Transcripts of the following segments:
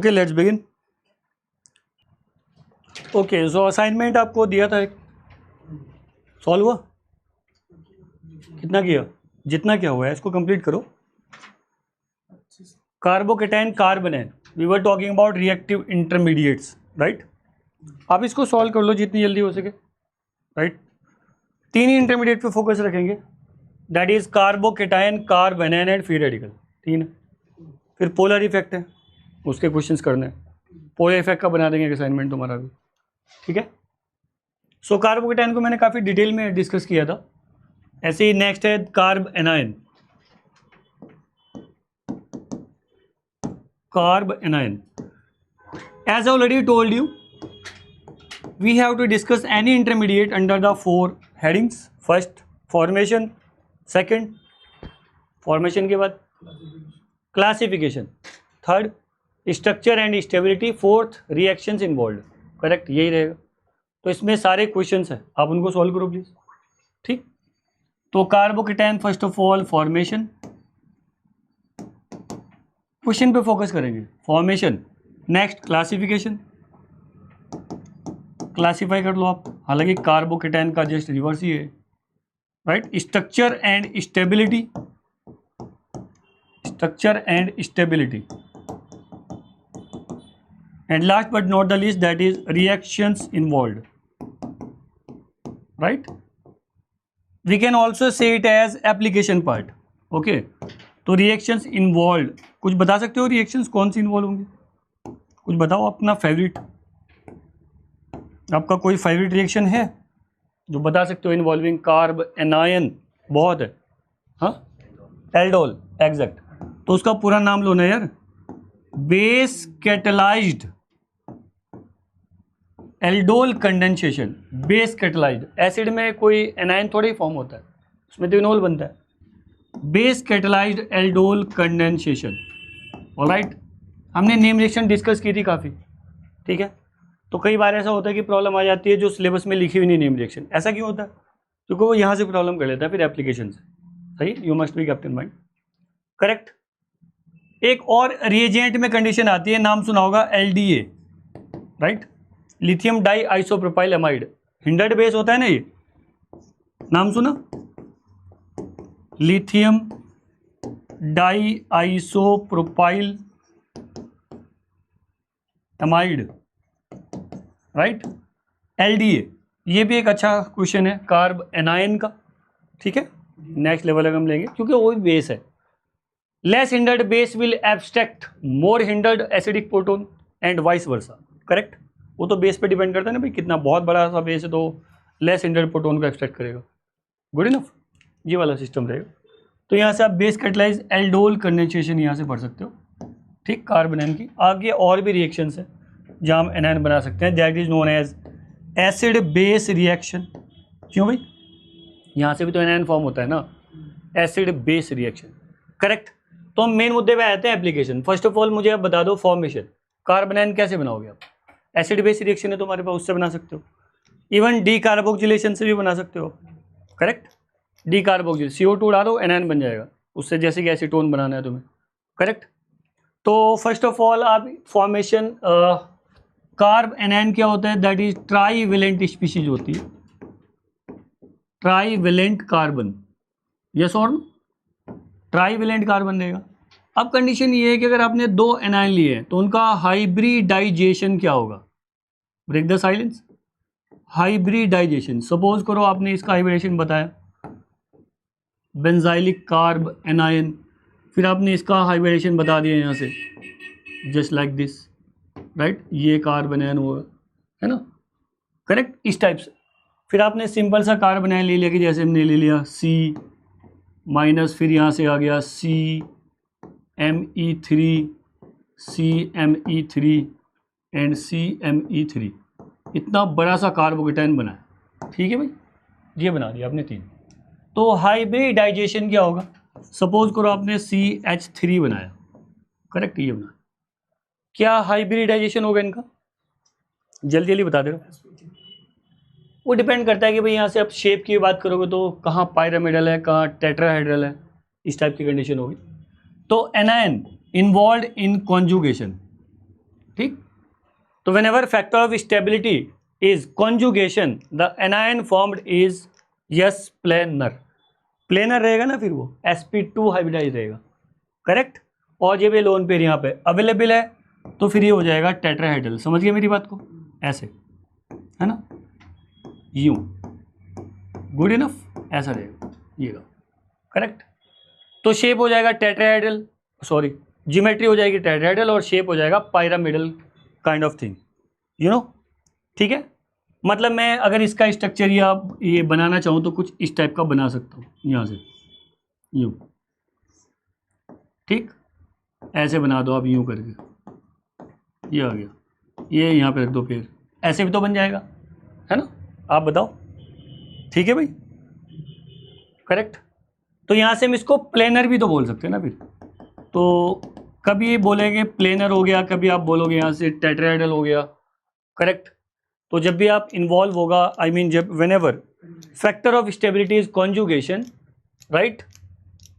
Okay, let's begin. Okay, so assignment आपको दिया था एक, सॉल्व हुआ? कितना किया? जितना क्या हुआ है इसको कंप्लीट करो। Carbocation carbanion, we were talking about reactive intermediates, right? आप इसको सॉल्व कर लो जितनी जल्दी हो सके, राइट? तीन ही इंटरमीडिएट पे फोकस रखेंगे, that is carbocation carbanion and free radical, तीन। फिर पोलर इफेक्ट है, उसके क्वेश्चंस करने हैं, पोलर इफेक्ट का बना देंगे असाइनमेंट तुम्हारा भी, ठीक है? सो कार्बोकेटाइन को मैंने काफ़ी डिटेल में डिस्कस किया था। ऐसे ही नेक्स्ट है carb anion. Carb anion, as I already told you, we have to discuss any intermediate under the four headings. First, formation. Second, formation के बाद classification. Third, structure and stability. Fourth, reactions involved. Correct, यही रहेगा। तो इसमें सारे questions हैं, आप उनको सॉल्व करो प्लीज, ठीक? तो carbocation first of all formation, question पे फोकस करेंगे, फॉर्मेशन। नेक्स्ट क्लासिफिकेशन, क्लासीफाई कर लो आप, हालांकि कार्बोकेटाइन का जस्ट रिवर्स ही है, right? Structure and stability, structure and stability, and last but not the least that is reactions involved, right? We can also say it as application part. Okay, तो reactions involved, कुछ बता सकते हो reactions कौन सी involve होंगे? कुछ बताओ अपना फेवरेट, आपका कोई फेवरेट रिएक्शन है जो बता सकते हो इन्वॉल्विंग कार्ब एनायन? बहुत है, हाँ, एल्डोल, एग्जैक्ट। तो उसका पूरा नाम लो ना यार, base catalysed aldol condensation. Base catalysed, acid में कोई एनायन थोड़ा ही फॉर्म होता है, उसमें तो इनोल बनता है। Base catalysed aldol condensation, alright. हमने नेम रिएक्शन डिस्कस की थी काफ़ी, ठीक है? तो कई बार ऐसा होता है कि प्रॉब्लम आ जाती है जो सिलेबस में लिखी हुई नहीं नेम रिएक्शन। ऐसा क्यों होता है? क्योंकि वो यहाँ से प्रॉब्लम कर लेता है फिर एप्लीकेशन से, सही? You must be kept in mind, correct. एक और रिएजेंट में कंडीशन आती है, नाम सुना होगा LDA, right? Lithium di isopropyl amide, hindered base होता है ना ये, नाम सुना? Lithium di isopropyl amide, right? LDA, ये भी एक अच्छा क्वेश्चन है कार्ब एनायन का, ठीक है? नेक्स्ट लेवल हम लेंगे क्योंकि वो भी बेस है। Less hindered base will abstract more hindered acidic proton and vice versa, correct? वो तो बेस पे डिपेंड करता है ना भाई, कितना बहुत बड़ा सा बेस है तो लेस हिंडर्ड प्रोटोन को एब्स्ट्रैक्ट करेगा। गुड इनफ, ये वाला सिस्टम रहेगा। तो यहाँ से आप बेस कैटलाइज एल्डोल कंडेंसेशन यहाँ से पढ़ सकते हो, ठीक? कार्ब एनायन की आगे और भी रिएक्शंस हैं जहाँ हम एनायन बना सकते हैं, that is known as acid base reaction. क्यों भाई? यहाँ से भी तो एनायन फॉर्म होता है ना, एसिड बेस रिएक्शन, करेक्ट? तो हम मेन मुद्दे पे आते हैं, एप्लीकेशन। फर्स्ट ऑफ ऑल मुझे आप बता दो फॉर्मेशन, कार्ब एनायन कैसे बनाओगे आप? एसिड बेस रिएक्शन है तुम्हारे पास, उससे बना सकते हो। इवन डी कार्बोक्सिलेशन से भी बना सकते हो, करेक्ट? डी कार्बोक्सिल, CO2 डालो, एनायन बन जाएगा उससे, जैसे कि एसीटोन बनाना है तुम्हें, करेक्ट? तो फर्स्ट ऑफ ऑल आप फॉर्मेशन, कार्ब एनायन क्या होता है? दैट इज ट्राईवेलेंट स्पीशीज होती है, ट्राईवेलेंट कार्बन, यस और नो? ट्राईवेलेंट कार्बन रहेगा। अब कंडीशन ये है कि अगर आपने दो एनायन लिए हैं तो उनका हाइब्रिडाइजेशन क्या होगा? Break the silence, hybridization. Suppose करो आपने इसका हाइब्रिडेशन बताया, बेंजाइलिक कार्ब एनायन, फिर आपने इसका हाइब्रिडेशन बता दिया यहाँ से, जस्ट लाइक दिस, राइट? ये कार्ब एनायन होगा, है ना, करेक्ट? इस टाइप से। फिर आपने सिंपल सा कार्ब एनायन ले लिया कि जैसे हमने ले लिया C माइनस, फिर यहाँ से आ गया CMe3, CMe3 एंड CMe3, इतना बड़ा सा कार्बोकेटाइन बना है, ठीक है भाई? ये बना दिया आपने तीन। तो हाइब्रिडाइजेशन क्या होगा? सपोज करो आपने CH3 बनाया, करेक्ट? ये बना, क्या हाइब्रिडाइजेशन होगा इनका? जल्दी जल्दी बता दे रहा। वो डिपेंड करता है कि भाई यहाँ से आप शेप की बात करोगे तो कहाँ पायरामिडल है, कहाँ टेट्राहेड्रल है, इस टाइप की कंडीशन होगी। तो एनायन इन्वॉल्व इन कॉन्जुगेशन, ठीक। तो when ever factor of stability is conjugation the anion formed is yes planar. Planar रहेगा ना, फिर वो sp2 हाइब्रिडाइज रहेगा, करेक्ट। और जब ये लोन पेयर यहाँ पे अवेलेबल है तो फिर ये हो जाएगा टेट्राहेड्रल। समझ गए मेरी बात को? ऐसे है ना, यूं, गुड इनफ, ऐसा रहेगा ये, करेक्ट। तो शेप हो जाएगा टेट्राहेड्रल, सॉरी ज्योमेट्री हो जाएगी टेट्राहेड्रल और शेप हो जाएगा pyramidal kind of thing, you know, ठीक है। मतलब मैं अगर इसका स्ट्रक्चर या ये बनाना चाहूँ तो कुछ इस टाइप का बना सकता हूँ, यहाँ से यूँ, ठीक, ऐसे बना दो आप यूँ करके, ये आ गया, ये यहाँ पे रख दो पेड़, ऐसे भी तो बन जाएगा, है ना। आप बताओ, ठीक है भाई, करेक्ट। तो यहाँ से हम इसको प्लेनर भी तो बोल सकते हैं ना फिर। तो कभी बोलेंगे प्लेनर हो गया, कभी आप बोलोगे यहाँ से टेट्राहेड्रल हो गया, करेक्ट। तो जब भी आप इन्वॉल्व होगा, आई मीन जब whenever factor of stability is conjugation, right,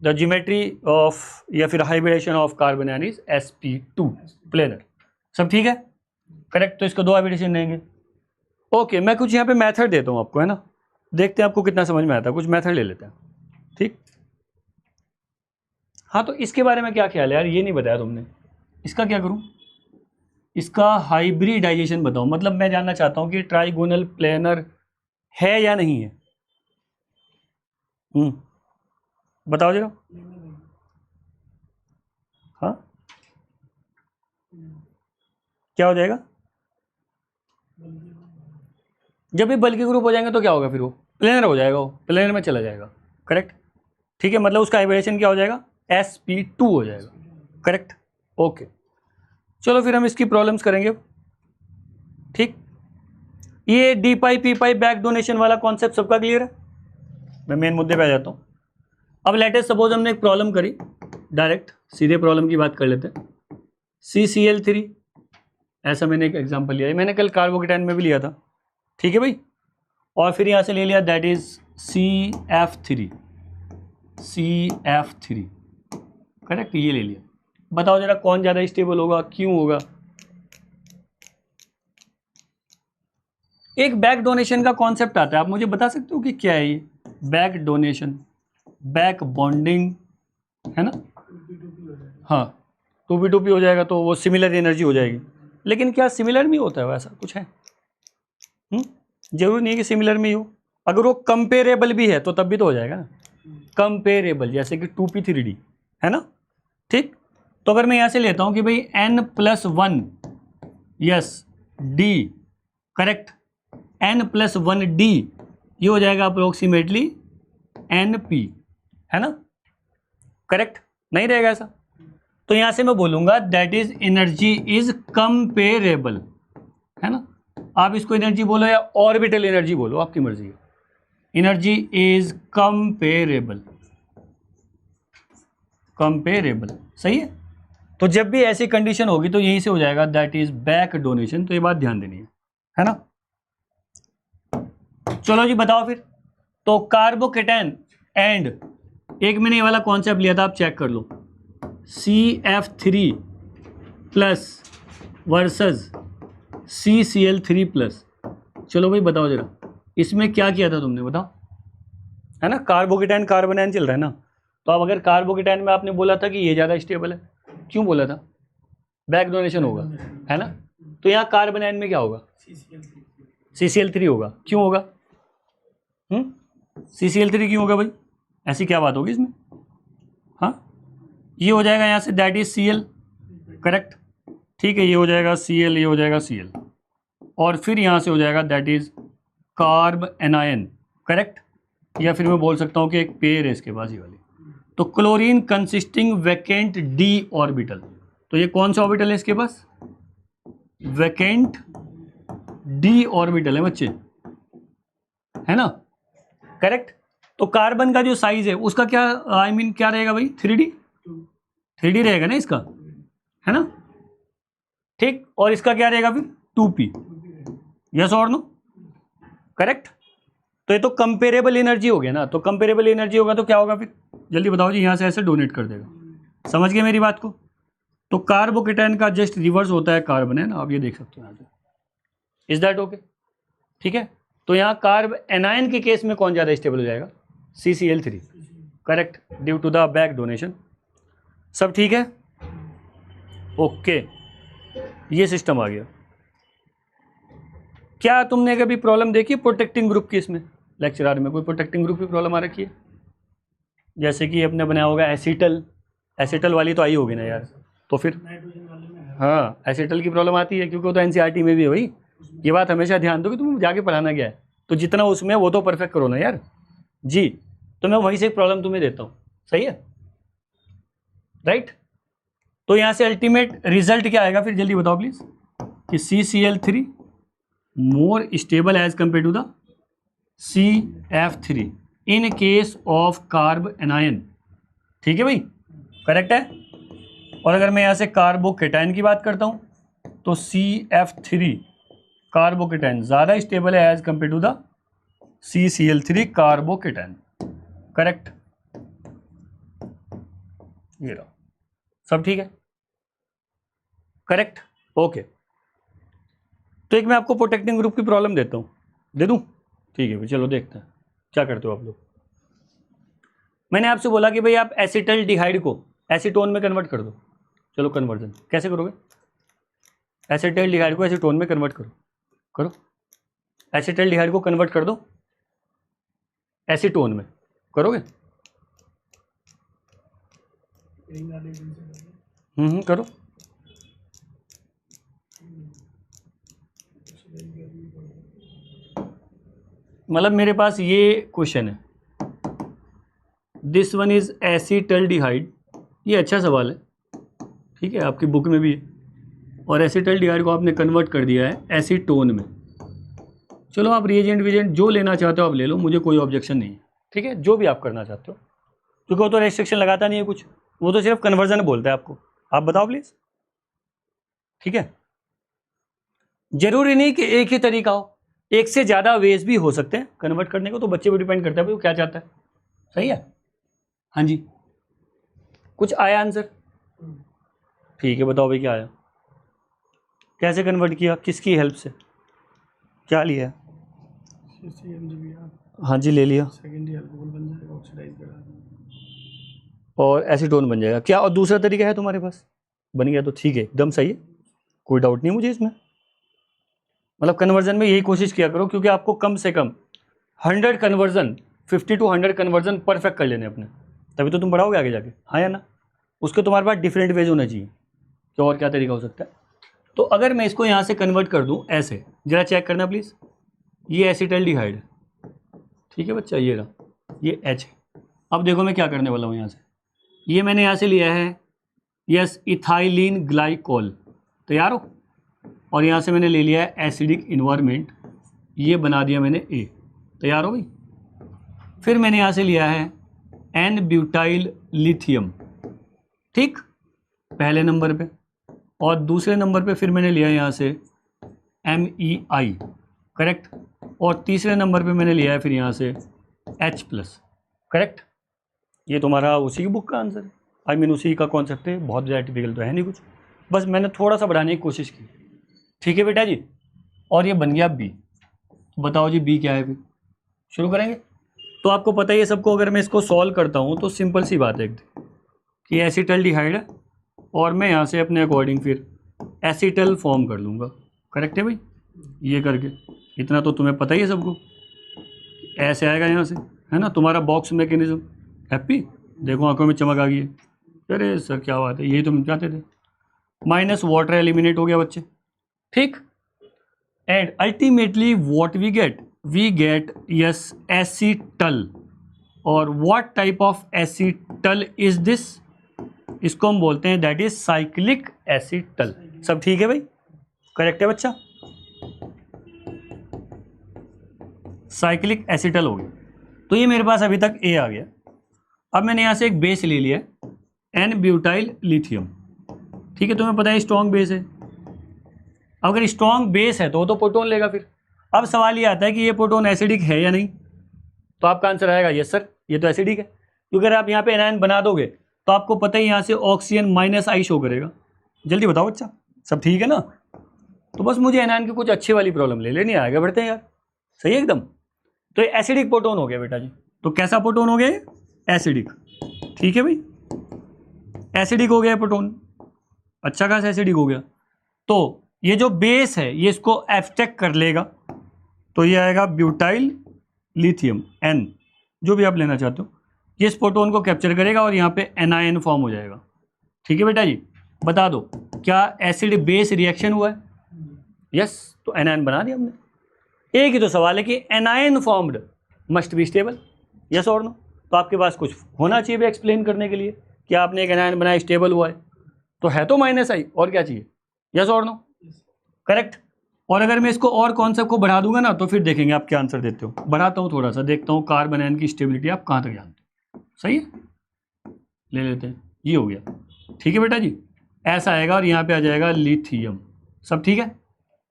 the geometry of या फिर hybridization of carbon ion is sp2 planar. सब ठीक है, करेक्ट। तो इसको 2 हाइब्रिडेशन लेंगे। ओके, मैं कुछ यहाँ पे मेथड देता हूँ आपको, है ना, देखते हैं आपको कितना समझ में आता है। कुछ मेथड ले लेते हैं, ठीक। हाँ, तो इसके बारे में क्या ख्याल है यार, ये नहीं बताया तुमने, इसका क्या करूँ? इसका हाइब्रिडाइजेशन बताओ। मतलब मैं जानना चाहता हूँ कि ट्राइगोनल प्लेनर है या नहीं है। बताओ जरा। हाँ, क्या हो जाएगा? जब भी बल्कि ग्रुप हो जाएंगे तो क्या होगा? फिर वो प्लेनर हो जाएगा, वो प्लेनर में चला जाएगा, करेक्ट, ठीक है। मतलब उसका हाइब्रिडेशन क्या हो जाएगा? sp2 हो जाएगा, करेक्ट, ओके। चलो फिर हम इसकी प्रॉब्लम्स करेंगे, ठीक। ये डी पाई पी पाई बैक डोनेशन वाला कॉन्सेप्ट सबका क्लियर है? मैं मेन मुद्दे पे आ जाता हूँ। अब लेटेस्ट सपोज हमने एक प्रॉब्लम करी, डायरेक्ट सीधे प्रॉब्लम की बात कर लेते हैं। CCl3, ऐसा मैंने एक एग्जांपल लिया है, मैंने कल कार्बोकेटाइन में भी लिया था, ठीक है भाई। और फिर यहाँ से ले लिया दैट इज CF3, करेक्ट, ये ले लिया। बताओ जरा कौन ज़्यादा स्टेबल होगा, क्यों होगा? एक बैक डोनेशन का कॉन्सेप्ट आता है, आप मुझे बता सकते हो कि क्या है ये? बैक डोनेशन, बैक बॉन्डिंग, है ना। हाँ, 2p2p हो जाएगा तो वो सिमिलर एनर्जी हो जाएगी। लेकिन क्या सिमिलर में होता है वैसा कुछ है? जरूरी नहीं कि सिमिलर में ही हो। अगर वो कंपेरेबल भी है तो तब भी तो हो जाएगा ना, कंपेरेबल, जैसे कि 2p3d, है ना, ठीक। तो अगर मैं यहाँ से लेता हूँ कि भाई n+1 yes d, correct, n+1d, ये हो जाएगा अप्रोक्सीमेटली np, है ना, करेक्ट, नहीं रहेगा ऐसा। तो यहाँ से मैं बोलूँगा that is energy is comparable, है ना। आप इसको एनर्जी बोलो या ऑर्बिटल एनर्जी बोलो, आपकी मर्जी है। एनर्जी इज कंपेरेबल, सही है। तो जब भी ऐसी कंडीशन होगी तो यहीं से हो जाएगा दैट इज बैक डोनेशन। तो ये बात ध्यान देनी है ना। चलो जी बताओ फिर। तो कार्बोकेटाइन एंड, एक मैंने ये वाला कॉन्सेप्ट लिया था, आप चेक कर लो, CF3 plus versus CCl3 plus. चलो भाई बताओ जरा, इसमें क्या किया था तुमने, बताओ, है ना। कार्बोकेटाइन कार्बन आयन चल रहा है ना। तो अब अगर कार्बोकेटाइन में आपने बोला था कि ये ज़्यादा स्टेबल है, क्यों बोला था? बैक डोनेशन होगा, है ना। तो यहाँ कार्बन आयन में क्या होगा? CCl3 होगा। क्यों होगा? CCl3 क्यों होगा भाई? ऐसी क्या बात होगी इसमें? हाँ, ये हो जाएगा यहाँ say that is Cl, correct, ठीक है। ये हो जाएगा Cl, ये हो जाएगा Cl, और फिर यहाँ से हो जाएगा that is carb anion, correct. या फिर मैं बोल सकता हूँ कि एक पेयर है इसके पास, ये वाली। तो chlorine consisting vacant d orbital. तो ये कौन सा ऑर्बिटल है इसके पास? वैकेंट d ऑर्बिटल है बच्चे, है ना, करेक्ट। तो कार्बन का जो साइज है उसका क्या, आई मीन क्या रहेगा भाई? 3D रहेगा ना इसका, है ना, ठीक। और इसका क्या रहेगा फिर? 2p, यस और नो, करेक्ट। तो ये तो कंपेरेबल एनर्जी हो गया ना। तो कंपेरेबल एनर्जी होगा तो क्या होगा फिर? जल्दी बताओ जी। यहाँ से ऐसे डोनेट कर देगा, समझ गए मेरी बात को? तो कार्बोकेटाइन का जस्ट रिवर्स होता है कार्बन, है ना, आप ये देख सकते हो यहाँ से। Is that okay? ठीक है, तो यहाँ कार्ब एनायन के केस में कौन ज़्यादा स्टेबल हो जाएगा? CCl3, correct, due to the back donation. सब ठीक है? ओके, ये सिस्टम आ गया। क्या तुमने कभी प्रॉब्लम देखी प्रोटेक्टिंग ग्रुप की? इसमें लेक्चर में कोई प्रोटेक्टिंग ग्रुप की प्रॉब्लम आ रखी है? जैसे कि अपने बनाया होगा एसिटल, एसिटल वाली तो आई होगी ना यार, तो फिर हाँ एसिटल की प्रॉब्लम आती है क्योंकि वो तो NCERT में भी है भाई। ये बात हमेशा ध्यान दो कि तुम जाके पढ़ाना क्या है, तो जितना उसमें वो तो परफेक्ट करो ना यार जी। तो मैं वहीं से एक प्रॉब्लम तुम्हें देता हूँ, सही है, राइट। तो यहाँ से अल्टीमेट रिजल्ट क्या आएगा फिर, जल्दी बताओ प्लीज, कि CCl3 more stable as compare to the CF3 in case of carbanion. ठीक है भाई, करेक्ट है। और अगर मैं यहाँ से कार्बोकेटाइन की बात करता हूँ तो CF3 कार्बोकेटाइन ज़्यादा स्टेबल है as compare to the CCl3 carbocation, correct. ये रहा, सब ठीक है, करेक्ट, ओके। तो एक मैं आपको प्रोटेक्टिंग ग्रुप की प्रॉब्लम देता हूँ, दे दूँ? ठीक है भाई, चलो देखते हैं क्या करते हो आप लोग। मैंने आपसे बोला कि भाई आप एसिटल डिहाइड को एसीटोन में कन्वर्ट कर दो। चलो कन्वर्जन कैसे करोगे? एसिटल डिहाइड को एसीटोन में कन्वर्ट करो, करो। एसिटल डिहाइड को कन्वर्ट कर दो एसीटोन में, करोगे? करो। मतलब मेरे पास ये क्वेश्चन है, दिस वन इज एसिटल्डिहाइड, ये अच्छा सवाल है, ठीक है, आपकी बुक में भी है। और एसिटल्डिहाइड को आपने कन्वर्ट कर दिया है एसीटोन में। चलो आप रिएजेंट विजेंट जो लेना चाहते हो आप ले लो, मुझे कोई ऑब्जेक्शन नहीं है, ठीक है, जो भी आप करना चाहते हो, क्योंकि वो तो रेस्ट्रिक्शन लगाता नहीं है कुछ, वो तो सिर्फ कन्वर्जन बोलता है आपको। आप बताओ प्लीज, ठीक है। जरूरी नहीं कि एक ही तरीका हो, एक से ज़्यादा वेज भी हो सकते हैं कन्वर्ट करने को, तो बच्चे पर डिपेंड करता है भाई वो क्या चाहता है, सही है। हाँ जी, कुछ आया आंसर? ठीक है, बताओ भाई क्या आया, कैसे कन्वर्ट किया, किसकी हेल्प से, क्या लिया? हाँ जी, ले लिया, और एसीटोन बन जाएगा क्या? और दूसरा तरीका है तुम्हारे पास? बन गया तो ठीक है, एकदम सही है, कोई डाउट नहीं मुझे इसमें। मतलब कन्वर्जन में यही कोशिश किया करो, क्योंकि आपको कम से कम 100 कन्वर्जन, 50 to 100 कन्वर्जन परफेक्ट कर लेने अपने, तभी तो तुम बढ़ाओगे आगे जाके, हाँ या ना। उसके तुम्हारे पास डिफरेंट वेज होना चाहिए कि और क्या तरीका हो सकता है। तो अगर मैं इसको यहाँ से कन्वर्ट कर दूँ ऐसे, जरा चेक करना प्लीज़, ये एसिटल्डिहाइड है, ठीक है बच्चा, ये रहा, ये H है। अब देखो मैं क्या करने वाला हूँ, यहाँ से ये मैंने यहाँ से लिया है यस इथाइलिन ग्लाइकोल, तैयार हो, और यहाँ से मैंने ले लिया है एसिडिक इन्वायरमेंट, ये बना दिया मैंने A, तैयार हो भाई। फिर मैंने यहाँ से लिया है N ब्यूटाइल लिथियम, ठीक, पहले नंबर पे, और दूसरे नंबर पे फिर मैंने लिया यहाँ से MEI, करेक्ट, और तीसरे नंबर पे मैंने लिया है फिर यहाँ से H+, करेक्ट। ये तुम्हारा उसी की बुक का आंसर है, आई मीन उसी का कॉन्सेप्ट है, बहुत ज़्यादा टिपिकल तो है नहीं कुछ, बस मैंने थोड़ा सा बढ़ाने की कोशिश की, ठीक है बेटा जी। और ये बन गया B, तो बताओ जी B क्या है, फिर शुरू करेंगे। तो आपको पता ही है सबको, अगर मैं इसको सॉल्व करता हूँ तो सिंपल सी बात है कि एसिटल्डिहाइड है, और मैं यहाँ से अपने अकॉर्डिंग फिर एसिटल फॉर्म कर लूँगा, करेक्ट है भाई, ये करके, इतना तो तुम्हें पता ही है सबको, ऐसे आएगा यहाँ से, है ना, तुम्हारा बॉक्स मैकेनिज्म। हैप्पी, देखो आंखों में चमक आ गई है, अरे सर क्या बात है, यही तो हम चाहते थे, माइनस वाटर एलिमिनेट हो गया बच्चे, ठीक। And ultimately what we get yes acetal, और what type of acetal is this, इसको हम बोलते हैं दैट इज साइक्लिक एसिटल। सब ठीक है भाई, करेक्ट है बच्चा, साइक्लिक एसिटल हो गया। तो ये मेरे पास अभी तक A आ गया। अब मैंने यहाँ से एक बेस ले लिया N ब्यूटाइल लिथियम, ठीक है, तुम्हें पता है स्ट्रॉन्ग बेस है, अगर स्ट्रॉन्ग बेस है तो प्रोटॉन लेगा। फिर अब सवाल ये आता है कि ये प्रोटॉन एसिडिक है या नहीं, तो आपका आंसर आएगा यस सर, ये तो एसिडिक है, क्योंकि अगर आप यहाँ पे एनायन बना दोगे तो आपको पता ही यहाँ से ऑक्सीजन -I शो करेगा, जल्दी बताओ बच्चा, सब ठीक है ना? तो बस मुझे एनायन की कुछ अच्छी वाली प्रॉब्लम ले लेनी, आगे बढ़ते हैं यार। सही है एकदम। तो ये एसिडिक प्रोटोन हो गया बेटा जी। तो कैसा प्रोटोन हो गया? एसिडिक। ठीक है भाई, एसिडिक हो गया प्रोटोन, अच्छा खासा एसिडिक हो गया। तो ये जो बेस है ये इसको एब्स्ट्रैक्ट कर लेगा, तो ये आएगा ब्यूटाइल लिथियम एन, जो भी आप लेना चाहते हो। ये इस प्रोटोन को कैप्चर करेगा और यहाँ पे एनायन फॉर्म हो जाएगा। ठीक है बेटा जी, बता दो क्या एसिड बेस रिएक्शन हुआ है? यस, तो एनायन बना दिया हमने। एक ही तो सवाल है कि anion formed must be stable, yes और नो? तो आपके पास कुछ होना चाहिए भी एक्सप्लेन करने के लिए कि आपने एक एनायन बनाया, स्टेबल हुआ है तो माइनस आई, और क्या चाहिए? यस और नो? करेक्ट। और अगर मैं इसको और कॉन्सेप्ट को बढ़ा दूंगा ना तो फिर देखेंगे आप क्या आंसर देते हो। बढ़ाता हूँ थोड़ा सा, देखता हूँ कार्बन आयन की स्टेबिलिटी आप कहाँ तक जानते हो। सही है, ले लेते हैं, ये हो गया। ठीक है बेटा जी, ऐसा आएगा और यहाँ पे आ जाएगा लिथियम। सब ठीक है?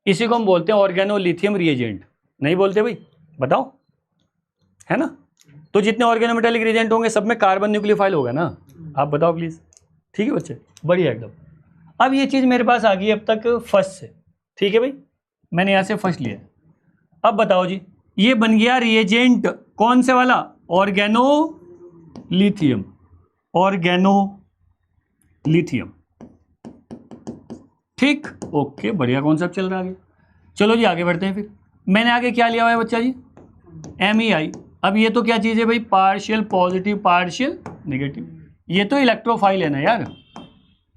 इसी को हम बोलते हैं ऑर्गेनोलिथियम रिएजेंट। नहीं बोलते भाई? बताओ, है ना? तो जितने ऑर्गेनोमेटेलिक रिएजेंट होंगे सब में कार्बन न्यूक्लियोफाइल होगा ना? आप बताओ प्लीज। ठीक है बच्चे, बढ़िया एकदम। अब ये चीज मेरे पास आ गई अब तक फर्स्ट से। ठीक है भाई, मैंने यहाँ से फर्स्ट लिया। अब बताओ जी, ये बन गया रिएजेंट कौन से वाला? Organolithium, organolithium. ठीक, ओके, बढ़िया कॉन्सेप्ट चल रहा है आगे। चलो जी आगे बढ़ते हैं फिर। मैंने आगे क्या लिया हुआ है बच्चा जी? MEI। अब ये तो क्या चीज़ है भाई? Partial positive partial negative. ये तो इलेक्ट्रोफाइल है ना यार,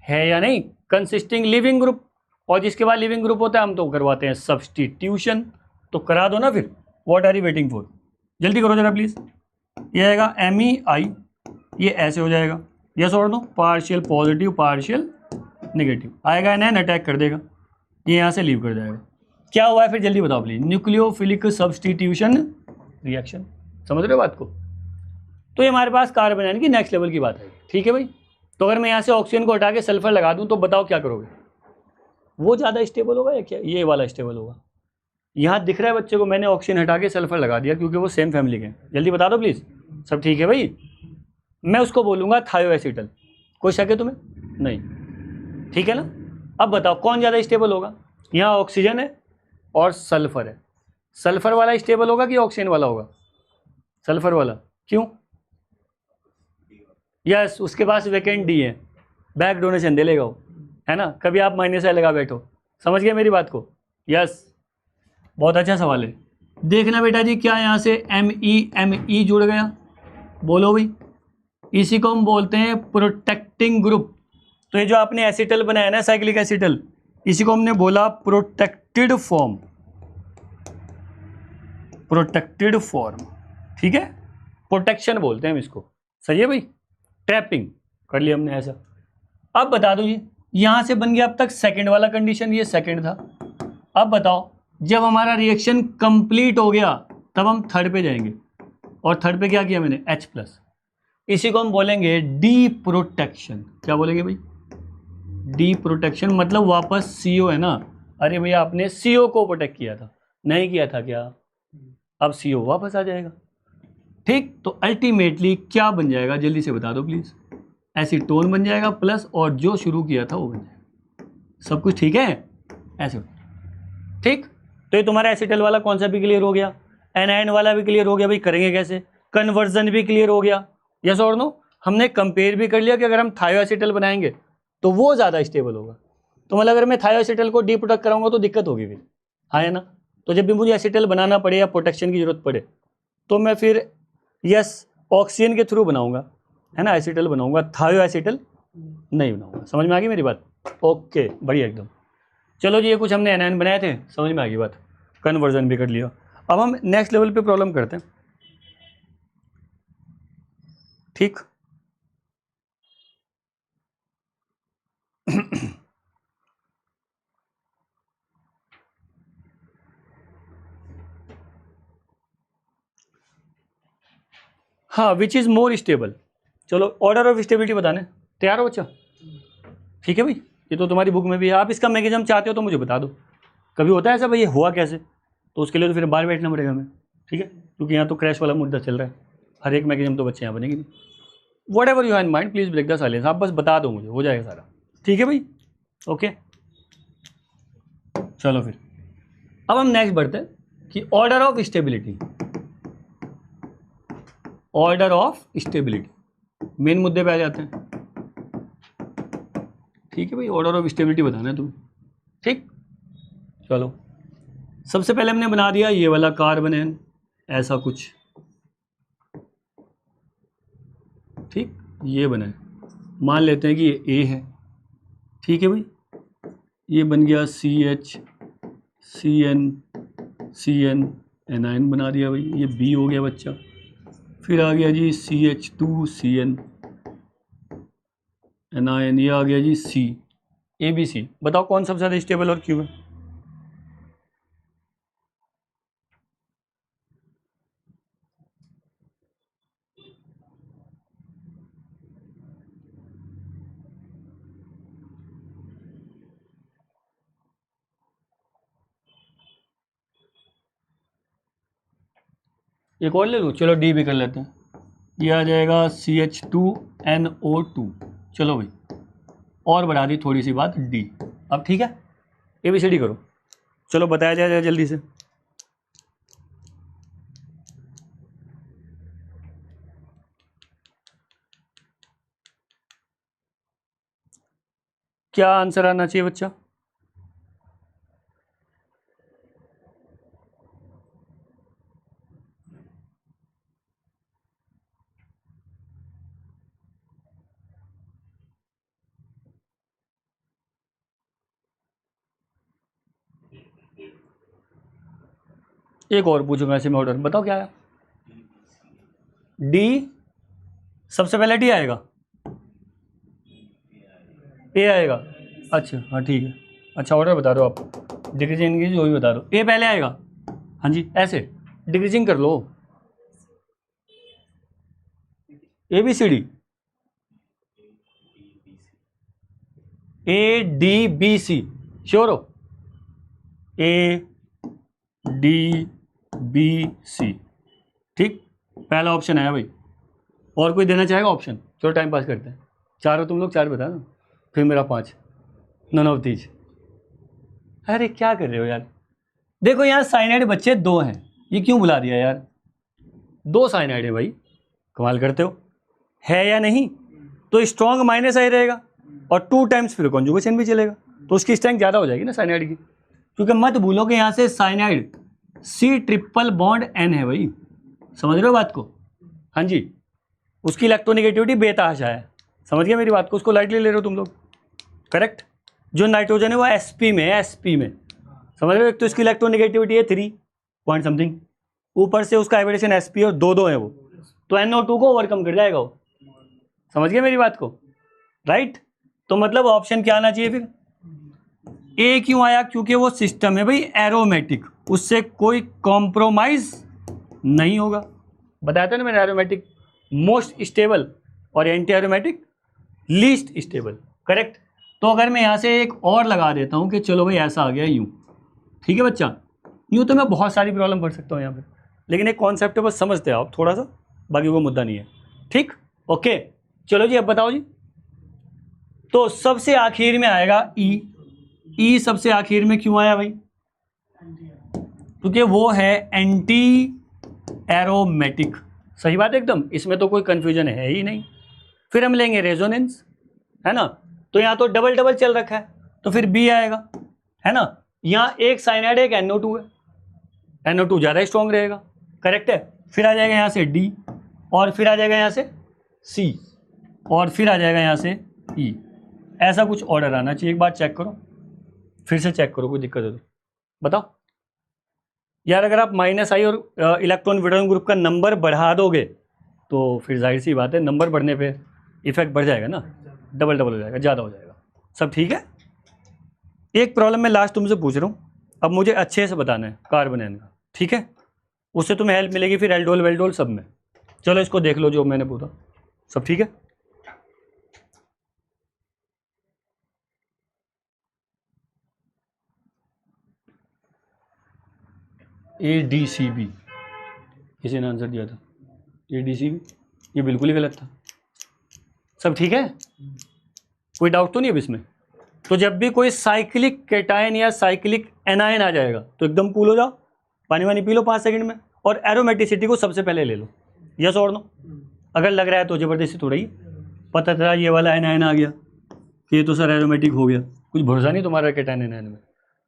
है या नहीं? कंसिस्टिंग लिविंग ग्रुप, और जिसके बाद लिविंग ग्रुप होता है हम तो करवाते हैं सब्सटीट्यूशन। तो करा दो ना फिर, what are you waiting for? जल्दी करो जरा प्लीज। ये आएगा MEI, ये ऐसे हो जाएगा, यस और no? Partial positive partial negative आएगा, एनायन अटैक कर देगा, ये यहाँ से लीव कर जाएगा। क्या हुआ है फिर जल्दी बताओ प्लीज? Nucleophilic substitution reaction. समझ रहे हो बात को? तो ये हमारे पास कार्बन आयन की नेक्स्ट लेवल की बात है। ठीक है भाई, तो अगर मैं यहाँ से ऑक्सीजन को हटा के सल्फर लगा दूँ तो बताओ क्या करोगे? वो ज़्यादा स्टेबल होगा या क्या ये वाला स्टेबल होगा? यहाँ दिख रहा है बच्चे को, मैंने ऑक्सीजन हटा के सल्फर लगा दिया क्योंकि वो सेम फैमिली के हैं। जल्दी बता दो प्लीज़। सब ठीक है भाई? मैं उसको बोलूँगा थायोएसिटल। कोई शक है तुम्हें? नहीं, ठीक है ना? अब बताओ कौन ज़्यादा स्टेबल होगा? यहाँ ऑक्सीजन है और सल्फर है, सल्फर वाला स्टेबल होगा कि ऑक्सीजन वाला होगा? सल्फर वाला। क्यों? यस, उसके पास वैकेंट डी है, बैक डोनेशन दे लेगा वो, है ना? कभी आप माइनस लगा बैठो। समझ गए मेरी बात को? यस, बहुत अच्छा सवाल है। देखना बेटा जी, क्या यहाँ से MEE जुड़ गया? बोलो भाई। इसी को हम बोलते हैं प्रोटेक्टिंग ग्रुप। तो ये जो आपने एसिटल बनाया ना, साइक्लिक एसिटल, इसी को हमने बोला प्रोटेक्टेड फॉर्म, प्रोटेक्टेड फॉर्म। ठीक है, प्रोटेक्शन बोलते हैं हम इसको। सही है भाई, ट्रैपिंग कर लिया हमने ऐसा। अब बता दो जी, यहां से बन गया अब तक सेकंड वाला कंडीशन, ये सेकंड था। अब बताओ जब हमारा रिएक्शन कंप्लीट हो गया तब हम थर्ड पे जाएंगे, और थर्ड पे क्या किया मैंने? H+। इसी को हम बोलेंगे डी प्रोटेक्शन। क्या बोलेंगे भाई? डी प्रोटेक्शन, मतलब वापस CO है ना? अरे भैया आपने CO को प्रोटेक्ट किया था, नहीं किया था क्या? अब CO वापस आ जाएगा। ठीक, तो अल्टीमेटली क्या बन जाएगा जल्दी से बता दो प्लीज? एसीटोन बन जाएगा प्लस, और जो शुरू किया था वो बन जाएगा। सब कुछ ठीक है? ऐसे। ठीक, तो ये तुम्हारा एसिटल वाला कॉन्सेप्ट भी क्लियर हो गया, एनायन वाला भी क्लियर हो गया। भाई करेंगे कैसे? कन्वर्जन भी क्लियर हो गया, यस और नो? हमने कंपेयर भी कर लिया कि अगर हम थायोएसिटल बनाएंगे तो वो ज़्यादा स्टेबल होगा। तो मतलब अगर मैं थायोएसिटल को डी प्रोटेक्ट कराऊंगा तो दिक्कत होगी फिर, हाँ है ना? तो जब भी मुझे एसिटल बनाना पड़े या प्रोटेक्शन की जरूरत पड़े तो मैं फिर यस ऑक्सीजन के थ्रू बनाऊंगा, है ना? एसिटल बनाऊंगा, थायोएसिटल नहीं बनाऊंगा। समझ में आ गई मेरी बात? ओके, बढ़िया एकदम। चलो जी, ये कुछ हमने एनायन बनाए थे, समझ में आ गई बात, कन्वर्जन भी कर लिया। अब हम नेक्स्ट लेवल पे प्रॉब्लम करते हैं। ठीक, हाँ, विच इज़ मोर स्टेबल। चलो ऑर्डर ऑफ स्टेबिलिटी बताने तैयार हो बच्चा? ठीक है भाई, ये तो तुम्हारी बुक में भी है। आप इसका मैकेनिज्म चाहते हो तो मुझे बता दो। कभी होता है ऐसा भाई ये हुआ कैसे, तो उसके लिए तो फिर बाहर बैठना पड़ेगा हमें। ठीक है, क्योंकि यहाँ तो क्रैश वाला मुद्दा चल रहा है, हर एक मैकेनिज्म तो बच्चे यहाँ बनेगी नहीं। Whatever you have in mind please break the silence. आप बस बता दो मुझे, हो जाएगा सारा। ठीक है भाई, ओके, चलो फिर अब हम नेक्स्ट बढ़ते हैं कि order of stability. Order of stability main मुद्दे पे आ जाते हैं। ठीक है भाई, ऑर्डर ऑफ स्टेबिलिटी बताना है तुम्हें। ठीक, चलो सबसे पहले हमने बना दिया ये वाला कार्बन एन, ऐसा कुछ। ठीक, ये बना है, मान लेते हैं कि ये ए है। ठीक है भाई, ये बन गया CH CN एनायन बना दिया भाई, ये बी हो गया बच्चा। फिर आ गया जी CH2 CN एनायन, ये आ गया जी C ABC। बताओ कौन सबसे ज़्यादा स्टेबल और क्यों है? एक और ले लूँ, चलो डी भी कर लेते हैं। ये आ जाएगा CH2NO2। चलो भाई, और बढ़ा दी थोड़ी सी बात डी। अब ठीक है, ABCD करो। चलो बताया जाए जल्दी से। क्या आंसर आना चाहिए बच्चा? एक और पूछूंगा ऐसे में ऑर्डर, बताओ क्या है? डी, सबसे पहले डी आएगा, ए आएगा। अच्छा हाँ ठीक है, अच्छा ऑर्डर बता दो आप, डिक्रीजिंग की जो भी बता दो। ए पहले आएगा, हाँ जी, ऐसे डिक्रीजिंग कर लो। ABCD, ADBC, श्योर हो? ADBC, ठीक, पहला ऑप्शन आया भाई। और कोई देना चाहेगा ऑप्शन? चलो टाइम पास करते हैं। चार हो तुम लोग, चार बता दो, फिर मेरा 5। None of these. अरे क्या कर रहे हो यार? देखो यहाँ साइनाइड बच्चे 2 हैं, ये क्यों बुला दिया यार? 2 साइनाइड है भाई, कमाल करते हो। है या नहीं? तो स्ट्रॉन्ग माइनस आई रहेगा और 2 टाइम्स फिर कॉन्जुगेशन भी चलेगा, तो उसकी स्ट्रेंथ ज़्यादा हो जाएगी ना साइनाइड की। क्योंकि मत भूलो कि यहाँ से साइनाइड C∧N है भाई, समझ रहे हो बात को? हाँ जी, उसकी इलेक्ट्रोनेगेटिविटी बेतहाशा है, समझ गए मेरी बात को? उसको लाइटली ले रहे हो तुम लोग, करेक्ट। जो नाइट्रोजन है वो sp में है, sp में, समझ रहे हो? एक तो इसकी इलेक्ट्रोनेगेटिविटी है 3 पॉइंट समथिंग, ऊपर से उसका हाइब्रिडेशन sp और 2 है वो, तो NO2 को ओवरकम कर जाएगा वो, समझ गए मेरी बात को? राइट, तो मतलब ऑप्शन क्या आना चाहिए फिर? ए क्यों आया? क्योंकि वो सिस्टम है भाई एरोमेटिक, उससे कोई कॉम्प्रोमाइज नहीं होगा। बताया था ना मैंने, एरोमेटिक मोस्ट स्टेबल और anti aromatic least stable, correct. तो अगर मैं यहाँ से एक और लगा देता हूँ कि चलो भाई ऐसा आ गया यूँ, ठीक है बच्चा, यूँ तो मैं बहुत सारी प्रॉब्लम पढ़ सकता हूँ यहाँ पे, लेकिन एक कॉन्सेप्ट है बस समझते हो आप थोड़ा सा, बाकी वो मुद्दा नहीं है। ठीक, ओके, चलो जी अब बताओ जी। तो सबसे आखिर में आएगा ई सबसे आखिर में क्यों आया भाई? क्योंकि वो है एंटी एरोमेटिक, सही बात है एकदम, इसमें तो कोई कंफ्यूजन है ही नहीं। फिर हम लेंगे रेजोनेंस, है ना, तो यहाँ तो डबल डबल चल रखा है, तो फिर बी आएगा, है ना। यहाँ एक साइनाइड एक NO2 है, NO2 ज़्यादा स्ट्रॉन्ग रहेगा, करेक्ट है। फिर आ जाएगा यहाँ से डी, और फिर आ जाएगा यहाँ से सी, और फिर आ जाएगा यहाँ से ई। ऐसा कुछ ऑर्डर आना चाहिए, एक बार चेक करो, फिर से चेक करो, कोई दिक्कत है तो बताओ यार। अगर आप -I और इलेक्ट्रॉन विडोन ग्रुप का नंबर बढ़ा दोगे तो फिर जाहिर सी बात है नंबर बढ़ने पे इफेक्ट बढ़ जाएगा ना, डबल डबल हो जाएगा, ज़्यादा हो जाएगा। सब ठीक है। एक प्रॉब्लम मैं लास्ट तुमसे पूछ रहा हूँ, अब मुझे अच्छे से बताना है कार्बन एन का, ठीक है, उससे तुम्हें हेल्प मिलेगी फिर एल्डोल वेल्डोल सब में। चलो इसको देख लो जो मैंने पूछा, सब ठीक है। ADCB किसी ने आंसर दिया था, ADCB, ये बिल्कुल ही गलत था। सब ठीक है, कोई डाउट तो नहीं है अब इसमें? तो जब भी कोई साइक्लिक केटायन या साइक्लिक एनायन आ जाएगा तो एकदम कूल हो जाओ, पानी वानी पी लो 5 सेकंड में, और एरोमेटिसिटी को सबसे पहले ले लो। यस और नो? अगर लग रहा है तो जबरदस्ती थोड़ा ही, पता चला ये वाला एनायन आ गया, ये तो सर एरोमेटिक हो गया, कुछ भरोसा नहीं तुम्हारा केटायन एनायन में।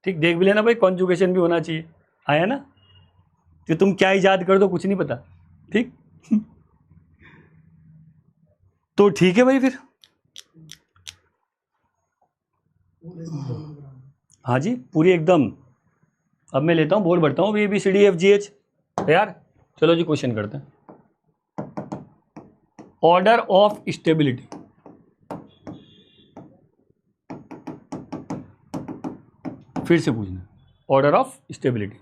ठीक, देख भी लेना भाई, कॉन्जुगेशन भी होना चाहिए, आया ना? कि तुम क्या ईजाद कर दो कुछ नहीं पता। ठीक तो ठीक है भाई फिर। हाँ जी, पूरी एकदम। अब मैं लेता हूँ बोर्ड भरता हूँ ABCDEFGH यार। चलो जी क्वेश्चन करते हैं। ऑर्डर ऑफ स्टेबिलिटी, फिर से पूछना, ऑर्डर ऑफ स्टेबिलिटी।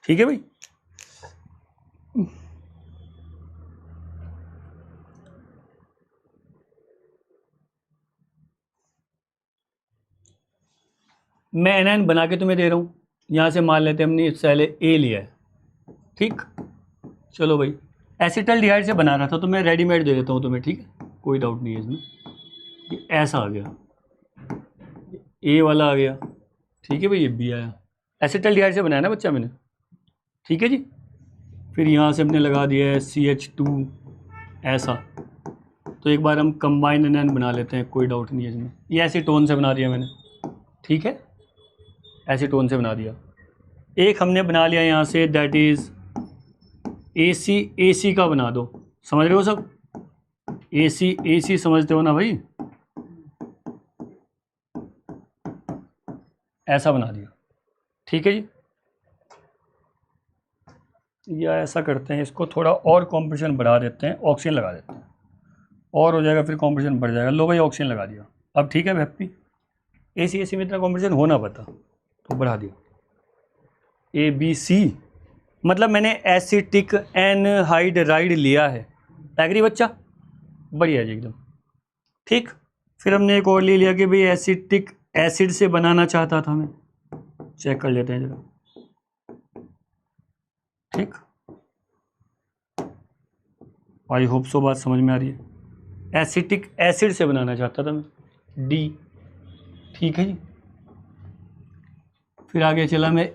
ठीक है भाई। मैं एनायन बना के तुम्हें दे रहा हूँ, यहाँ से मान लेते हैं हमने पहले ए लिया है। ठीक, चलो भाई, एसिटल्डिहाइड से बना रहा था तो मैं रेडीमेड दे देता हूँ तुम्हें। ठीक है, कोई डाउट नहीं है इसमें। ये ऐसा आ गया, ए वाला आ गया। ठीक है भाई, ये बी आया। एसिटल्डिहाइड से बनाया ना बच्चा मैंने। ठीक है जी। फिर यहाँ से हमने लगा दिया है CH2 ऐसा। तो एक बार हम कंबाइन एनायन बना लेते हैं, कोई डाउट नहीं है इसमें। ये एसीटोन से बना दिया मैंने। ठीक है, एसीटोन से बना दिया। एक हमने बना लिया यहाँ से, दैट इज़ AC का बना दो। समझ रहे हो सब? AC समझते हो ना भाई? ऐसा बना दिया। ठीक है जी। या ऐसा करते हैं, इसको थोड़ा और कॉम्प्रेशन बढ़ा देते हैं, ऑक्सीजन लगा देते हैं, और हो जाएगा, फिर कॉम्प्रेशन बढ़ जाएगा। लो भाई, ऑक्सीजन लगा दिया। अब ठीक है हैप्पी। AC में इतना कॉम्प्रेशन हो ना पता तो बढ़ा दिया। ABC मतलब मैंने एसिटिक एनहाइड्राइड लिया है। एग्री बच्चा? बढ़िया जी एकदम। ठीक, फिर हमने एक और ले लिया कि भाई एसिटिक एसिड से बनाना चाहता था मैं। चेक कर लेते हैं जरा। ठीक, आई होप सो बात समझ में आ रही है। एसिटिक एसिड से बनाना चाहता था मैं, D। ठीक है जी। फिर आगे चला मैं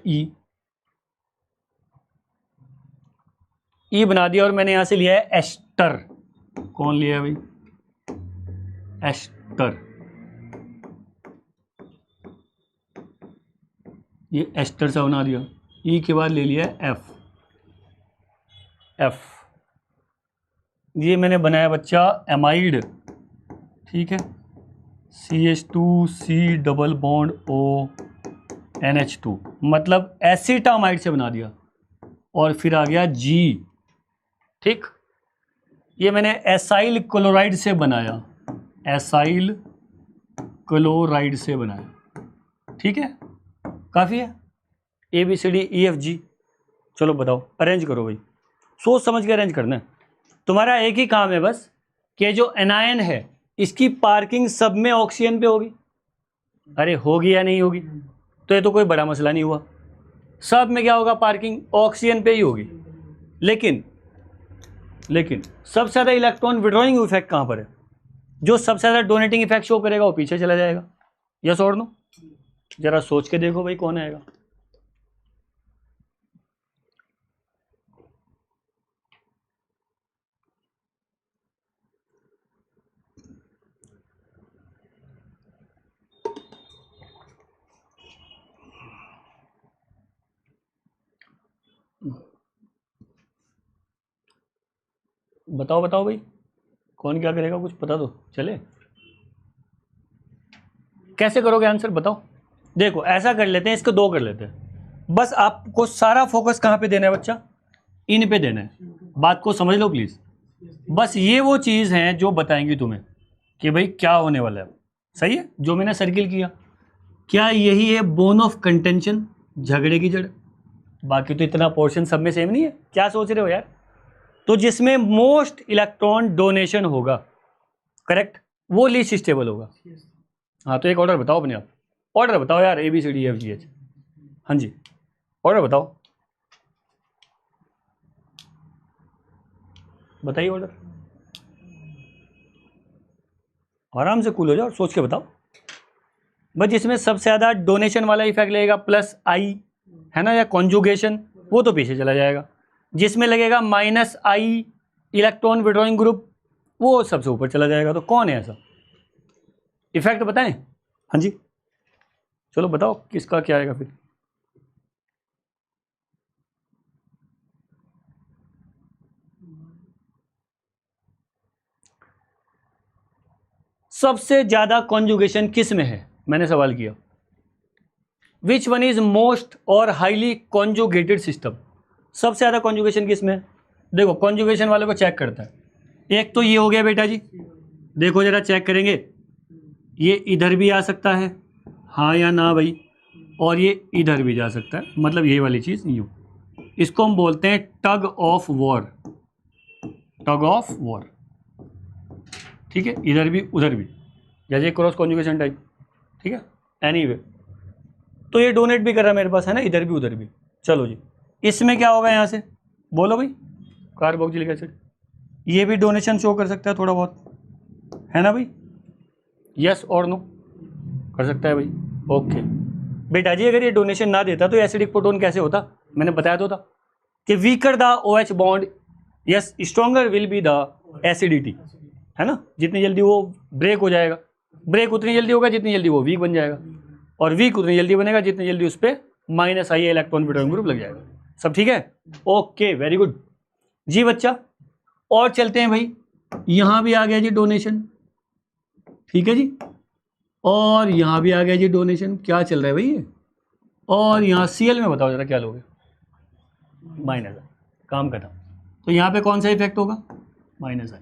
E बना दिया, और मैंने यहां से लिया है एस्टर। कौन लिया है भाई? एस्टर। ये एस्टर सा बना दिया। E के बाद ले लिया F। ये मैंने बनाया बच्चा एमाइड। ठीक है, CH2C डबल बॉन्ड ONH2, मतलब एसिटामाइड से बना दिया। और फिर आ गया G। ठीक, ये मैंने एसाइल क्लोराइड से बनाया, एसाइल क्लोराइड से बनाया। ठीक है, काफ़ी है। ABCDEFG। चलो बताओ, अरेंज करो भाई, सोच समझ के अरेंज करना है। तुम्हारा एक ही काम है बस, कि जो एनायन है इसकी पार्किंग सब में ऑक्सीजन पे होगी। अरे होगी या नहीं होगी? तो ये तो कोई बड़ा मसला नहीं हुआ। सब में क्या होगा? पार्किंग ऑक्सीजन पे ही होगी। लेकिन सबसे ज़्यादा इलेक्ट्रॉन विड्रॉइंग इफेक्ट कहाँ पर है? जो सबसे ज़्यादा डोनेटिंग इफेक्ट शो करेगा वो पीछे चला जाएगा। यस और नो? जरा सोच के देखो भाई, कौन आएगा? बताओ बताओ भाई, कौन क्या करेगा? कुछ पता तो चले। कैसे करोगे आंसर बताओ। देखो ऐसा कर लेते हैं, इसको 2 कर लेते हैं। बस आपको सारा फोकस कहाँ पे देना है बच्चा? इन पे देना है। बात को समझ लो प्लीज। बस ये वो चीज़ हैं जो बताएंगी तुम्हें कि भाई क्या होने वाला है। सही है? जो मैंने सर्किल किया, क्या यही है बोन ऑफ कंटेंशन, झगड़े की जड़? बाकी तो इतना पोर्शन सब में सेम नहीं है। क्या सोच रहे हो यार? तो जिसमें मोस्ट इलेक्ट्रॉन डोनेशन होगा, करेक्ट, वो लीस्ट स्टेबल होगा। हाँ, तो एक ऑर्डर बताओ अपने आप। ऑर्डर बताओ यार, ABCDEFGH। हाँ जी, ऑर्डर बताओ, बताइए ऑर्डर। आराम से कूल हो जाओ, सोच के बताओ। बस जिसमें सबसे ज़्यादा डोनेशन वाला इफेक्ट लगेगा प्लस आई, है ना, या कॉन्जुगेशन, वो तो पीछे चला जाएगा। जिसमें लगेगा माइनस आई इलेक्ट्रॉन विड्रॉइंग ग्रुप, वो सबसे ऊपर चला जाएगा। तो कौन है ऐसा इफेक्ट बताएं? हाँ जी, चलो बताओ किसका क्या आएगा फिर। सबसे ज्यादा कॉन्जुगेशन किस में है, मैंने सवाल किया। विच वन इज मोस्ट और हाईली कॉन्जुगेटेड सिस्टम, सबसे ज्यादा कॉन्जुगेशन किस में है? देखो कॉन्जुगेशन वाले को चेक करता है। एक तो ये हो गया बेटा जी, देखो जरा चेक करेंगे, ये इधर भी आ सकता है, हाँ या ना भाई, और ये इधर भी जा सकता है, मतलब ये वाली चीज़ यूँ, इसको हम बोलते हैं tug of war, tug of war, ठीक है, इधर भी उधर भी, जैसे क्रॉस कॉन्जुगेशन टाइप, ठीक है। एनीवे, तो ये डोनेट भी कर रहा है मेरे पास, है ना, इधर भी उधर भी। चलो जी, इसमें क्या होगा यहाँ से, बोलो भाई, कार्बोक्सिलिक एसिड, ये भी डोनेशन शो कर सकता है थोड़ा बहुत, है ना भाई, यस और नो, कर सकता है भाई। ओके बेटा जी, अगर ये डोनेशन ना देता तो एसिडिक प्रोटोन कैसे होता, मैंने बताया तो था कि weaker the OH bond, yes stronger will be the acidity, है ना, जितनी जल्दी वो ब्रेक हो जाएगा, ब्रेक उतनी जल्दी होगा जितनी जल्दी वो वीक बन जाएगा, और वीक उतनी जल्दी बनेगा जितनी जल्दी उस पर माइनस आई इलेक्ट्रॉन विड्रॉइंग ग्रुप लग जाएगा। सब ठीक है, ओके वेरी गुड जी बच्चा। और चलते हैं भाई, यहाँ भी आ गया जी डोनेशन, ठीक है जी, और यहाँ भी आ गया जी डोनेशन, क्या चल रहा है भाई ये, और यहाँ Cl में बताओ जरा क्या लोगे, माइनस आई, काम खत्म। तो यहाँ पे कौन सा इफेक्ट होगा, माइनस आई,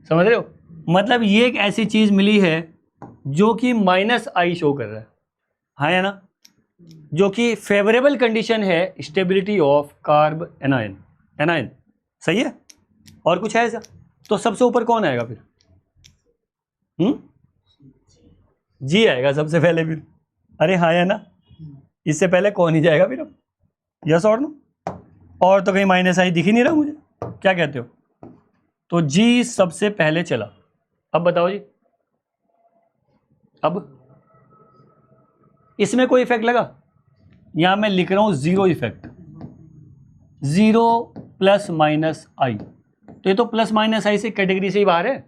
समझ रहे हो, मतलब ये एक ऐसी चीज़ मिली है जो कि माइनस आई शो कर रहा है, हाँ या ना, जो कि फेवरेबल कंडीशन है stability of carb anion, anion, सही है। और कुछ है ऐसा, तो सबसे ऊपर कौन आएगा फिर, जी आएगा सबसे पहले फिर, अरे हाँ या ना, इससे पहले कौन ही जाएगा फिर, अब यस और नो, और तो कहीं माइनस आई दिख ही नहीं रहा मुझे, क्या कहते हो, तो जी सबसे पहले चला। अब बताओ जी, अब इसमें कोई इफेक्ट लगा, यहां मैं लिख रहा हूं zero effect, zero plus minus I, तो ये तो प्लस माइनस आई से कैटेगरी से ही बाहर है,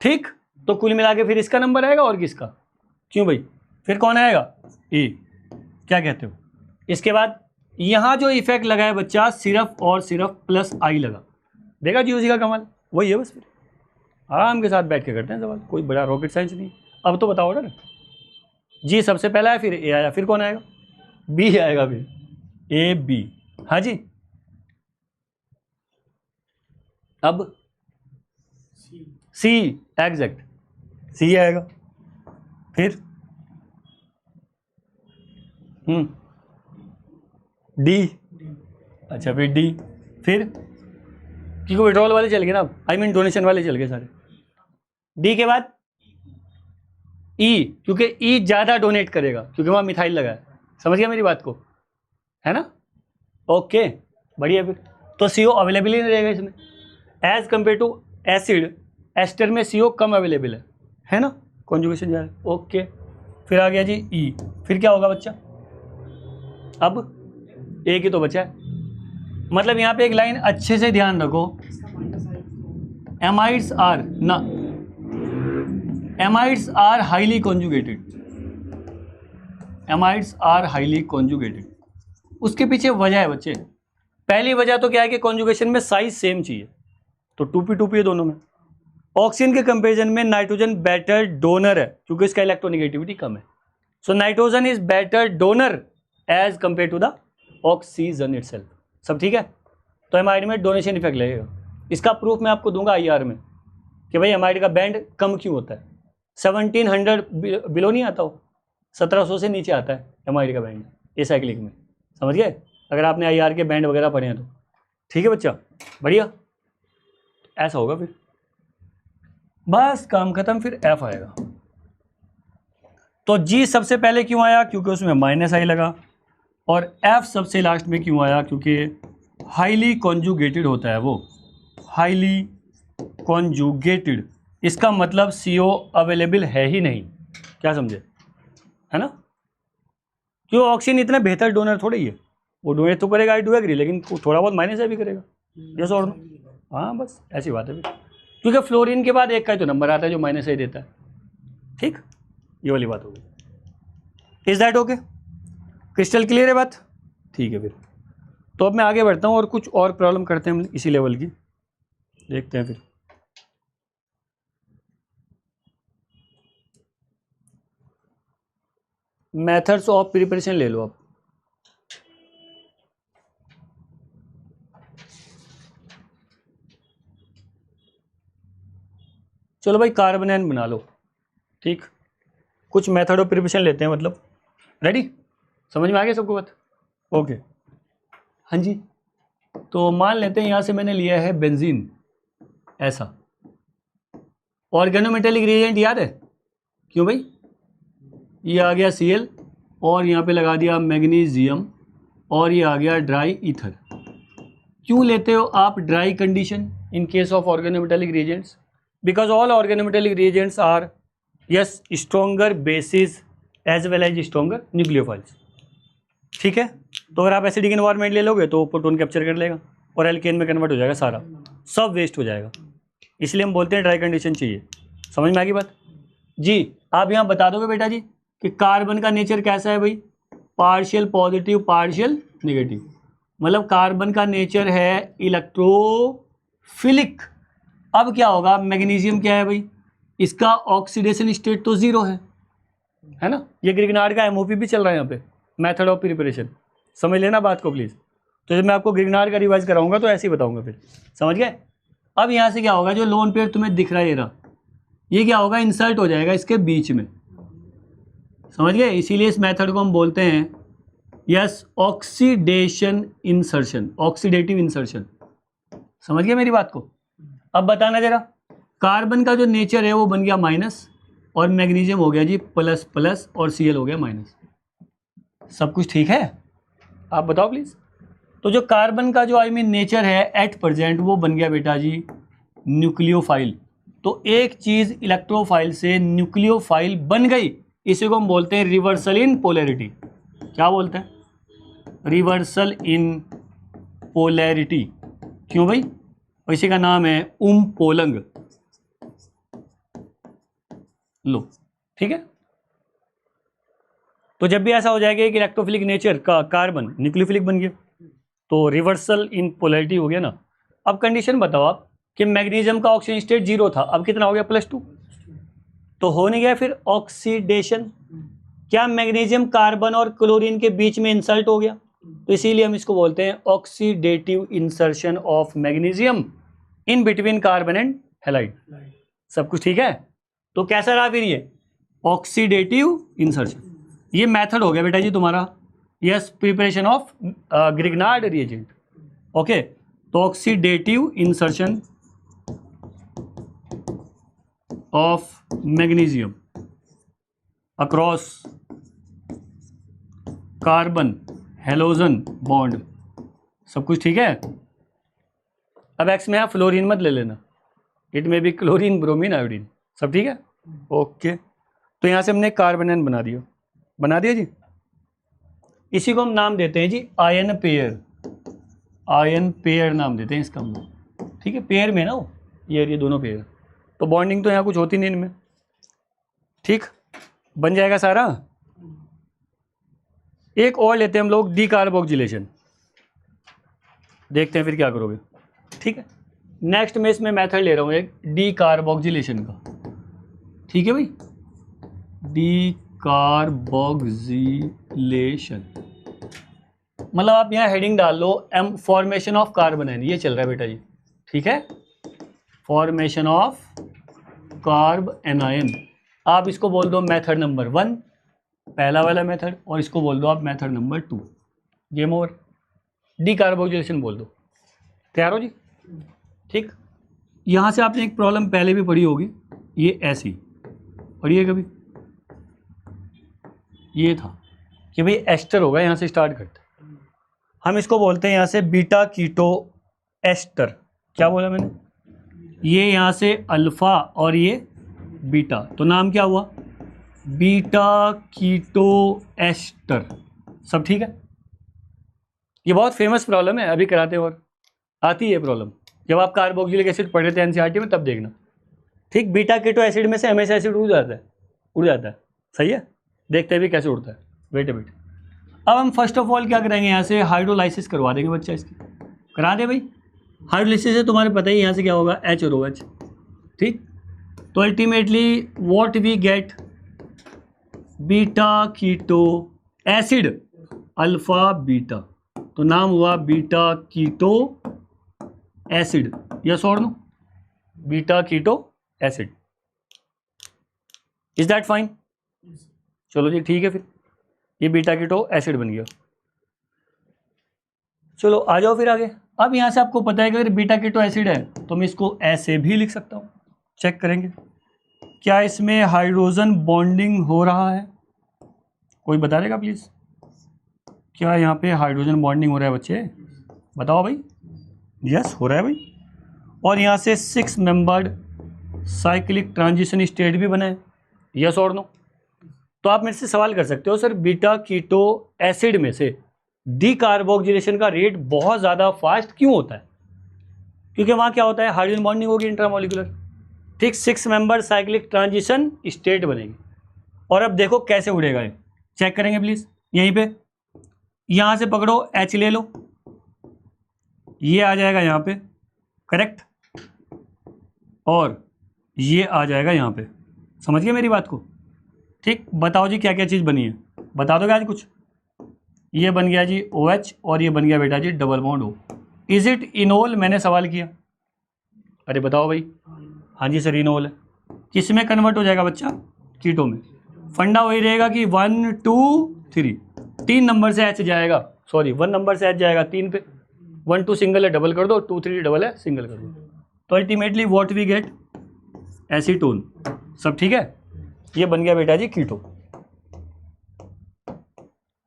ठीक। तो कुल मिला के फिर इसका नंबर आएगा और किसका, क्यों भाई, फिर कौन आएगा, ए, क्या कहते हो। इसके बाद यहां जो इफेक्ट लगा है बच्चा, सिर्फ और सिर्फ प्लस आई लगा, देखा जी उसी का कमाल, वही है बस, फिर आराम के साथ बैठ के करते हैं सवाल, कोई बड़ा रॉकेट साइंस नहीं। अब तो बताओ ना, जी सबसे पहला है, फिर ए आया, फिर कौन आएगा, बी आएगा, फिर ए बी, हाँ जी, अब सी, एग्जैक्ट सी आएगा, फिर डी, अच्छा फिर डी, फिर क्योंकि विड्रॉल वाले चल गए ना, आई मीन डोनेशन वाले चल गए सारे, डी के बाद ई, क्योंकि ई ज़्यादा डोनेट करेगा क्योंकि वहाँ मिथाइल लगा है, समझ गया मेरी बात को, है ना, ओके बढ़िया। फिर तो CO अवेलेबल ही नहीं रहेगा इसमें, as compare to acid, ester में CO कम अवेलेबल है ना, कॉन्जुगेशन जा रहा है, ओके। फिर आ गया जी ई, फिर क्या होगा बच्चा, अब एक ही तो बचा है, मतलब यहाँ पे एक लाइन अच्छे से ध्यान रखो, एमाइड्स आर ना, amides are highly conjugated, amides are highly conjugated. उसके पीछे वजह है बच्चे, पहली वजह तो क्या है कि कॉन्जुगेशन में साइज सेम चाहिए, तो 2p है दोनों में। ऑक्सीजन के कंपेरिजन में नाइट्रोजन बेटर डोनर है क्योंकि इसका इलेक्ट्रोनेगेटिविटी कम है, so nitrogen is better donor as compare to the oxygen itself. सब ठीक है, तो एमाइड में डोनेशन इफेक्ट लगेगा। इसका प्रूफ मैं आपको दूंगा IR में कि भाई एमाइड का बैंड कम क्यों होता है, 1700 बिलो नहीं आता, हो 1700 से नीचे आता है एमाइड का बैंड एसाइक्लिक में, समझ गए, अगर आपने IR के बैंड वगैरह पढ़े हैं तो, ठीक है बच्चा, बढ़िया, ऐसा होगा फिर, बस काम खत्म, फिर F आएगा। तो G सबसे पहले क्यों आया, क्योंकि उसमें माइनस आई लगा, और F सबसे लास्ट में क्यों आया, क्योंकि हाईली कॉन्जुगेटेड होता है वो, हाईली कॉन्जुगेटेड, इसका मतलब CO अवेलेबल है ही नहीं, क्या समझे, है ना, क्यों ऑक्सीजन इतना बेहतर डोनर थोड़ा ही है, वो डोनेट तो करेगा, आई डू एग्री, लेकिन थोड़ा बहुत माइनस है भी करेगा, यस और नो, हाँ बस ऐसी बात है, क्योंकि फ्लोरीन के बाद एक का ही तो नंबर आता है जो माइनस ही देता है, ठीक, ये वाली बात होगी। Is that okay, crystal clear है बात, ठीक है फिर। तो अब मैं आगे बढ़ता हूँ और कुछ और प्रॉब्लम करते हैं हम इसी लेवल की, देखते हैं फिर। मेथड्स ऑफ प्रिपरेशन ले लो आप, चलो भाई कार्बोनेन बना लो, ठीक, कुछ मेथड ऑफ प्रिपरेशन लेते हैं, मतलब रेडी, समझ में आ गया सबको बात, ओके, हाँ जी। तो मान लेते हैं यहाँ से मैंने लिया है बेंजीन, ऐसा ऑर्गेनोमेटेलिक रिएजेंट याद है, क्यों भाई, ये आ गया Cl और यहाँ पे लगा दिया मैग्नीशियम और ये आ गया ड्राई ईथर। क्यों लेते हो आप dry condition in case of organometallic reagents, because all organometallic reagents are yes stronger bases as well as stronger nucleophiles, ठीक है। तो अगर आप एसिडिक एनवायरनमेंट ले लोगे तो प्रोटॉन कैप्चर कर लेगा और एल्केन में कन्वर्ट हो जाएगा, सारा सब वेस्ट हो जाएगा, इसलिए हम बोलते हैं ड्राई कंडीशन चाहिए। समझ में आ गई बात जी। आप यहाँ बता दोगे बेटा जी कि कार्बन का नेचर कैसा है भाई, पार्शियल पॉजिटिव पार्शियल नेगेटिव, मतलब कार्बन का नेचर है इलेक्ट्रोफिलिक। अब क्या होगा, मैग्नीशियम क्या है भाई, इसका ऑक्सीडेशन स्टेट तो जीरो है ना, ये ग्रिग्नार्ड का एमओपी भी चल रहा है यहाँ पे, मेथड ऑफ प्रिपरेशन, समझ लेना बात को प्लीज़। तो जब मैं आपको ग्रिग्नार्ड का रिवाइज कराऊंगा तो ऐसे ही बताऊंगा फिर, समझ गए। अब यहाँ से क्या होगा, जो लोन पेयर तुम्हें दिख रहा है ये क्या होगा, इंसर्ट हो जाएगा इसके बीच में, समझ गए। इसीलिए इस मेथड को हम बोलते हैं yes oxidation insertion, oxidative insertion, समझ गए मेरी बात को। अब बताना जरा, कार्बन का जो नेचर है वो बन गया माइनस और मैग्नीशियम हो गया जी प्लस प्लस और Cl हो गया माइनस, सब कुछ ठीक है, आप बताओ प्लीज। तो जो कार्बन का जो नेचर है एट प्रेजेंट वो बन गया बेटा जी न्यूक्लियोफाइल। तो एक चीज इलेक्ट्रोफाइल से न्यूक्लियोफाइल बन गई, इसी को हम बोलते हैं रिवर्सल इन पोलैरिटी। क्या बोलते हैं, रिवर्सल इन पोलैरिटी। क्यों भाई, इसी का नाम है पोलंग, लो ठीक है। तो जब भी ऐसा हो जाएगा कि इलेक्ट्रोफिलिक नेचर का कार्बन न्यूक्लियोफिलिक बन गया तो रिवर्सल इन पोलैरिटी हो गया ना। अब कंडीशन बताओ आप कि मैग्नीशियम का ऑक्सीजन स्टेट जीरो था, अब कितना हो गया +2, तो हो नहीं गया फिर ऑक्सीडेशन। क्या मैग्नीशियम कार्बन और क्लोरीन के बीच में इंसर्ट हो गया, तो इसीलिए हम इसको बोलते हैं oxidative insertion of magnesium in between carbon and halide. सब कुछ ठीक है। तो कैसा रहा फिर ये ऑक्सीडेटिव इंसर्शन, ये मेथड हो गया बेटा जी तुम्हारा yes preparation of Grignard reagent. Okay, तो oxidative insertion of magnesium across carbon halogen bond, सब कुछ ठीक है। अब एक्स में आप फ्लोरीन मत ले लेना, इट में भी क्लोरीन ब्रोमीन आयोडीन, सब ठीक है। ओके, तो यहाँ से हमने कार्बोनेन बना दिया जी। इसी को हम नाम देते हैं जी आयन पेयर, आयन पेयर नाम देते हैं इसका हम लोग, ठीक है। पेयर में ना वो ये दोनों पेयर, तो बॉन्डिंग तो यहाँ कुछ होती नहीं इनमें, ठीक, बन जाएगा सारा। एक और लेते हैं हम लोग डीकार्बोक्सिलेशन, देखते हैं फिर क्या करोगे, ठीक है। नेक्स्ट मैं इसमें मेथड ले रहा हूँ एक डीकार्बोक्सिलेशन का, ठीक है भाई, डीकार्बोक्सिलेशन मतलब आप यहाँ हेडिंग डाल लो एम फॉर्मेशन ऑफ कार्बोनेन, ये चल रहा है बेटा जी, ठीक है, फॉर्मेशन ऑफ कार्ब एनायन। आप इसको बोल दो मेथड नंबर 1 पहला वाला मेथड, और इसको बोल दो आप method number 2, game over. Decarboxylation बोल दो, तैयार हो जी, ठीक। यहाँ से आपने एक प्रॉब्लम पहले भी पढ़ी होगी, ये ऐसी पढ़ी है कभी, ये था कि भाई एस्टर होगा, यहाँ से स्टार्ट करते हैं, हम इसको बोलते हैं यहाँ से बीटा कीटो एस्टर। क्या बोला मैंने, ये यहाँ से अल्फा और ये बीटा, तो नाम क्या हुआ बीटा कीटो एस्टर, सब ठीक है। ये बहुत फेमस प्रॉब्लम है, अभी कराते हैं और आती है प्रॉब्लम। जब आप कार्बोक्सिलिक एसिड पढ़ रहे थे एनसीईआरटी में तब देखना। ठीक, बीटा कीटो एसिड में से एमएस एसिड उड़ जाता है, उड़ जाता है। सही है, देखते हैं भी कैसे उड़ता है। वेट ए मिनट, अब हम फर्स्ट ऑफ ऑल क्या करेंगे, यहाँ से हाइड्रोलाइसिस करवा देंगे बच्चा इसकी। करा दे भाई। हाइड्रोलाइसिस से तुम्हारे पता ही यहाँ से क्या होगा, एच और OH। ठीक, तो ultimately what we get, beta keto acid alpha beta, तो नाम हुआ बीटा कीटो एसिड। यस और no, beta keto acid. Is that fine? चलो जी ठीक है, फिर ये बीटा कीटो एसिड बन गया। चलो आ जाओ फिर आगे। अब यहाँ से आपको पता है कि अगर बीटा कीटो एसिड है तो मैं इसको ऐसे भी लिख सकता हूँ। चेक करेंगे क्या इसमें हाइड्रोजन बॉन्डिंग हो रहा है, कोई बता देगा प्लीज। क्या यहाँ पे हाइड्रोजन बॉन्डिंग हो रहा है बच्चे, बताओ भाई। यस हो रहा है भाई, और यहाँ से 6 मेंबर्ड साइक्लिक ट्रांजिशन स्टेट भी बना है। यस और नो। तो आप मेरे से सवाल कर सकते हो सर बीटा कीटो एसिड में से डीकार्बोक्सिलेशन का रेट बहुत ज़्यादा फास्ट क्यों होता है? क्योंकि वहाँ क्या होता है, हाइड्रोजन बॉन्डिंग होगी इंट्रामोलिकुलर। ठीक, 6 मेंबर साइक्लिक ट्रांजिशन स्टेट बनेगी। और अब देखो कैसे उड़ेगा ये, चेक करेंगे प्लीज। यहीं पे यहाँ से पकड़ो, H ले लो, ये आ जाएगा यहाँ पे, करेक्ट, और ये आ जाएगा यहाँ पे। समझ गए मेरी बात को? ठीक, बताओ जी क्या क्या चीज़ बनी है, बता दोगे आज कुछ? ये बन गया जी OH और ये बन गया बेटा जी double bond O। Is it enol? मैंने सवाल किया, अरे बताओ भाई। हाँ जी सर इनोल है। किस में कन्वर्ट हो जाएगा बच्चा? कीटो में। फंडा वही रहेगा कि 1 2 3, 3 नंबर से H जाएगा, सॉरी 1 नंबर से H जाएगा 3 पे। 1 2 सिंगल है डबल कर दो, 2 3 डबल है सिंगल कर दो। तो ultimately what we get, acetone. सब ठीक है, ये बन गया बेटा जी कीटो।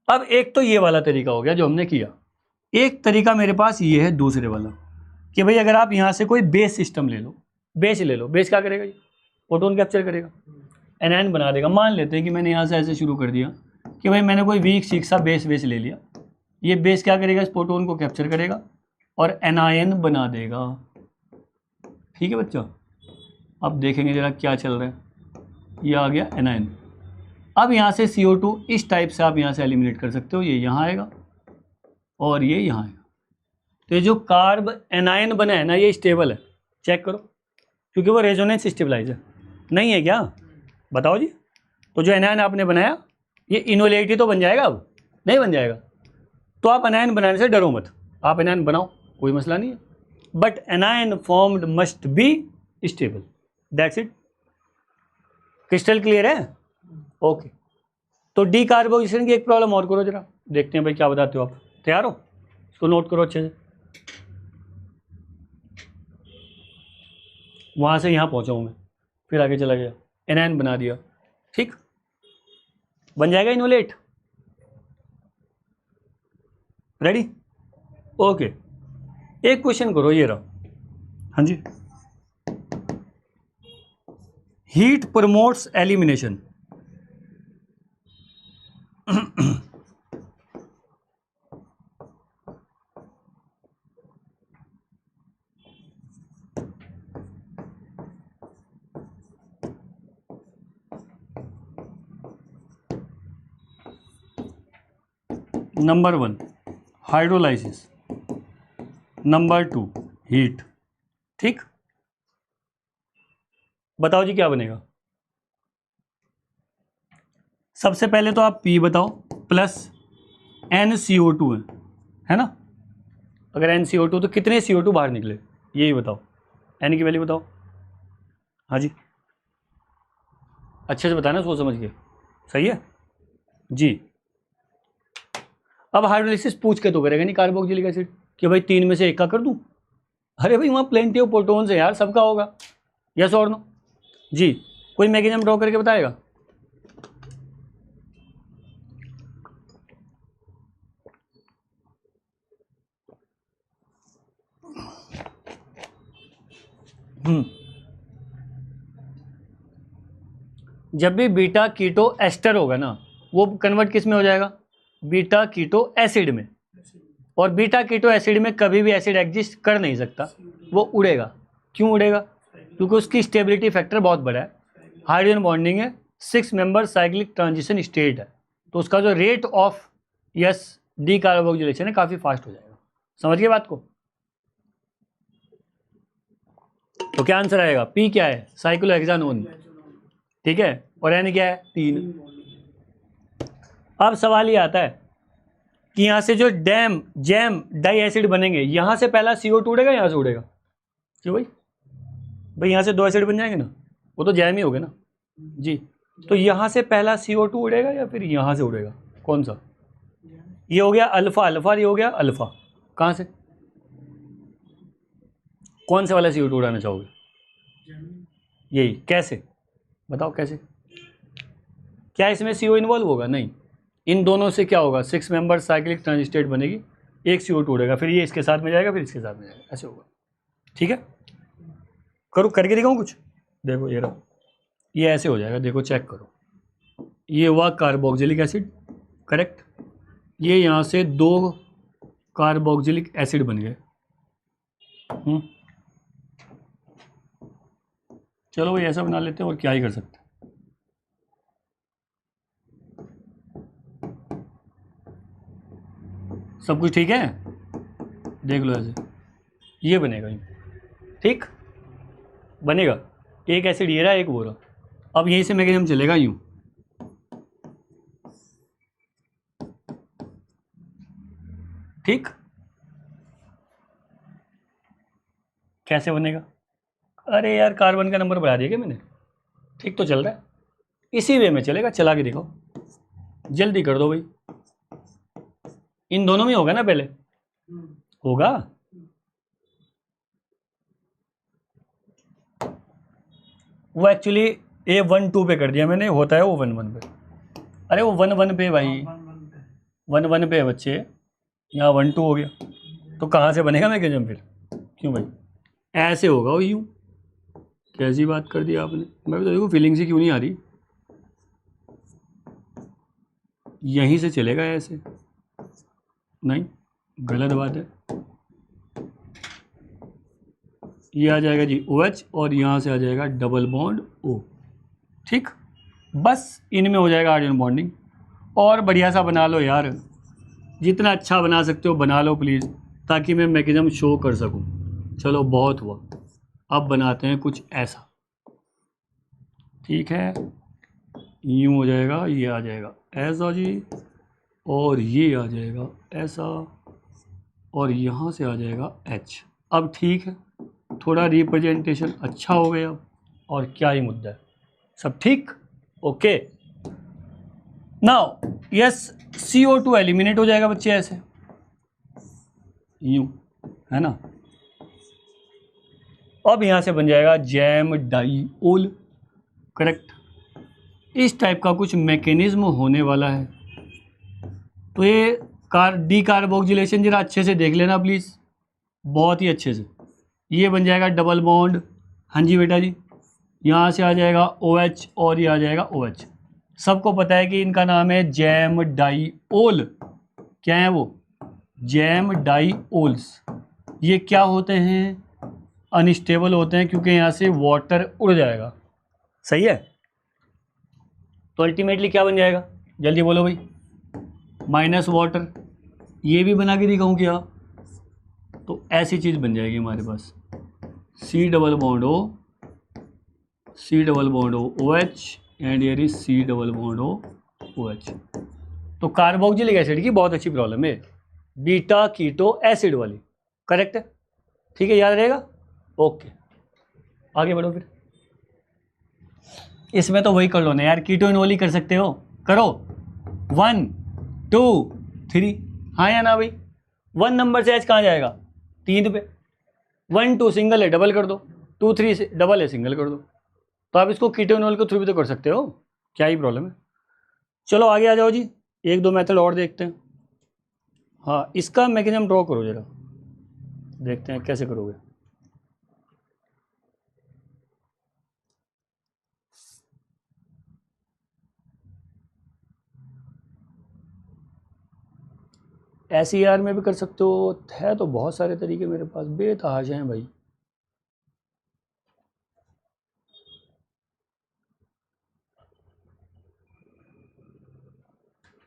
अब एक तो ये वाला तरीका हो गया जो हमने किया। एक तरीका मेरे पास ये है दूसरे वाला, कि भाई अगर आप यहाँ से कोई बेस सिस्टम ले लो, बेस ले लो, बेस क्या करेगा, ये प्रोटॉन कैप्चर करेगा, एनायन बना देगा। मान लेते हैं कि मैंने यहाँ से ऐसे शुरू कर दिया कि भाई मैंने कोई वीक सीक सा बेस ले लिया। ये बेस क्या करेगा, इस प्रोटॉन को कैप्चर करेगा और एनायन बना देगा। ठीक है बच्चों, अब देखेंगे जरा क्या चल रहा है। ये आ गया एनायन। अब यहाँ से CO2 इस टाइप से आप यहाँ से एलिमिनेट कर सकते हो, ये यहाँ आएगा और ये यहाँ आएगा। तो ये जो कार्ब एनायन बना है ना, ये स्टेबल है, चेक करो, क्योंकि वो रेजोनेंस स्टेबलाइज है। नहीं है क्या, बताओ जी। तो जो एनायन आपने बनाया ये इनोलेटी तो बन जाएगा, अब नहीं बन जाएगा। तो आप एनायन बनाने से डरो मत, आप एनायन बनाओ, कोई मसला नहीं है, but anion formed must be stable, that's it. Crystal clear है? ओके। तो डीकार्बोक्सिलेशन की एक प्रॉब्लम और करो जरा, देखते हैं भाई क्या बताते हो आप। तैयार हो? इसको नोट करो अच्छे से। वहाँ से यहाँ पहुँचा हूँ मैं, फिर आगे चला गया, एनायन बना दिया। ठीक, बन जाएगा इनोलेट। रेडी? ओके, एक क्वेश्चन करो, ये रहा। हाँ जी, heat promotes elimination. Number 1 hydrolysis, number 2 heat. ठीक, बताओ जी क्या बनेगा। सबसे पहले तो आप P बताओ, प्लस NCO2 है ना। अगर NCO2 तो कितने CO2 बाहर निकले, यही बताओ, N की वैल्यू बताओ। हाँ जी, अच्छे से बताना सोच समझ के, सही है जी। अब हाइड्रोलाइसिस पूछ के तो करेगा नहीं कार्बोक्सिलिक एसिड कि भाई 3 में से 1 का कर दूं। अरे भाई वहाँ प्लेंटी ऑफ प्रोटॉन्स है यार, सबका होगा। यस और नो जी, कोई मैकेनिज्म ड्रॉ करके बताएगा। जब भी बीटा कीटो एस्टर होगा ना, वो कन्वर्ट किस में हो जाएगा, बीटा कीटो एसिड में। और बीटा कीटो एसिड में कभी भी एसिड एग्जिस्ट कर नहीं सकता, वो उड़ेगा। क्यों उड़ेगा, क्योंकि उसकी स्टेबिलिटी फैक्टर बहुत बड़ा है, हाइड्रोजन बॉन्डिंग है, 6 मेंबर साइक्लिक ट्रांजिशन स्टेट है, तो उसका जो rate of yes D carboxylation है काफ़ी फास्ट हो जाएगा। समझ गए बात को। तो क्या आंसर आएगा, पी क्या है, साइक्लोहेक्सानोन, ठीक है, और एन क्या है 3। अब सवाल ये आता है कि यहाँ से जो जैम डाई एसिड बनेंगे, यहाँ से पहला CO2 उड़ेगा, यहाँ से उड़ेगा, क्यों भाई यहाँ से 2 एसिड बन जाएंगे ना, वो तो जैम ही हो गए ना जी। तो यहाँ से पहला CO2 उड़ेगा या फिर यहाँ से उड़ेगा, कौन सा, ये हो गया अल्फा अल्फा, ये हो गया अल्फा, कहाँ से, कौन से वाला CO2 उड़ाना चाहोगे, यही, कैसे बताओ कैसे, क्या इसमें CO इन्वॉल्व होगा, नहीं, इन दोनों से क्या होगा, 6 मेंबर साइक्लिक ट्रांजिस्टेट बनेगी, एक CO2 उड़ेगा, फिर ये इसके साथ में जाएगा, फिर इसके साथ में जाएगा, ऐसे होगा, ठीक है। करो, करके दिखाऊं कुछ, देखो ये रहा, ये ऐसे हो जाएगा, देखो चेक करो, ये हुआ कार्बोक्सिलिक एसिड, करेक्ट, ये यहाँ से 2 कार्बोक्सिलिक एसिड बन गए। चलो भाई ऐसा बना लेते हैं, और क्या ही कर सकते हैं। सब कुछ ठीक है, देख लो ऐसे, ये बनेगा, ठीक बनेगा, एक एसिड ये रहा, एक वो रहा। अब यहीं से मैकेनिज्म चलेगा यूं, ठीक, कैसे बनेगा, अरे यार कार्बन का नंबर बढ़ा दिया क्या मैंने, ठीक तो चल रहा है, इसी वे में चलेगा, चला के देखो, जल्दी कर दो भाई, इन दोनों में होगा ना पहले, होगा, वो एक्चुअली A12 पे कर दिया मैंने, होता है वो 11 पे, अरे वो 11 पे भाई, 11 पे है बच्चे, यहाँ 12 हो गया, तो कहाँ से बनेगा मैकेनिज्म फिर, क्यों भाई ऐसे होगा वो यूँ, कैसी बात कर दी आपने, मैं भी तो देखो फीलिंग से क्यों नहीं आ रही, यहीं से चलेगा ऐसे, नहीं गलत बात है, ये आ जाएगा जी OH, और यहाँ से आ जाएगा डबल बॉन्ड O, ठीक, बस इनमें हो जाएगा हाइड्रोजन बॉन्डिंग, और बढ़िया सा बना लो यार, जितना अच्छा बना सकते हो बना लो प्लीज़, ताकि मैं मैकेनिज्म शो कर सकूं। चलो बहुत हुआ, अब बनाते हैं कुछ ऐसा, ठीक है, यूँ हो जाएगा, ये आ जाएगा ऐसा जी, और ये आ जाएगा ऐसा, और यहाँ से आ जाएगा H। अब ठीक है, थोड़ा रिप्रेजेंटेशन अच्छा हो गया, और क्या ही मुद्दा है, सब ठीक, okay. Now yes CO2 eliminate हो जाएगा बच्चे ऐसे, यूं है ना, अब यहाँ से बन जाएगा जैम डाइओल, करेक्ट, इस टाइप का कुछ मैकेनिज्म होने वाला है। तो ये डी कार्बोक्सिलेशन जरा अच्छे से देख लेना प्लीज़, बहुत ही अच्छे से, ये बन जाएगा डबल बॉन्ड, हाँ जी बेटा जी, यहाँ से आ जाएगा OH, और ये आ जाएगा OH, सबको पता है कि इनका नाम है जैम डाइओल, क्या है वो, जैम डाइओल्स। ये क्या होते हैं, अनस्टेबल होते हैं, क्योंकि यहाँ से वाटर उड़ जाएगा, सही है, तो अल्टीमेटली क्या बन जाएगा, जल्दी बोलो भाई, माइनस वाटर, ये भी बना के दिखाऊँ क्या, तो ऐसी चीज़ बन जाएगी हमारे पास, C double bond O, C double bond O OH, and here is C double bond O OH। तो कार्बोक्सिलिक एसिड की बहुत अच्छी प्रॉब्लम है, बीटा कीटो एसिड वाली, करेक्ट है, ठीक है, याद रहेगा, ओके, आगे बढ़ो फिर, इसमें तो वही कर लो ना यार, कीटोइनोल ही कर सकते हो, करो 1 2 3, हाँ या ना भाई, 1 नंबर से H कहाँ जाएगा, 3 पे, 1 2 सिंगल है डबल कर दो, 2 3 से डबल है सिंगल कर दो, तो आप इसको कीटोइनोल के थ्रू भी तो कर सकते हो, क्या ही प्रॉब्लम है। चलो आगे आ जाओ जी, 1 2 मेथड और देखते हैं, हाँ इसका मैकेनिज्म ड्रॉ करो जरा, देखते हैं कैसे करोगे, SER में भी कर सकते हो, है तो बहुत सारे तरीके मेरे पास, बेतहाशा हैं भाई।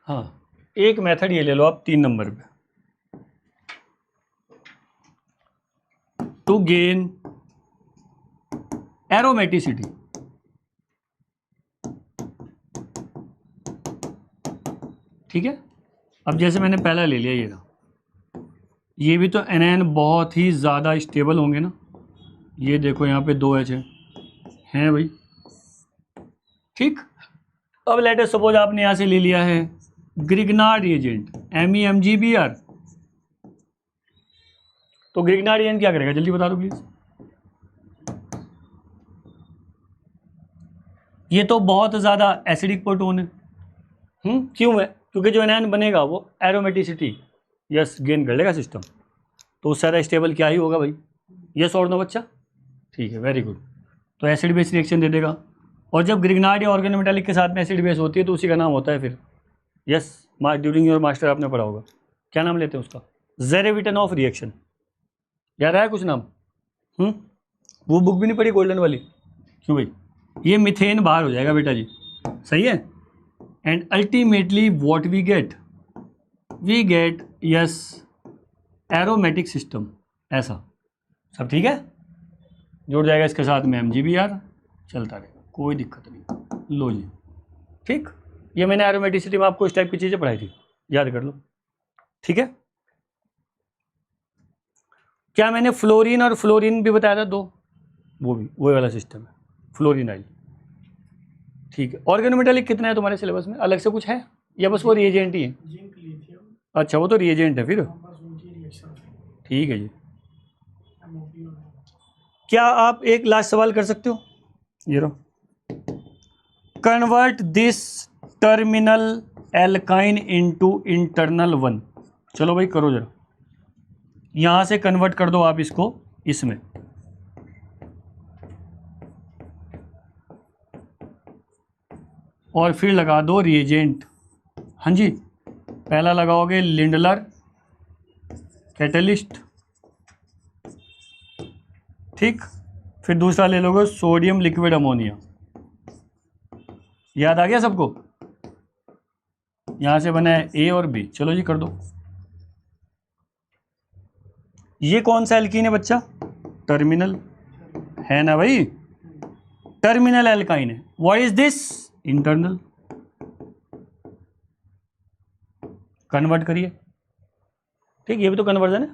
हाँ, एक मेथड ये ले लो आप 3 नंबर पे, टू गेन एरोमेटिसिटी। ठीक है, अब जैसे मैंने पहला ले लिया ये था, ये भी तो एनआयन बहुत ही ज़्यादा स्टेबल होंगे ना। ये देखो यहाँ पे 2 H हैं भाई। ठीक, अब लेट अस सपोज आपने यहाँ से ले लिया है ग्रिग्नार्ड रिएजेंट MEmGbr। तो ग्रिग्नार्ड रिएजेंट क्या करेगा, जल्दी बता दो प्लीज। ये तो बहुत ज़्यादा एसिडिक प्रोटोन है। क्यों है, क्योंकि जो एनायन बनेगा वो एरोमेटिसिटी यस गेन कर लेगा सिस्टम, तो उससे ज़्यादा स्टेबल क्या ही होगा भाई। यस और नो बच्चा, ठीक है, वेरी गुड। तो एसिड बेस रिएक्शन दे देगा, और जब ग्रिग्नार्ड या ऑर्गेनोमेटालिक के साथ में एसिड बेस होती है तो उसी का नाम होता है फिर, यस, ड्यूरिंग योर मास्टर आपने पढ़ा होगा, क्या नाम लेते हैं उसका, ज़ेरेविटनॉफ रिएक्शन। याद आया कुछ नाम? वो बुक भी नहीं पढ़ी गोल्डन वाली? क्यों भाई, ये मिथेन बाहर हो जाएगा बेटा जी, सही है। And ultimately what we get yes aromatic system, ऐसा सब ठीक है, जुड़ जाएगा इसके साथ में MgBr, चलता रहेगा, कोई दिक्कत नहीं। लो जी, ठीक, ये मैंने एरोमेटिसिटी में आपको इस टाइप की चीज़ें पढ़ाई थी, याद कर लो। ठीक है, क्या मैंने फ्लोरीन और फ्लोरीन भी बताया था 2, वो भी वही वाला सिस्टम है, फ्लोरिनाइल। ठीक है, ऑर्गेनोमेटालिक कितना है तुम्हारे सिलेबस में, अलग से कुछ है या बस वो रिएजेंट ही है? अच्छा, वो तो रिएजेंट है फिर, ठीक है जी। क्या आप एक लास्ट सवाल कर सकते हो, ये row, convert this terminal alkyne into internal 1। चलो भाई करो जरा, यहां से कन्वर्ट कर दो आप इसको इसमें, और फिर लगा दो रिएजेंट। हाँ जी, पहला लगाओगे लिंडलर कैटलिस्ट, ठीक, फिर दूसरा ले लोगे सोडियम लिक्विड अमोनिया। याद आ गया सबको, यहां से बना है A और B, चलो जी कर दो। ये कौन सा एल्कीन है बच्चा, टर्मिनल है ना भाई, टर्मिनल एल्काइन है। What is this, internal, convert करिए। ठीक, ये भी तो कन्वर्जन है।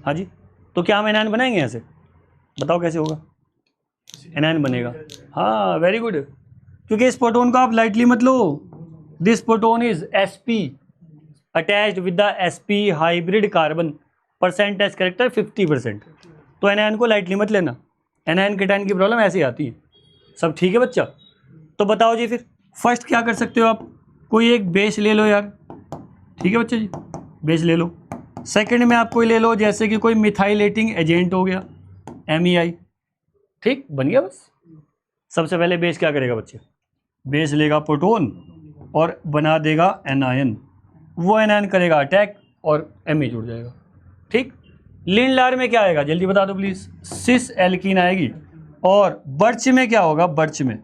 हाँ जी, तो क्या हम एनायन बनाएंगे यहाँ से, बताओ कैसे होगा, एनायन बनेगा। हाँ वेरी गुड, क्योंकि इस प्रोटोन को आप लाइटली मत लो, this proton is sp attached with the sp hybrid carbon, percentage character 50%, तो एनायन को लाइटली मत लेना, एनायन केटायन की प्रॉब्लम ऐसे ही आती है। सब ठीक है बच्चा, तो बताओ जी फिर फर्स्ट क्या कर सकते हो आप, कोई एक बेस ले लो यार, ठीक है बच्चा जी, बेस ले लो। सेकंड में आप कोई ले लो, जैसे कि कोई मिथाइलेटिंग एजेंट हो गया MEI, ठीक बन गया बस। सबसे पहले बेस क्या करेगा बच्चे, बेस लेगा प्रोटोन और बना देगा एनायन, वो एनायन करेगा अटैक और Me जुड़ जाएगा। ठीक, लिंडलार में क्या आएगा जल्दी बता दो प्लीज, सिस एल्कीन आएगी, और बर्च में क्या होगा, बर्च में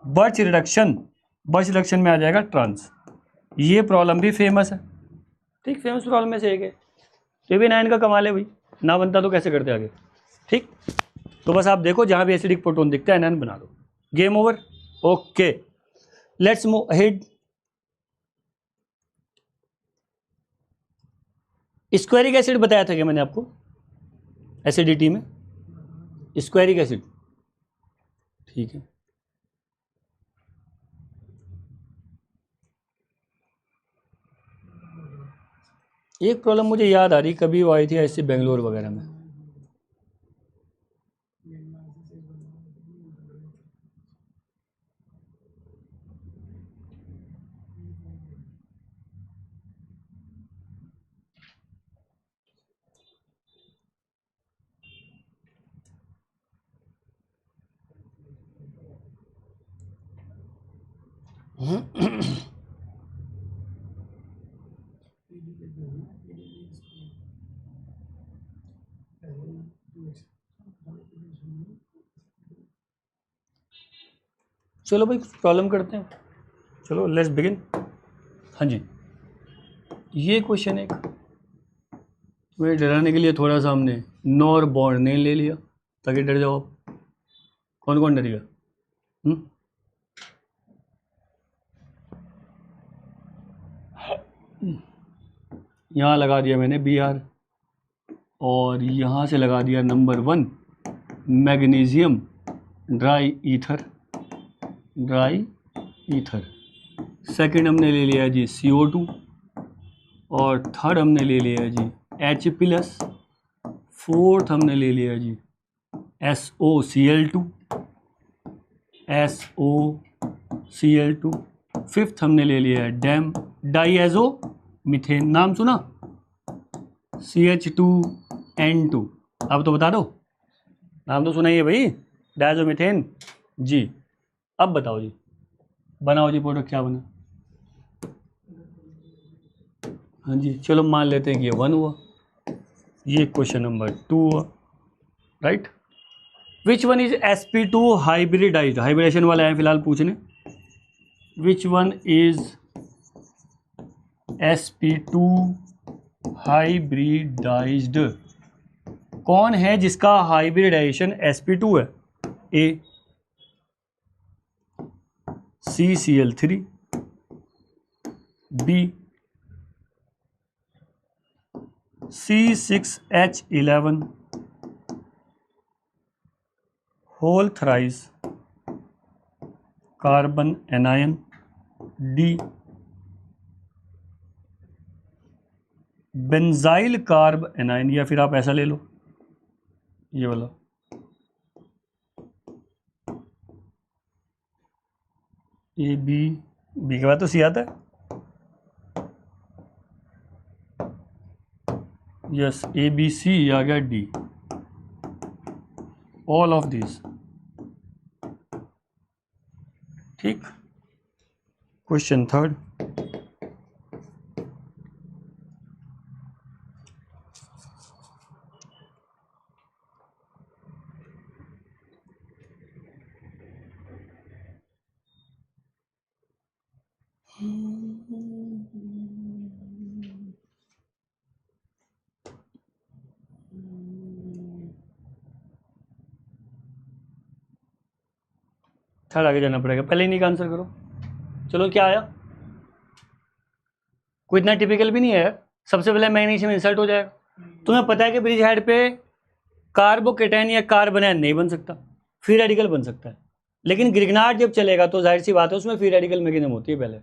बर्च रिडक्शन में आ जाएगा ट्रांस। ये प्रॉब्लम भी फेमस है, ठीक, फेमस प्रॉब्लम में से एक है, तो ये भी एनायन का कमाल है भाई, ना बनता तो कैसे करते आगे। ठीक, तो बस आप देखो जहां भी एसिडिक प्रोटोन दिखता है एनायन बना दो, game over. Okay, let's move ahead. Squaric acid बताया था क्या मैंने आपको, एसिडिटी में स्क्वेरिक एसिड, ठीक है। एक प्रॉब्लम मुझे याद आ रही, कभी वो आई थी ऐसे बेंगलोर वगैरह में, चलो भाई प्रॉब्लम करते हैं, चलो लेट्स बिगिन। हाँ जी, ये क्वेश्चन एक तुम्हें डराने के लिए थोड़ा सा हमने नो और बॉन्ड नहीं ले लिया ताकि डर जाओ आप। कौन कौन डरेगा? यहाँ लगा दिया मैंने बी आर, और यहाँ से लगा दिया number 1 magnesium dry ether, dry ether. Second हमने ले लिया जी CO2, और थर्ड हमने ले लिया जी H+। फोर्थ हमने ले लिया जी SOCl2, SOCl2। फिफ्थ हमने ले लिया डाईएजो मीथेन, नाम सुना? CH2N2। अब तो बता दो, नाम तो सुना ही है भाई, डाईएजो मीथेन जी। अब बताओ जी, बनाओ जी प्रोडक्ट क्या बना। हाँ जी, चलो मान लेते हैं कि ये 1 हुआ, ये क्वेश्चन नंबर 2 हुआ, right. Which one is sp2 hybridized, hybridization वाला है फिलहाल पूछने। विच वन इज sp2 हाइब्रिडाइज्ड, कौन है जिसका हाइब्रिडाइजेशन sp2 है? A CCl3, B C6H11 whole thrice carbon anion, D benzyl carbanion, या फिर आप ऐसा ले लो ये वाला बी के बाद तो सी आता है, यस ABC आ गया, D ऑल ऑफ दिस, ठीक। क्वेश्चन थर्ड, थर्ड आगे जाना पड़ेगा, पहले इन्हीं का आंसर करो। चलो क्या आया, कोई इतना टिपिकल भी नहीं है। सबसे पहले मैग्नीशियम इंसर्ट हो जाएगा। तुम्हें पता है कि ब्रिज हेड पे कार्बोकेटायन या कार्बोनायन नहीं बन सकता, फ्री रेडिकल बन सकता है। लेकिन ग्रिग्नार्ड जब चलेगा तो जाहिर सी बात है उसमें फ्री रेडिकल मैग्नीशियम होती है पहले।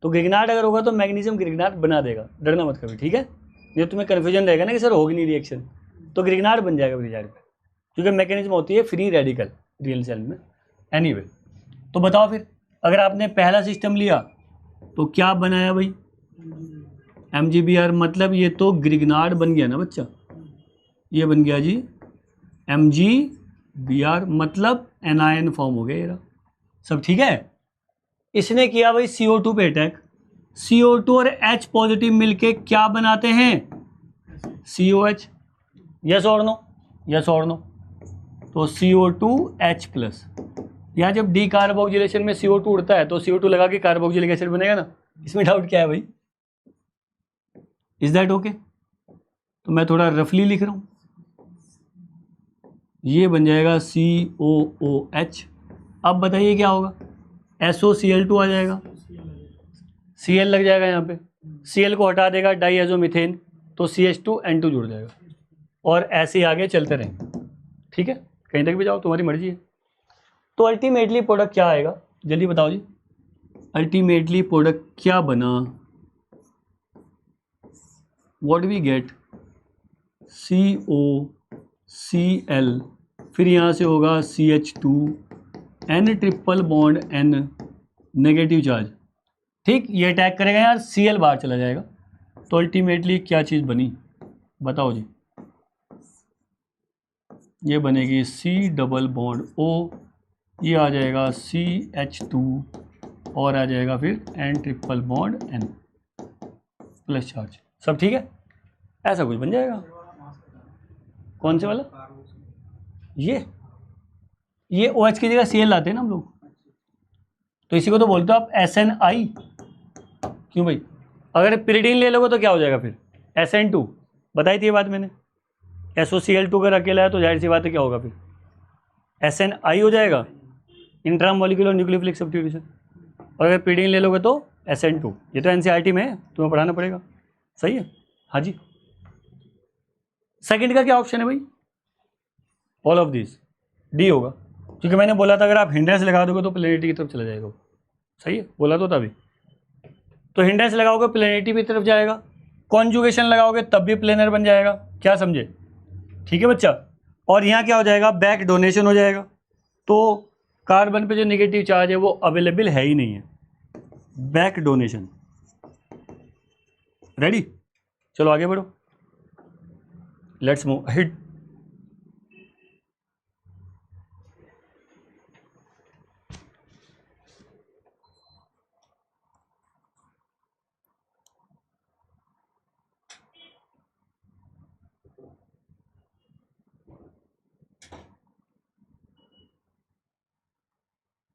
तो ग्रिग्नार्ड अगर होगा तो मैग्नीशियम ग्रिग्नार्ड बना देगा, डरना मत कभी, ठीक है। ये तुम्हें कन्फ्यूजन रहेगा ना कि सर होगी नहीं रिएक्शन, तो ग्रिग्नार्ड बन जाएगा ब्रिज हेड पे, क्योंकि मैकेनिज्म होती है फ्री रेडिकल रियल सेल में। एनीवे, तो बताओ फिर, अगर आपने पहला सिस्टम लिया तो क्या बनाया भाई? MgBr, मतलब ये तो ग्रिग्नार्ड बन गया ना बच्चा, ये बन गया जी MgBr, मतलब एनायन फॉर्म हो गया ये, सब ठीक है। इसने किया भाई CO2 पे अटैक, CO2 और H पॉजिटिव मिलके क्या बनाते हैं? COH, यस और नो, यस और नो। तो CO2H+, यहाँ जब डी कार्बोक्सिलेशन में CO2 उड़ता है तो CO2 लगा के कार्बोक्सिलिक एसिड बनेगा ना, इसमें डाउट क्या है भाई? Is that okay? तो मैं थोड़ा रफली लिख रहा हूं, ये बन जाएगा COOH। अब बताइए क्या होगा? SOCl2 आ जाएगा, Cl लग जाएगा यहाँ पे, Cl को हटा देगा डाईएजोमीथेन, तो CH2N2 जुड़ जाएगा, और ऐसे आगे चलते रहेंगे, ठीक है। कहीं तक भी जाओ, तुम्हारी मर्जी है। तो अल्टीमेटली प्रोडक्ट क्या आएगा, जल्दी बताओ जी। अल्टीमेटली प्रोडक्ट क्या बना? What we gate? COCl, फिर यहाँ से होगा CH2, N triple bond N, negative charge, ठीक। ये अटैक करेगा यार, Cl बाहर चला जाएगा। तो अल्टीमेटली क्या चीज़ बनी बताओ जी? ये बनेगी C डबल बॉन्ड O, ये आ जाएगा CH2, और आ जाएगा फिर N triple bond N plus charge, सब ठीक है। ऐसा कुछ बन जाएगा। कौन से वाला? ये OH की जगह Cl लाते हैं ना हम लोग, तो इसी को तो बोलते हो आप SNI। क्यों भाई? अगर पिरिडीन ले लोगे तो क्या हो जाएगा फिर? SN2। बताई थी ये बात मैंने। SOCl2 अगर अकेला है तो जाहिर सी बात है क्या होगा फिर? SNI हो जाएगा, इंट्रामोलिकुलर न्यूक्लियोफिलिक सब्स्टिट्यूशन। और अगर पिरिडीन ले लोगे तो SN2। ये तो NCERT में है, तुम्हें पढ़ाना पड़ेगा। सही है? हाँ जी। सेकंड का क्या ऑप्शन है भाई? ऑल ऑफ दिस, डी होगा। क्योंकि मैंने बोला था अगर आप हिंड्रेंस लगा दोगे तो प्लेनेरिटी की तरफ चला जाएगा। सही है, बोला तो तभी। तो हिंड्रेंस लगाओगे प्लेनेरिटी की तरफ जाएगा, कॉन्जुगेशन लगाओगे तब भी प्लेनर बन जाएगा। क्या समझे? ठीक है बच्चा। और यहाँ क्या हो जाएगा? बैक डोनेशन हो जाएगा। तो कार्बन पे जो नेगेटिव चार्ज है वो अवेलेबल है ही नहीं है। Back donation. रेडी? चलो आगे बढ़ो, लेट्स मूव अहेड।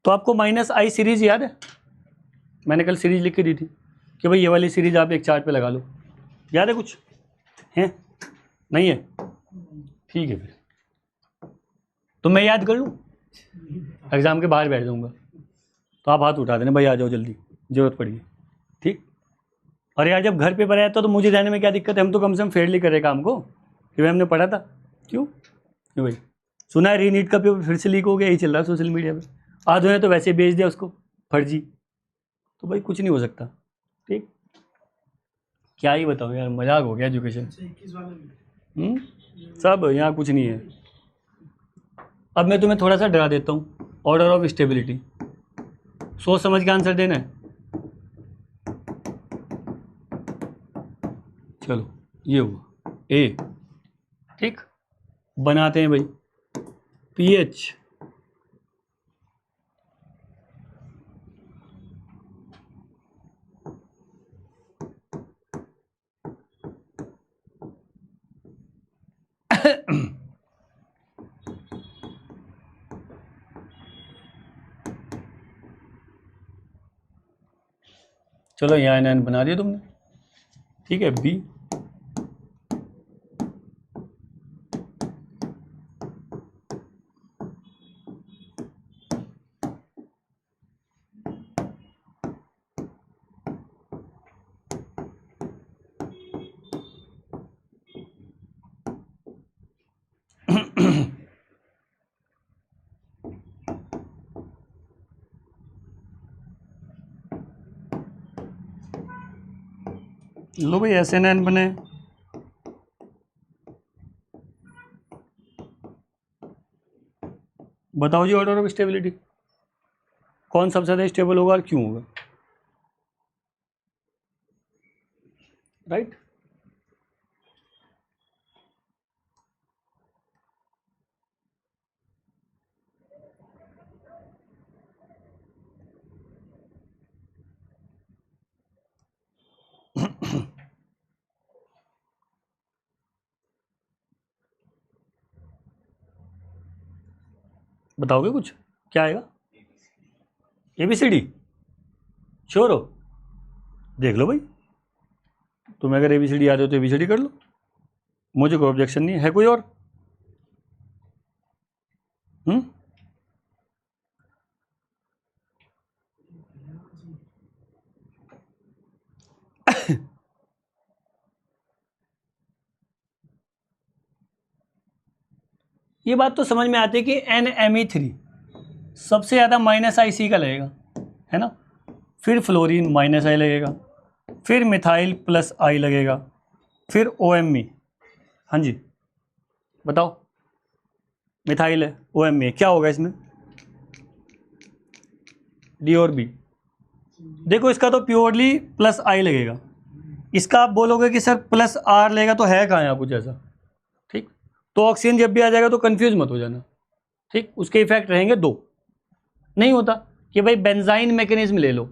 तो आपको -I सीरीज याद है? मैंने कल सीरीज लिख के दी थी कि भाई ये वाली सीरीज आप एक चार्ट पे लगा लो। याद है कुछ? है? नहीं है? ठीक है फिर तो मैं याद कर लूँ, एग्जाम के बाहर बैठ जाऊंगा तो आप हाथ उठा देना, भाई आ जाओ जल्दी, जरूरत पड़ी। ठीक। और यार जब घर पेपर आया तो मुझे जाने में क्या दिक्कत है? हम तो कम से कम फेयरली कर रहे काम को, कि भाई हमने पढ़ा था। क्यों भाई? सुना है रीनीट का पेपर फिर से लीक हो गया, यही चल रहा है सोशल मीडिया पे। आधों ने तो वैसे भेज दिया उसको फर्जी। तो भाई कुछ नहीं हो सकता। ठीक, क्या ही बताऊँ यार, मजाक हो गया एजुकेशन। सब यहाँ कुछ नहीं है। अब मैं तुम्हें थोड़ा सा डरा देता हूँ। ऑर्डर ऑफ स्टेबिलिटी, सोच समझ के आंसर देना है। चलो ये हुआ ए। ठीक, बनाते हैं भाई pH। चलो यहाँ एन बना दिया तुमने। ठीक है, बी। लो भाई SN बने। बताओ जी ऑर्डर ऑफ स्टेबिलिटी, कौन सबसे ज़्यादा स्टेबल होगा और क्यों होगा? राइट। बताओगे कुछ? क्या आएगा? ABCD? श्योर हो? देख लो भाई, तुम्हें अगर ABCD याद हो तो ABCD कर लो, मुझे कोई ऑब्जेक्शन नहीं है। कोई और? ये बात तो समझ में आती है कि NMe3 सबसे ज़्यादा -IC का लगेगा, है ना। फिर फ्लोरीन -I लगेगा, फिर मिथाइल +I लगेगा, फिर OMe। हाँ जी बताओ, मिथाइल है, OMe, क्या होगा इसमें? D और B। देखो इसका तो प्योरली +I लगेगा, इसका आप बोलोगे कि सर +R लगेगा, तो है कहाँ यहाँ कुछ ऐसा? ठीक, तो ऑक्सीजन जब भी आ जाएगा तो कंफ्यूज मत हो जाना। ठीक, उसके इफेक्ट रहेंगे दो। नहीं होता कि भाई बेंजाइन मैकेनिज्म ले लो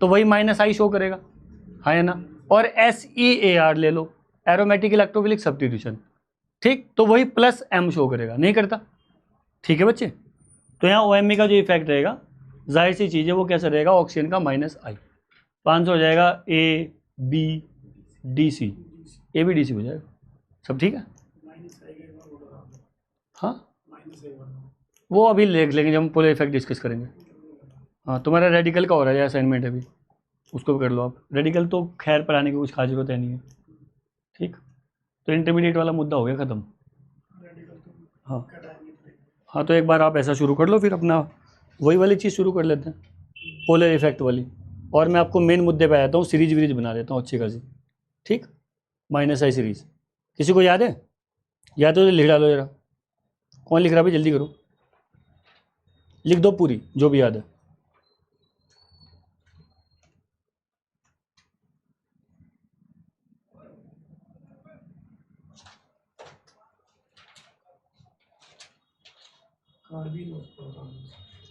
तो वही -I शो करेगा, हाँ है ना। और SEAR ले लो, एरोमेटिक इलेक्ट्रोफिलिक सब्स्टिट्यूशन, ठीक, तो वही +M शो करेगा, नहीं करता। ठीक है बच्चे, तो यहाँ OMe का जो इफेक्ट रहेगा जाहिर सी चीज़ है वो कैसा रहेगा, ऑक्सीजन का -I। 500 हो जाएगा ABDC, ABDC हो जाएगा। सब ठीक है? हाँ वो अभी देख लेंगे जब हम पोलर इफेक्ट डिस्कस करेंगे। हाँ तुम्हारा रेडिकल का हो रहा है असाइनमेंट अभी, उसको भी कर लो आप। रेडिकल तो खैर पढ़ाने की कुछ खास जरूरत है नहीं है, ठीक। तो इंटरमीडिएट वाला मुद्दा हो गया ख़त्म। हाँ हाँ तो एक बार आप ऐसा शुरू कर लो, फिर अपना वही वाली चीज़ शुरू कर लेते हैं, पोलर इफेक्ट वाली। और मैं आपको मेन मुद्दे पे आता हूँ, सीरीज वीरीज बना देता हूँ अच्छी खासी, ठीक। -I सीरीज किसी को याद है? याद हो तो लिख डालो जरा। कौन लिख रहा भाई, जल्दी करो, लिख दो पूरी जो भी याद है।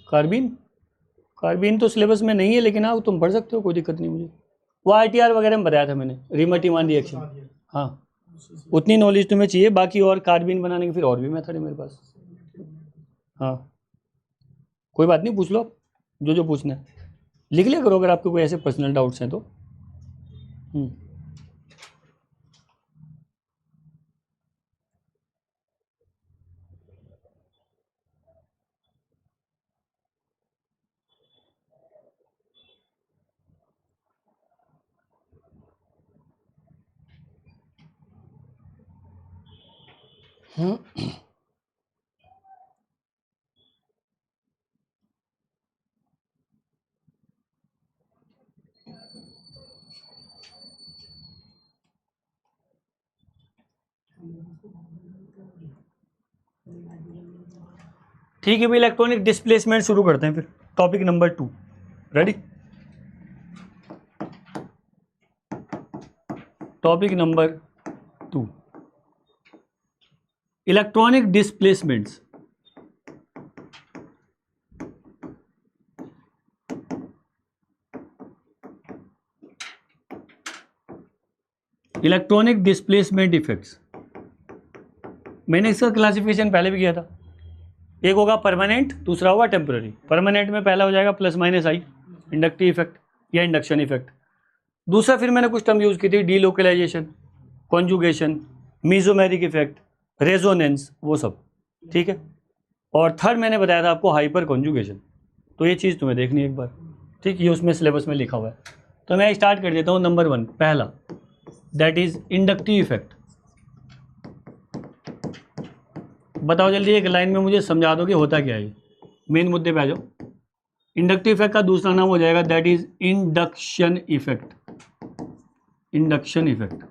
कार्बिन, कार्बिन तो सिलेबस में नहीं है, लेकिन हाँ तुम पढ़ सकते हो, कोई दिक्कत नहीं मुझे। वो RTR वगैरह में बताया था मैंने, रीमटिमान रिएक्शन। हाँ उतनी नॉलेज तुम्हें चाहिए, बाकी और कार्बिन बनाने के फिर और भी मेथड है मेरे पास। हाँ कोई बात नहीं, पूछ लो आप जो जो पूछना है, लिख लिया करो अगर आपको कोई ऐसे पर्सनल डाउट्स हैं तो। ठीक है भाई, इलेक्ट्रॉनिक डिस्प्लेसमेंट शुरू करते हैं फिर, topic number 2। Ready? Topic number 2, electronic displacements. Electronic displacement effects, मैंने इसका क्लासिफिकेशन पहले भी किया था। एक होगा परमानेंट, दूसरा होगा टेम्पररी। परमानेंट में पहला हो जाएगा +-I, इंडक्टिव इफेक्ट या इंडक्शन इफेक्ट। दूसरा फिर मैंने कुछ टर्म यूज़ की थी, delocalization, conjugation, mesomeric effect, resonance, वो सब, ठीक है। और थर्ड मैंने बताया था आपको हाइपर कॉन्जुगेशन। तो ये चीज़ तुम्हें देखनी है एक बार, ठीक। ये उसमें सिलेबस में लिखा हुआ है। तो मैं स्टार्ट कर देता हूँ। नंबर 1 पहला, दैट इज इंडक्टिव इफेक्ट। बताओ जल्दी, एक लाइन में मुझे समझा दो कि होता क्या है। मेन मुद्दे पे आ जाओ। इंडक्टिव इफेक्ट का दूसरा नाम हो जाएगा that is induction effect. Induction effect,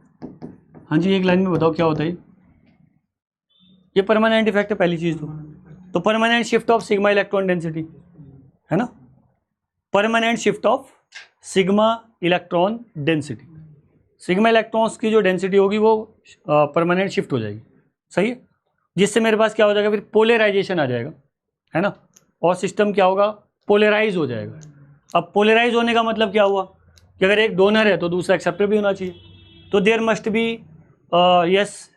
हाँ जी, एक लाइन में बताओ क्या होता है ये। परमानेंट इफेक्ट है पहली चीज तो permanent shift of sigma electron density है ना। Permanent shift of sigma electron density, sigma electrons की जो डेंसिटी होगी वो परमानेंट शिफ्ट हो जाएगी, सही है। जिससे मेरे पास क्या हो जाएगा, फिर पोलराइजेशन आ जाएगा, है ना। और सिस्टम क्या होगा, पोलराइज हो जाएगा। अब पोलराइज होने का मतलब क्या हुआ कि अगर एक डोनर है तो दूसरा एक्सेप्टर भी होना चाहिए। तो there must be yes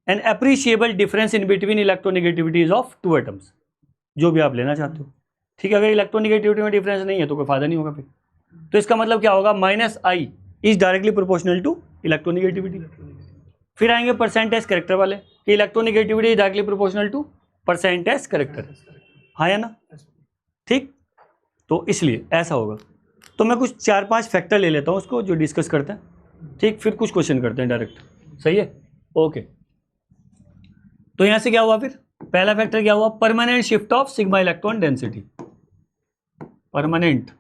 an appreciable difference in between electronegativities of 2 atoms, जो भी आप लेना चाहते हो, ठीक है। अगर इलेक्ट्रोनेगेटिविटी में डिफरेंस नहीं है तो कोई फायदा नहीं होगा फिर। तो इसका मतलब क्या होगा, -I is directly proportional to electronegativity. फिर आएंगे परसेंटेज कैरेक्टर वाले कि electronegativity is directly proportional to percentage character, हाँ या ना, ठीक। तो इसलिए ऐसा होगा। तो मैं कुछ 4-5 फैक्टर ले लेता हूँ उसको जो डिस्कस करते हैं, ठीक। फिर कुछ क्वेश्चन करते हैं डायरेक्ट, सही है, ओके। तो यहां से क्या हुआ, फिर पहला फैक्टर क्या हुआ, permanent shift of sigma electron density. Permanent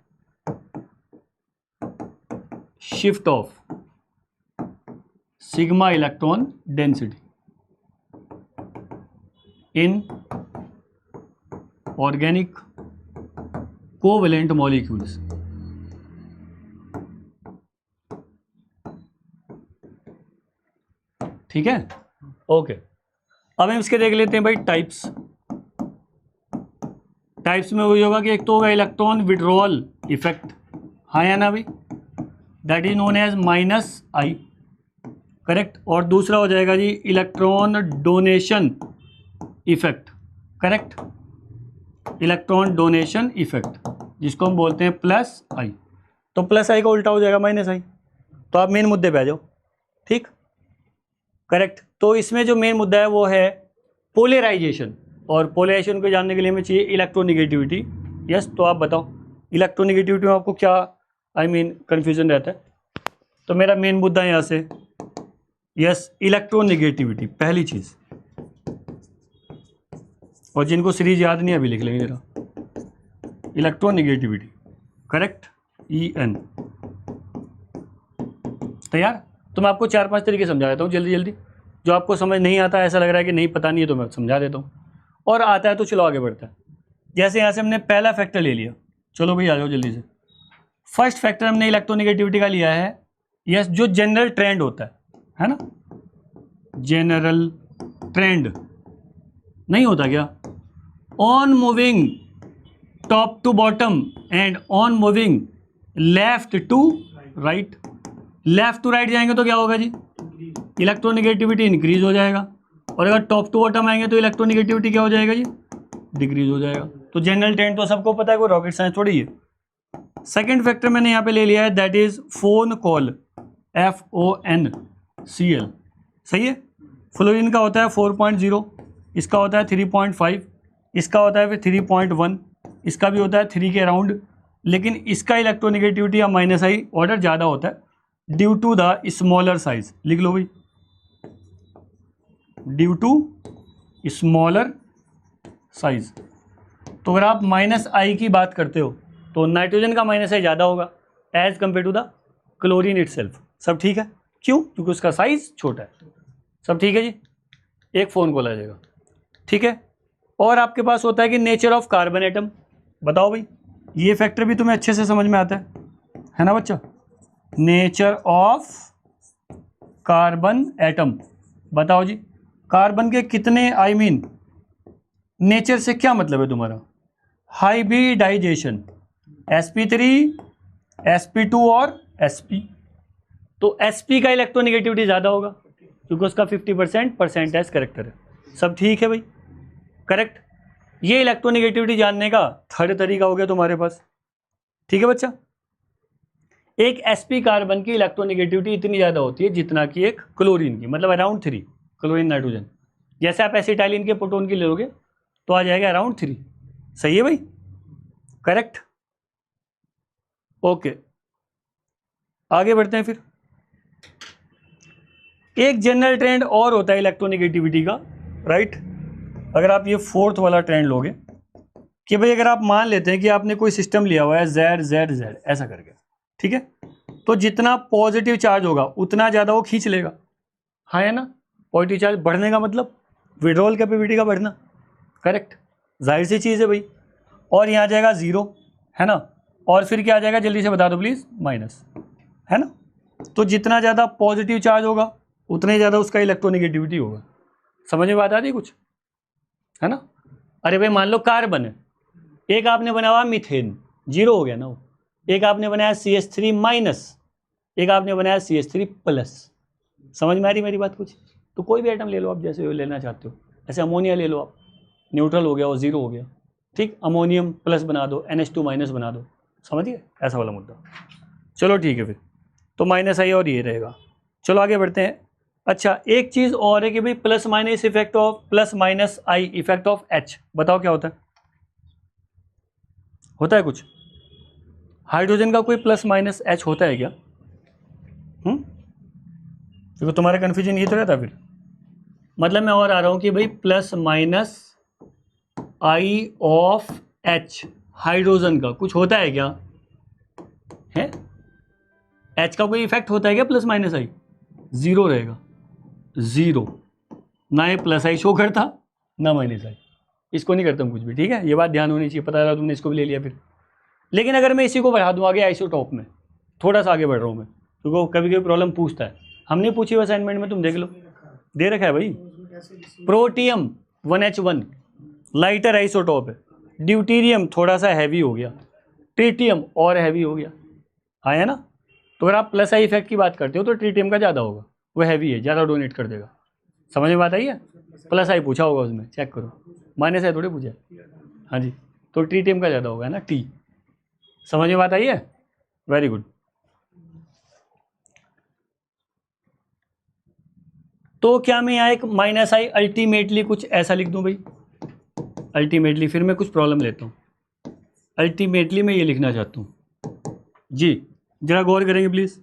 shift of sigma electron density in organic covalent molecules. ठीक है, ओके। अब हम इसके देख लेते हैं भाई टाइप्स। टाइप्स में वही होगा कि एक तो होगा इलेक्ट्रॉन विड्रॉल इफेक्ट, हाँ या ना भाई, that is known as -I, correct. और दूसरा हो जाएगा जी electron donation effect, correct, electron donation effect. जिसको हम बोलते हैं प्लस आई। तो प्लस आई का उल्टा हो जाएगा माइनस आई। तो आप मेन मुद्दे पे आ जाओ। ठीक, करेक्ट। तो इसमें जो मेन मुद्दा है वो है पोलराइजेशन, और पोलराइजेशन को जानने के लिए हमें चाहिए इलेक्ट्रोनिगेटिविटी। यस, तो आप बताओ इलेक्ट्रोनिगेटिविटी में आपको क्या कन्फ्यूजन रहता है। तो मेरा मेन मुद्दा है यहाँ से, यस, इलेक्ट्रोनिगेटिविटी पहली चीज़। और जिनको सीरीज याद नहीं अभी लिख लेंगे जरा, इलेक्ट्रोनिगेटिविटी, करेक्ट, EN। तैयार। तो मैं आपको 4-5 तरीके समझा देता हूँ जल्दी जल्दी। जो आपको समझ नहीं आता, ऐसा लग रहा है कि नहीं पता नहीं है, तो मैं समझा देता हूँ, और आता है तो चलो आगे बढ़ता है। जैसे यहाँ से हमने पहला फैक्टर ले लिया, चलो भाई आ जाओ जल्दी से। फर्स्ट फैक्टर हमने इलेक्ट्रोनिगेटिविटी का लिया है, यस, जो जनरल ट्रेंड होता है ना, जनरल ट्रेंड नहीं होता क्या, on moving top to bottom and on moving left to right. Left to right जाएंगे तो क्या होगा जी, इलेक्ट्रोनिगेटिविटी इंक्रीज हो जाएगा, और अगर टॉप टू बॉटम आएंगे तो इलेक्ट्रोनिगेटिविटी क्या हो जाएगा जी, डिक्रीज हो जाएगा। तो जनरल ट्रेंड तो सबको पता है, कोई रॉकेट साइंस थोड़ी है। सेकंड फैक्टर मैंने यहाँ पे ले लिया है, that is phone call, FONCL। सही है। फ्लोरीन का होता है 4.0, इसका होता है 3.5, इसका होता है फिर 3.1, इसका भी होता है 3 के अराउंड, लेकिन इसका इलेक्ट्रोनिगेटिविटी या माइनस आई ऑर्डर ज़्यादा होता है due to the smaller size. लिख लो भाई, ड्यू टू स्मॉलर साइज। तो अगर आप माइनस आई की बात करते हो तो नाइट्रोजन का माइनस आई ज़्यादा होगा as compare to the chlorine itself. सब ठीक है, क्यों, क्योंकि उसका साइज छोटा है। सब ठीक है जी, एक फ़ोन कॉल आ जाएगा। ठीक है। और आपके पास होता है कि नेचर ऑफ कार्बन एटम। बताओ भाई, ये फैक्टर भी तुम्हें अच्छे से समझ में आता है ना बच्चा। नेचर ऑफ कार्बन एटम, बताओ जी, कार्बन के कितने, नेचर से क्या मतलब है तुम्हारा, हाइब्रिडाइजेशन, sp3, sp2 और sp। तो sp का इलेक्ट्रोनिगेटिविटी ज़्यादा होगा क्योंकि उसका 50% परसेंटेज करेक्टर है। सब ठीक है भाई, करेक्ट। ये इलेक्ट्रोनिगेटिविटी जानने का थर्ड तरीका हो गया तुम्हारे पास। ठीक है बच्चा। एक sp कार्बन की इलेक्ट्रोनिगेटिविटी इतनी ज़्यादा होती है जितना कि एक क्लोरीन की, मतलब अराउंड 3, क्लोरीन नाइट्रोजन। जैसे आप एसिटाइलिन के प्रोटॉन की ले लोगे तो आ जाएगा अराउंड 3। सही है भाई, करेक्ट। ओके, आगे बढ़ते हैं। फिर एक जनरल ट्रेंड और होता है इलेक्ट्रोनिगेटिविटी का, राइट। अगर आप ये फोर्थ वाला ट्रेंड लोगे कि भाई अगर आप मान लेते हैं कि आपने कोई सिस्टम लिया हुआ है Z Z Z ऐसा करके, ठीक है, तो जितना पॉजिटिव चार्ज होगा उतना ज़्यादा वो खींच लेगा। हाँ है ना, पॉजिटिव चार्ज बढ़ने का मतलब विड्रॉल कैपेबिलिटी का बढ़ना, करेक्ट, जाहिर सी चीज़ है भाई। और यहाँ जाएगा 0, है ना, और फिर क्या आ जाएगा जल्दी से बता दो प्लीज़, माइनस, है ना। तो जितना ज़्यादा पॉजिटिव चार्ज होगा उतना ही ज़्यादा उसका इलेक्ट्रोनिगेटिविटी होगा। समझ में बात आ रही कुछ, है ना। अरे भाई मान लो कार्बन है, एक आपने बनाया मीथेन, 0 हो गया ना वो। एक आपने बनाया CH3 माइनस, एक आपने बनाया CH3 प्लस। समझ में आ रही मेरी बात कुछ। तो कोई भी आइटम ले लो आप, जैसे लेना चाहते हो। ऐसे अमोनिया ले लो आप, न्यूट्रल हो गया और 0 हो गया, ठीक। अमोनियम प्लस बना दो, NH2 माइनस बना दो। समझिए, ऐसा वाला मुद्दा। चलो ठीक है, फिर तो माइनस आई और ये रहेगा। चलो आगे बढ़ते हैं। अच्छा, एक चीज़ और है कि भाई plus minus effect of, plus minus I effect of H। बताओ क्या होता है, होता है कुछ। हाइड्रोजन का कोई प्लस माइनस H होता है क्या? क्योंकि तुम्हारा कन्फ्यूजन ये तो रहता फिर। मतलब मैं और आ रहा हूँ कि भाई plus minus I of H hydrogen का कुछ होता है क्या, है H का कोई इफेक्ट होता है क्या प्लस माइनस आई? 0 रहेगा, 0। ना ये प्लस आई शो करता ना माइनस आई, इसको नहीं करता हम कुछ भी। ठीक है, ये बात ध्यान होनी चाहिए। पता लगा तुमने इसको भी ले लिया फिर। लेकिन अगर मैं इसी को बढ़ा दूँ आगे आइसोटॉप में, थोड़ा सा आगे बढ़ रहा हूँ मैं, क्योंकि कभी कभी प्रॉब्लम पूछता है। हमने पूछी हुई असाइनमेंट में, तुम देख लो, दे रखा है भाई। प्रोटियम 1H1 लाइटर आइसोटॉप है, ड्यूटीरियम थोड़ा सा हैवी हो गया, ट्रिटियम और हैवी हो गया, आया ना। तो अगर आप प्लस आई इफेक्ट की बात करते हो तो ट्रिटियम का ज़्यादा होगा, वो हैवी है, ज़्यादा डोनेट कर देगा। समझ में बात आई है। प्लस आई पूछा होगा उसमें, चेक करो, माइनस आई थोड़ी पूछा। हाँ जी, तो ट्रिटियम का ज़्यादा होगा ना, टी। समझ में बात आई है? Very good. तो क्या मैं यहाँ एक माइनस आई अल्टीमेटली कुछ ऐसा लिख दूं भाई? अल्टीमेटली फिर मैं कुछ प्रॉब्लम लेता हूँ। अल्टीमेटली मैं ये लिखना चाहता हूँ जी, जरा गौर करेंगे please.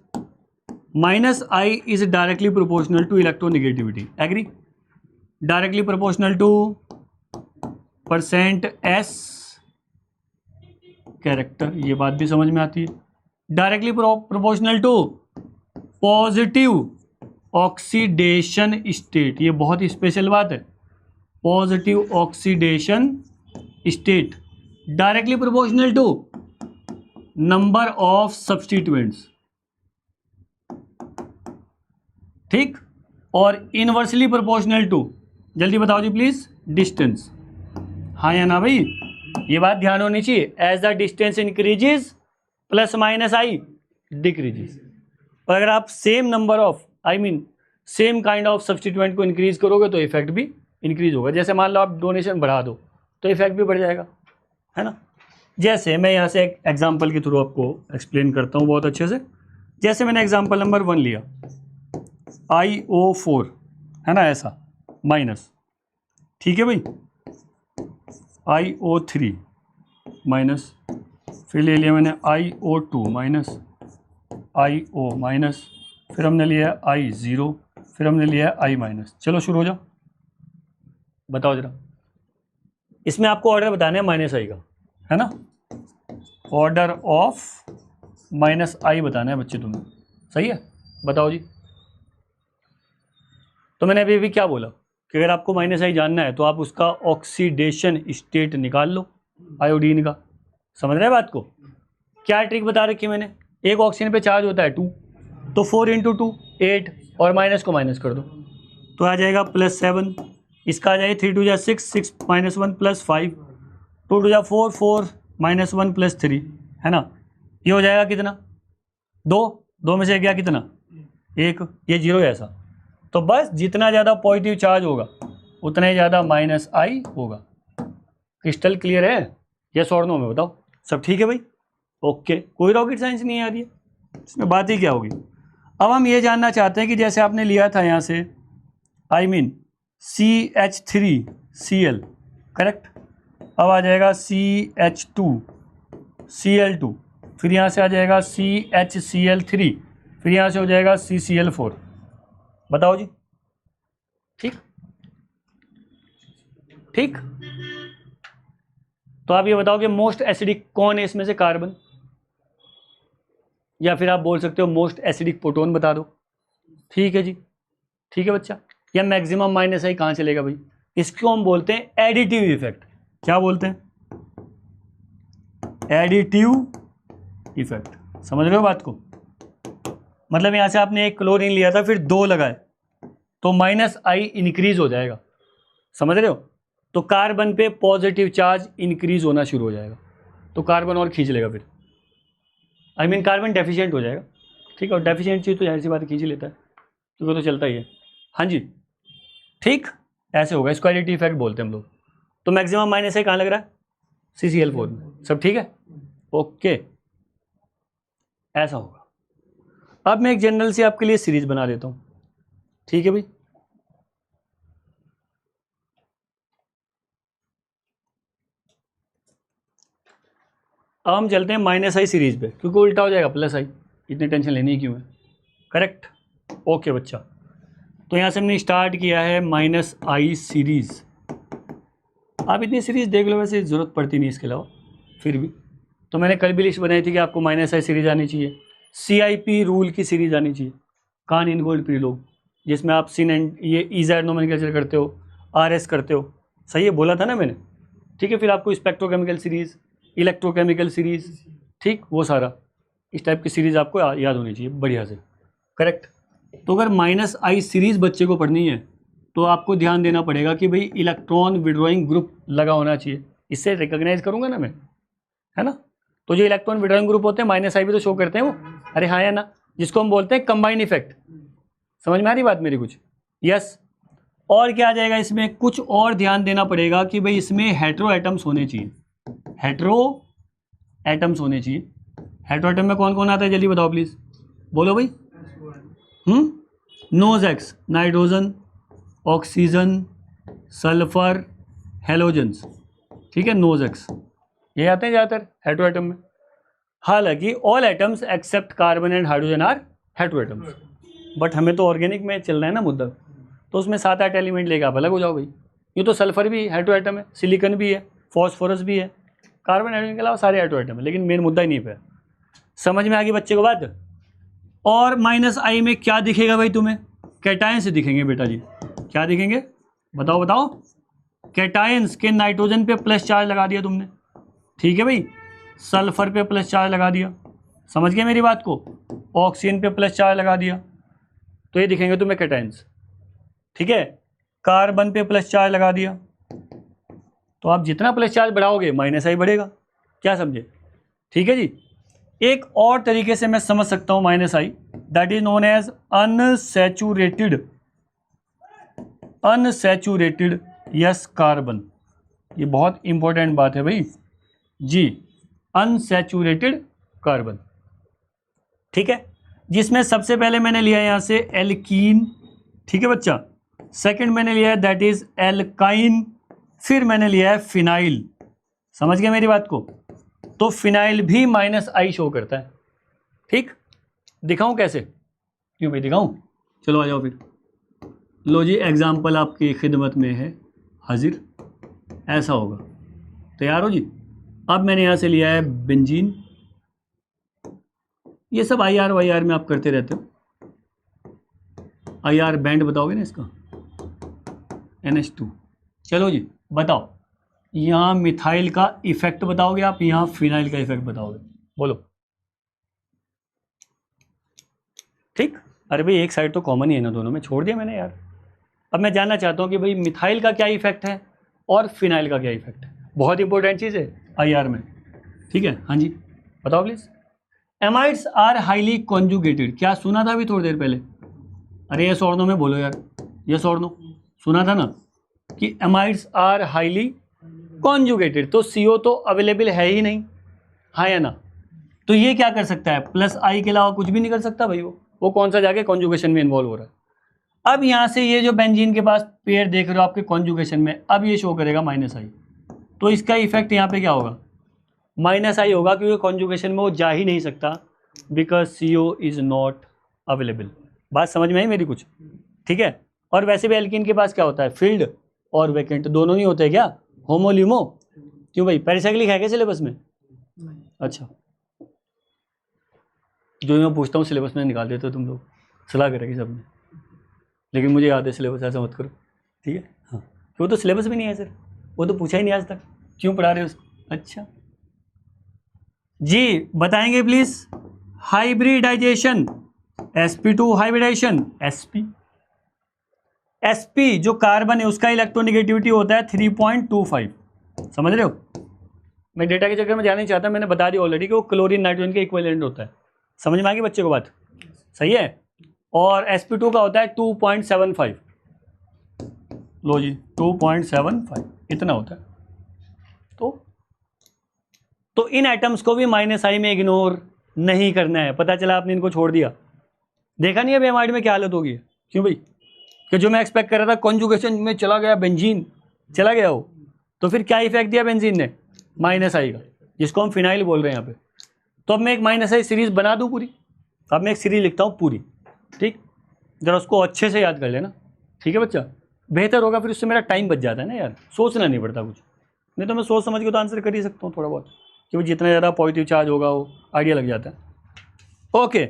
Minus I is directly proportional to electronegativity, agree? Directly proportional to percent S character, ये बात भी समझ में आती है। Directly proportional to positive oxidation state, ये बहुत ही स्पेशल बात है। Positive oxidation state directly proportional to number of substituents, ठीक? और इनवर्सली प्रोपोर्शनल टू, जल्दी बताओ जी प्लीज, डिस्टेंस। हाँ या ना भाई? ये बात ध्यान होनी चाहिए। As the distance increases plus minus I decreases. और अगर आप same number of same kind of substituent को इंक्रीज करोगे तो इफेक्ट भी इंक्रीज होगा। जैसे मान लो आप डोनेशन बढ़ा दो तो इफेक्ट भी बढ़ जाएगा, है ना? जैसे मैं यहाँ से एक एग्जाम्पल के थ्रू आपको एक्सप्लेन करता हूँ बहुत अच्छे से। जैसे मैंने एग्जाम्पल नंबर 1 लिया, IO4, है ना, ऐसा माइनस, ठीक है भाई, IO3 माइनस, फिर ले लिया मैंने IO2 माइनस, IO माइनस, फिर हमने लिया I0, फिर हमने लिया I माइनस। चलो शुरू हो जाओ, बताओ जरा। इसमें आपको ऑर्डर बताना है माइनस आई का, है ना? ऑर्डर ऑफ माइनस आई बताना है बच्चे तुम्हें, सही है? बताओ जी। तो मैंने अभी क्या बोला कि अगर आपको माइनस आई जानना है तो आप उसका ऑक्सीडेशन स्टेट निकाल लो आयोडीन का। समझ रहे हैं बात को? क्या ट्रिक बता रखी है मैंने? एक ऑक्सीजन पे चार्ज होता है 2, तो 4 × 2 8, और माइनस को माइनस कर दो तो आ जाएगा +7। इसका आ जाएगा 3 × 2 = 6, 6 - 1 + 5, 2 × 2 = 4, 4 - 1 + 3, है ना? ये हो जाएगा कितना? 2 में से गया कितना? 1, ये 0 है ऐसा। तो बस जितना ज़्यादा पॉजिटिव चार्ज होगा उतना ही ज़्यादा माइनस आई होगा। क्रिस्टल क्लियर है? यस और नो में बताओ। सब ठीक है भाई? ओके, कोई रॉकेट साइंस नहीं आ रही है इसमें, बात ही क्या होगी। अब हम ये जानना चाहते हैं कि जैसे आपने लिया था यहाँ से CH3Cl, करेक्ट? अब आ जाएगा CH2Cl2, फिर यहाँ से आ जाएगा CHCl3, फिर यहाँ से हो जाएगा CCl4। बताओ जी, ठीक? ठीक, तो आप ये बताओ कि मोस्ट एसिडिक कौन है इसमें से? कार्बन, या फिर आप बोल सकते हो मोस्ट एसिडिक प्रोटॉन बता दो। ठीक है जी, ठीक है बच्चा। या मैक्सिमम माइनस आई कहाँ चलेगा भाई? इसको हम बोलते हैं एडिटिव इफेक्ट। क्या बोलते हैं? Additive effect. समझ रहे हो बात को? मतलब यहां से आपने एक क्लोरीन लिया था, फिर 2 लगाए तो माइनस आई इंक्रीज हो जाएगा। समझ रहे हो? तो कार्बन पे पॉजिटिव चार्ज इंक्रीज होना शुरू हो जाएगा, तो कार्बन और खींच लेगा, फिर कार्बन डेफिशिएंट हो जाएगा। ठीक है, और डेफिशिएंट चीज़ तो जाहिर सी बात खींच ही लेता है, क्योंकि तो चलता ही है। हाँ जी, ठीक, ऐसे होगा। इसको एडिटिव इफेक्ट बोलते हैं हम लोग। तो मैक्सिमम माइनस आई कहाँ लग रहा है? CCl4 में। सब ठीक है? ओके, ऐसा होगा। अब मैं एक जनरल से आपके लिए सीरीज बना देता हूँ, ठीक है भाई? अब हम चलते हैं माइनस आई सीरीज पे, क्योंकि उल्टा हो जाएगा प्लस आई, इतनी टेंशन लेनी क्यों है? करेक्ट, ओके बच्चा। तो यहाँ से हमने स्टार्ट किया है माइनस आई सीरीज। आप इतनी सीरीज देख लो, वैसे ज़रूरत पड़ती नहीं इसके अलावा, फिर भी तो मैंने कल भी लिस्ट बनाई थी कि आपको माइनस आई सीरीज आनी चाहिए, CIP रूल की सीरीज आनी चाहिए, कान इनगोल्ड प्रीलोग, जिसमें आप सिन एंड ये EZ नोमेनक्लेचर करते हो, RS करते हो। सही है, बोला था ना मैंने? ठीक है, फिर आपको स्पेक्ट्रोकेमिकल सीरीज़, इलेक्ट्रोकेमिकल सीरीज़, ठीक, वो सारा इस टाइप की सीरीज़ आपको याद होनी चाहिए बढ़िया से। करेक्ट। तो अगर माइनस आई सीरीज़ बच्चे को पढ़नी है तो आपको ध्यान देना पड़ेगा कि भाई इलेक्ट्रॉन विड्रॉइंग ग्रुप लगा होना चाहिए, इससे रिकॉग्नाइज करूँगा ना मैं, है ना? तो जो इलेक्ट्रॉन विड्रॉइंग ग्रुप होते हैं माइनस आई भी तो शो करते हैं वो, अरे हाँ या ना, जिसको हम बोलते हैं कंबाइन इफेक्ट। समझ में आ रही बात मेरी कुछ? यस। और क्या आ जाएगा इसमें? कुछ और ध्यान देना पड़ेगा कि भाई इसमें हेटेरो एटम्स होने चाहिए। हेटेरो एटम्स होने चाहिए। हेटेरोएटम में कौन कौन आता है जल्दी बताओ प्लीज़, बोलो भाई। Knows X, nitrogen, oxygen, sulphur, halogens, ठीक है, नोज एक्स, ये आते हैं ज़्यादातर हेटेरोएटम में। हालांकि all atoms except carbon and hydrogen are heteroatoms, but हमें तो ऑर्गेनिक में चलना है ना मुद्दा, तो उसमें 7-8 एलिमेंट लेकर आप अलग हो जाओ भाई। ये तो सल्फर भी हेटेरोएटम है, सिलिकॉन भी है, फॉस्फोरस भी है, कार्बन हाइड्रोजन के अलावा सारे हेटेरोएटम है, लेकिन मेन मुद्दा ही नहीं पे। समझ में आ गई बच्चे को बात। और -I में क्या दिखेगा भाई तुम्हें, कैटायन से दिखेंगे बेटा जी। क्या दिखेंगे बताओ बताओ, कैटायंस के नाइट्रोजन पे प्लस चार्ज लगा दिया तुमने, ठीक है भाई, सल्फर पे प्लस चार्ज लगा दिया, समझ गए मेरी बात को, ऑक्सीजन पे प्लस चार्ज लगा दिया, तो ये दिखेंगे तुम्हें कैटायंस, ठीक है। कार्बन पे प्लस चार्ज लगा दिया, तो आप जितना प्लस चार्ज बढ़ाओगे -I बढ़ेगा, क्या समझे, ठीक है जी। एक और तरीके से मैं समझ सकता हूं -I, that is known as unsaturated yes carbon. ये बहुत इंपॉर्टेंट बात है भाई जी, अनसैचुरेटेड कार्बन, ठीक है, जिसमें सबसे पहले मैंने लिया यहां से एल्कीन, ठीक है बच्चा, सेकंड मैंने लिया है दैट इज एल्काइन, फिर मैंने लिया है फिनाइल, समझ गए मेरी बात को। तो फिनाइल भी -I शो करता है, ठीक, दिखाऊं कैसे, क्यों भाई दिखाऊं, चलो आ जाओ फिर। लो जी एग्जाम्पल आपकी खिदमत में है हाजिर, ऐसा होगा, तैयार हो जी। अब मैंने यहाँ से लिया है बेंजीन, ये सब IR वाईआर में आप करते रहते हो, IR बैंड बताओगे ना इसका, NH2। चलो जी बताओ, यहाँ मिथाइल का इफेक्ट बताओगे आप, यहाँ फिनाइल का इफेक्ट बताओगे, बोलो, ठीक। अरे भाई एक साइड तो कॉमन ही है ना दोनों में, छोड़ दिया मैंने यार। अब मैं जानना चाहता हूँ कि भाई मिथाइल का क्या इफेक्ट है और फिनाइल का क्या इफेक्ट है, बहुत इंपॉर्टेंट चीज़ है IR में, ठीक है, हाँ जी बताओ please. Amides are highly conjugated, क्या सुना था अभी थोड़ी देर पहले, अरे यस और नो में बोलो यार, यस और नो, सुना था ना कि एमाइड्स आर हाईली कॉन्जुगेटेड, तो CO तो अवेलेबल है ही नहीं, हाँ या ना, तो ये क्या कर सकता है, +I के अलावा कुछ भी नहीं कर सकता भाई, वो कौन सा जाके कॉन्जुगेशन में इन्वॉल्व हो रहा है। अब यहाँ से ये जो बेंजीन के पास पेयर देख रहे हो आपके कॉन्जुगेशन में, अब ये शो करेगा -I, तो इसका इफेक्ट यहाँ पे क्या होगा, -I होगा, क्योंकि कॉन्जुगेशन में वो जा ही नहीं सकता, because CO is not available. बात समझ में आई मेरी कुछ, ठीक है। और वैसे भी एल्कीन के पास क्या होता है, फील्ड और वैकेंट दोनों नहीं होते क्या, होमो ल्यूमो, क्यों भाई पेरिसाइक्लिक है क्या सिलेबस में, अच्छा, जो मैं पूछता हूँ सिलेबस में निकाल देते हो तुम लोग, सलाह करेगी सबने, लेकिन मुझे याद है सिलेबस, ऐसा मत करो, ठीक है, हाँ, वो तो सिलेबस भी नहीं है सर, वो तो पूछा ही नहीं आज तक, क्यों पढ़ा रहे हो उसको, अच्छा जी बताएंगे please. Hybridisation, sp2 hybridisation, sp जो कार्बन है उसका इलेक्ट्रोनेगेटिविटी होता है 3.25, समझ रहे हो, मैं डेटा के चक्कर में जाना नहीं चाहता, मैंने बता दिया ऑलरेडी कि वो क्लोरीन नाइट्रोजन के इक्विवेलेंट होता है, समझ में आ गई बच्चे को बात, सही है। और sp2 का होता है 2.75, लो जी 2.75 इतना होता है, तो इन एटम्स को भी -I में इग्नोर नहीं करना है, पता चला आपने इनको छोड़ दिया, देखा नहीं है एमाइड में क्या हालत होगी, क्यों भाई, कि जो मैं एक्सपेक्ट कर रहा था कॉन्जुगेशन में चला गया बेंजीन, चला गया वो, तो फिर क्या इफेक्ट दिया बेंजीन ने, -I का, जिसको हम फिनाइल बोल रहे हैं यहाँ पे। तो अब मैं एक -I सीरीज बना दूँ पूरी, अब मैं एक सीरीज लिखता हूँ पूरी, ठीक, जरा उसको अच्छे से याद कर लेना, ठीक है बच्चा, बेहतर होगा, फिर उससे मेरा टाइम बच जाता है ना यार, सोचना नहीं पड़ता कुछ, नहीं तो मैं सोच समझ के तो आंसर कर ही सकता हूँ थोड़ा बहुत, क्योंकि जितना ज़्यादा पॉजिटिव चार्ज होगा वो आइडिया लग जाता है। ओके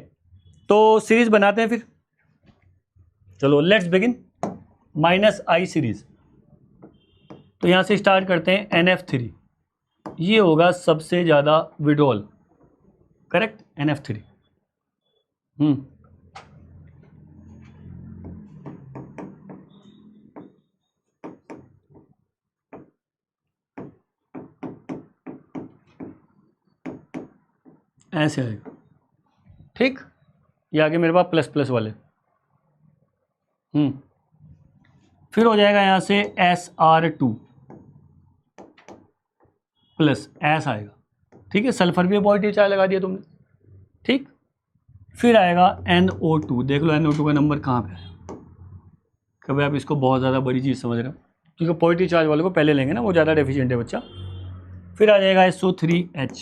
तो सीरीज बनाते हैं फिर, चलो लेट्स बिगिन -I सीरीज। तो यहाँ से स्टार्ट करते हैं NF3, ये होगा सबसे ज़्यादा विड्रॉल, करेक्ट, NF3, ऐसे आएगा, ठीक, ये आगे मेरे पास ++ वाले, फिर हो जाएगा यहाँ से SR2 प्लस, ऐसा आएगा, ठीक है, सल्फर भी पॉजिटिव चार्ज लगा दिया तुमने, ठीक। फिर आएगा NO2, देख लो NO2 का नंबर कहाँ पे है। कभी आप इसको बहुत ज़्यादा बड़ी चीज़ समझ रहे हो, क्योंकि पॉजिटिव चार्ज वाले को पहले लेंगे ना, वो ज़्यादा डेफिशिएंट है बच्चा। फिर आ जाएगा SO3H,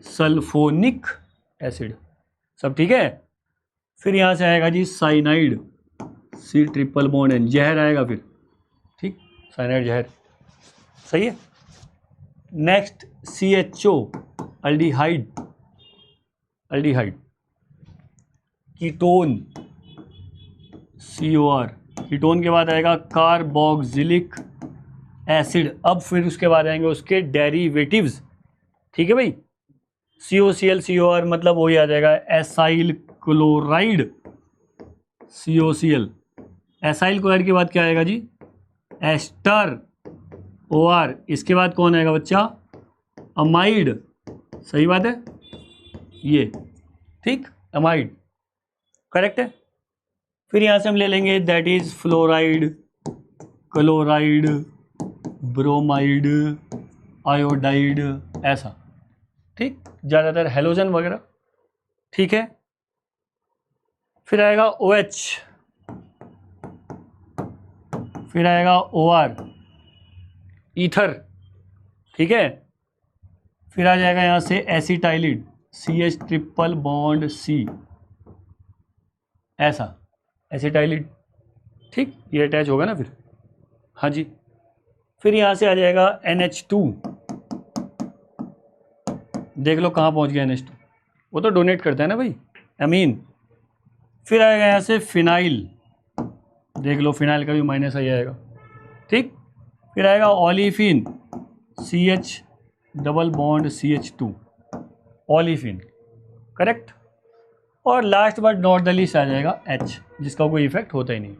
सल्फोनिक एसिड, सब ठीक है। फिर यहाँ से आएगा जी cyanide, C triple bond N, जहर आएगा फिर, ठीक, साइनाइड जहर, सही है। Next CHO, aldehyde, aldehyde. Ketone, COR, ketone के बाद आएगा कार्बोक्सिलिक एसिड। अब फिर उसके बाद आएंगे उसके डेरिवेटिव्स, ठीक है भाई। COCl COR मतलब वही आ जाएगा acyl chloride, COCl। Acyl chloride के बाद क्या आएगा जी, एस्टर OR। इसके बाद कौन आएगा बच्चा, अमाइड, सही बात है ये, ठीक, अमाइड करेक्ट है। फिर यहाँ से हम ले लेंगे that is fluoride, chloride, bromide, iodide, ऐसा, ठीक, ज़्यादातर हेलोजन वगैरह, ठीक है। फिर आएगा OH, फिर आएगा OR, ईथर, ठीक है। फिर आ जाएगा यहाँ से एसिटाइलिड, CH ट्रिपल बॉन्ड C, ऐसा एसिटाइलिड, ठीक, ये अटैच होगा ना फिर, हाँ जी। फिर यहाँ से आ जाएगा NH2, देख लो कहाँ पहुँच गया NH2, वो तो डोनेट करता है ना भाई, अमीन। फिर आएगा यहाँ से फिनाइल, देख लो फिनाइल का भी माइनस आ जाएगा, ठीक। फिर आएगा olefin, CH double bond CH2, olefin, correct. और last but not the least आ जाएगा H, जिसका कोई इफेक्ट होता ही नहीं,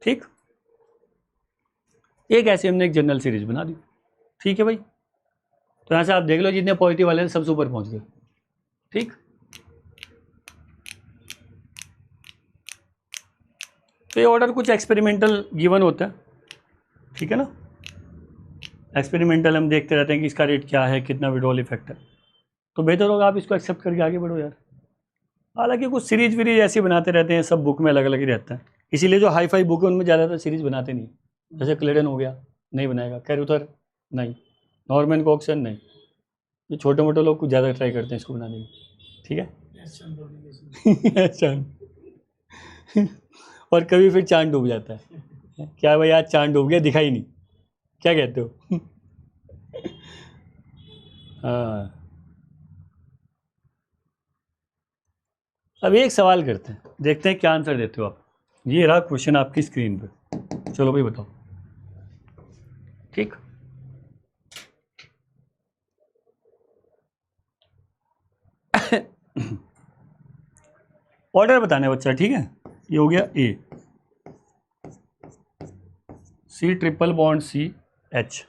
ठीक। एक ऐसे हमने एक जनरल सीरीज बना दी, ठीक है भाई। तो यहाँ से आप देख लो जितने पॉजिटिव वाले हैं सब ऊपर पहुँच गए, ठीक। तो ये ऑर्डर कुछ एक्सपेरिमेंटल गिवन होता है, ठीक है ना। एक्सपेरिमेंटल हम देखते रहते हैं कि इसका रेट क्या है, कितना विड्रॉल इफेक्ट है, तो बेहतर होगा आप इसको एक्सेप्ट करके आगे बढ़ो यार। हालांकि कुछ सीरीज वीरीज ऐसी बनाते रहते हैं, सब बुक में अलग अलग ही रहता है, इसीलिए जो हाई फाई बुक है उनमें ज़्यादातर सीरीज बनाते नहीं। जैसे क्लेडन हो गया, नहीं बनाएगा, कैरुथर नहीं, नॉर्मन कॉक्सन नहीं, ये छोटे मोटे लोग कुछ ज़्यादा ट्राई करते हैं इसको बनाने की, ठीक है। अच्छा। और कभी फिर चांद डूब जाता है, क्या भाई आज चांद डूब गया, दिखाई नहीं, क्या कहते हो। हाँ, अब एक सवाल करते हैं, देखते हैं क्या आंसर देते हो आप। ये रहा क्वेश्चन आपकी स्क्रीन पे, चलो भाई बताओ, ठीक। ऑर्डर बताने बच्चा, ठीक है। ये हो गया A, C triple bond C H,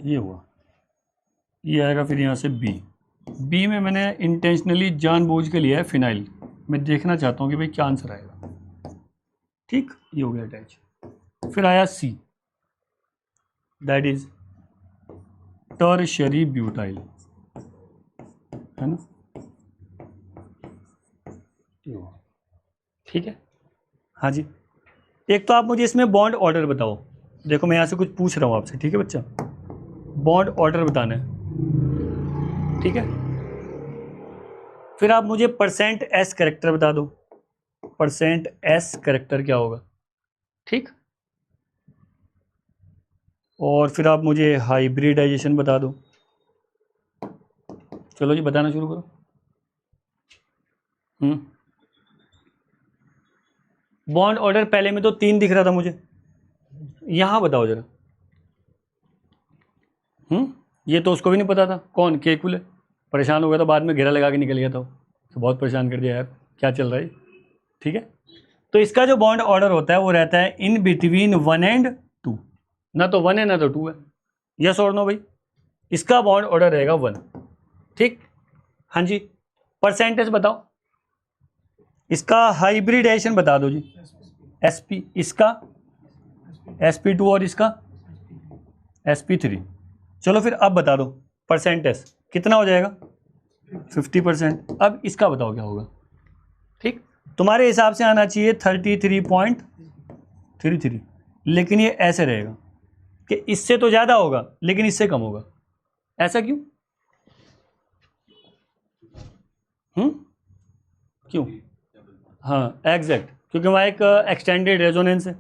ये हुआ, ये आएगा। फिर यहाँ से B में मैंने इंटेंशनली जानबूझ के लिया है फिनाइल, मैं देखना चाहता हूँ कि भाई क्या आंसर आएगा, ठीक, ये हो गया अटैच। फिर आया C, that is tertiary butyl, है ना, ठीक है, हाँ जी। एक तो आप मुझे इसमें बॉन्ड ऑर्डर बताओ, देखो मैं यहाँ से कुछ पूछ रहा हूँ आपसे, ठीक है बच्चा, बॉन्ड ऑर्डर बताना है, ठीक है। फिर आप मुझे %S कैरेक्टर बता दो, %S कैरेक्टर क्या होगा, ठीक। और फिर आप मुझे हाइब्रिडाइजेशन बता दो, चलो जी बताना शुरू करो। बॉन्ड ऑर्डर पहले में तो 3 दिख रहा था मुझे, यहाँ बताओ जरा। ये तो उसको भी नहीं पता था, कौन, केकुल है, परेशान हो गया था, बाद में घेरा लगा के निकल गया था, तो बहुत परेशान कर दिया यार, क्या चल रहा है, ठीक है। तो इसका जो बॉन्ड ऑर्डर होता है वो रहता है इन बिटवीन 1 and 2, ना तो 1 है ना तो 2 है, यस और नो भाई। इसका बॉन्ड ऑर्डर रहेगा 1, ठीक, हाँ जी। परसेंटेज बताओ, इसका हाइब्रिडाइजेशन बता दो जी, sp, इसका sp2 और इसका sp3, चलो फिर अब बता दो परसेंटेज कितना हो जाएगा 50%। अब इसका बताओ क्या होगा। ठीक, तुम्हारे हिसाब से आना चाहिए 33.33, लेकिन ये ऐसे रहेगा कि इससे तो ज़्यादा होगा लेकिन इससे कम होगा। ऐसा क्यों? क्यों? हाँ एग्जैक्ट, क्योंकि वहाँ एक एक्सटेंडेड रेजोनेंस है,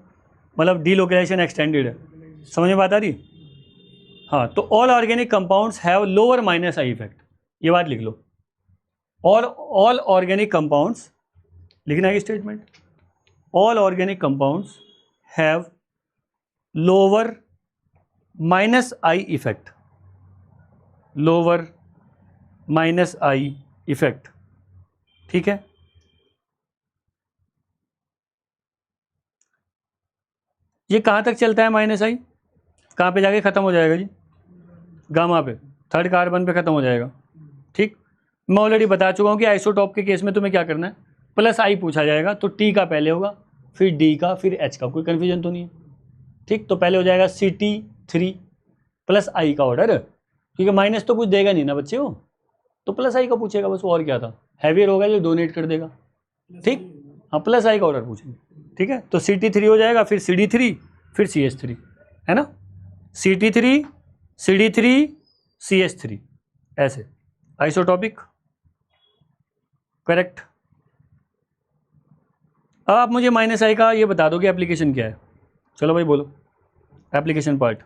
मतलब डीलोकेशन एक्सटेंडेड है। समझ में बात आ रही? हाँ, तो all organic compounds have lower minus I effect, ये बात लिख लो। ऑल ऑर्गेनिक कंपाउंड्स, लिखना है statement, all organic compounds have lower minus I effect, lower minus I effect. ठीक है, ये कहाँ तक चलता है माइनस आई? कहाँ पे जाके ख़त्म हो जाएगा जी? गामा पे, थर्ड कार्बन पे ख़त्म हो जाएगा। ठीक, मैं ऑलरेडी बता चुका हूँ कि आइसोटॉप के केस में तुम्हें क्या करना है, प्लस आई पूछा जाएगा तो टी का पहले होगा, फिर डी का, फिर एच का, कोई कन्फ्यूजन तो नहीं है। ठीक, तो पहले हो जाएगा CT3 प्लस आई का ऑर्डर, क्योंकि माइनस तो कुछ देगा नहीं ना बच्चे को, तो प्लस आई का पूछेगा बस, और क्या था, हैवियर होगा जो डोनेट कर देगा। ठीक, हाँ प्लस आई का ऑर्डर पूछेंगे। ठीक है, तो CT3 हो जाएगा, फिर CD3, फिर CH3, है ना, CT3 CD3 CH3, ऐसे आइसोटॉपिक। करेक्ट। अब आप मुझे माइनस आई का ये बता दो कि एप्लीकेशन क्या है। चलो भाई बोलो एप्लीकेशन पार्ट।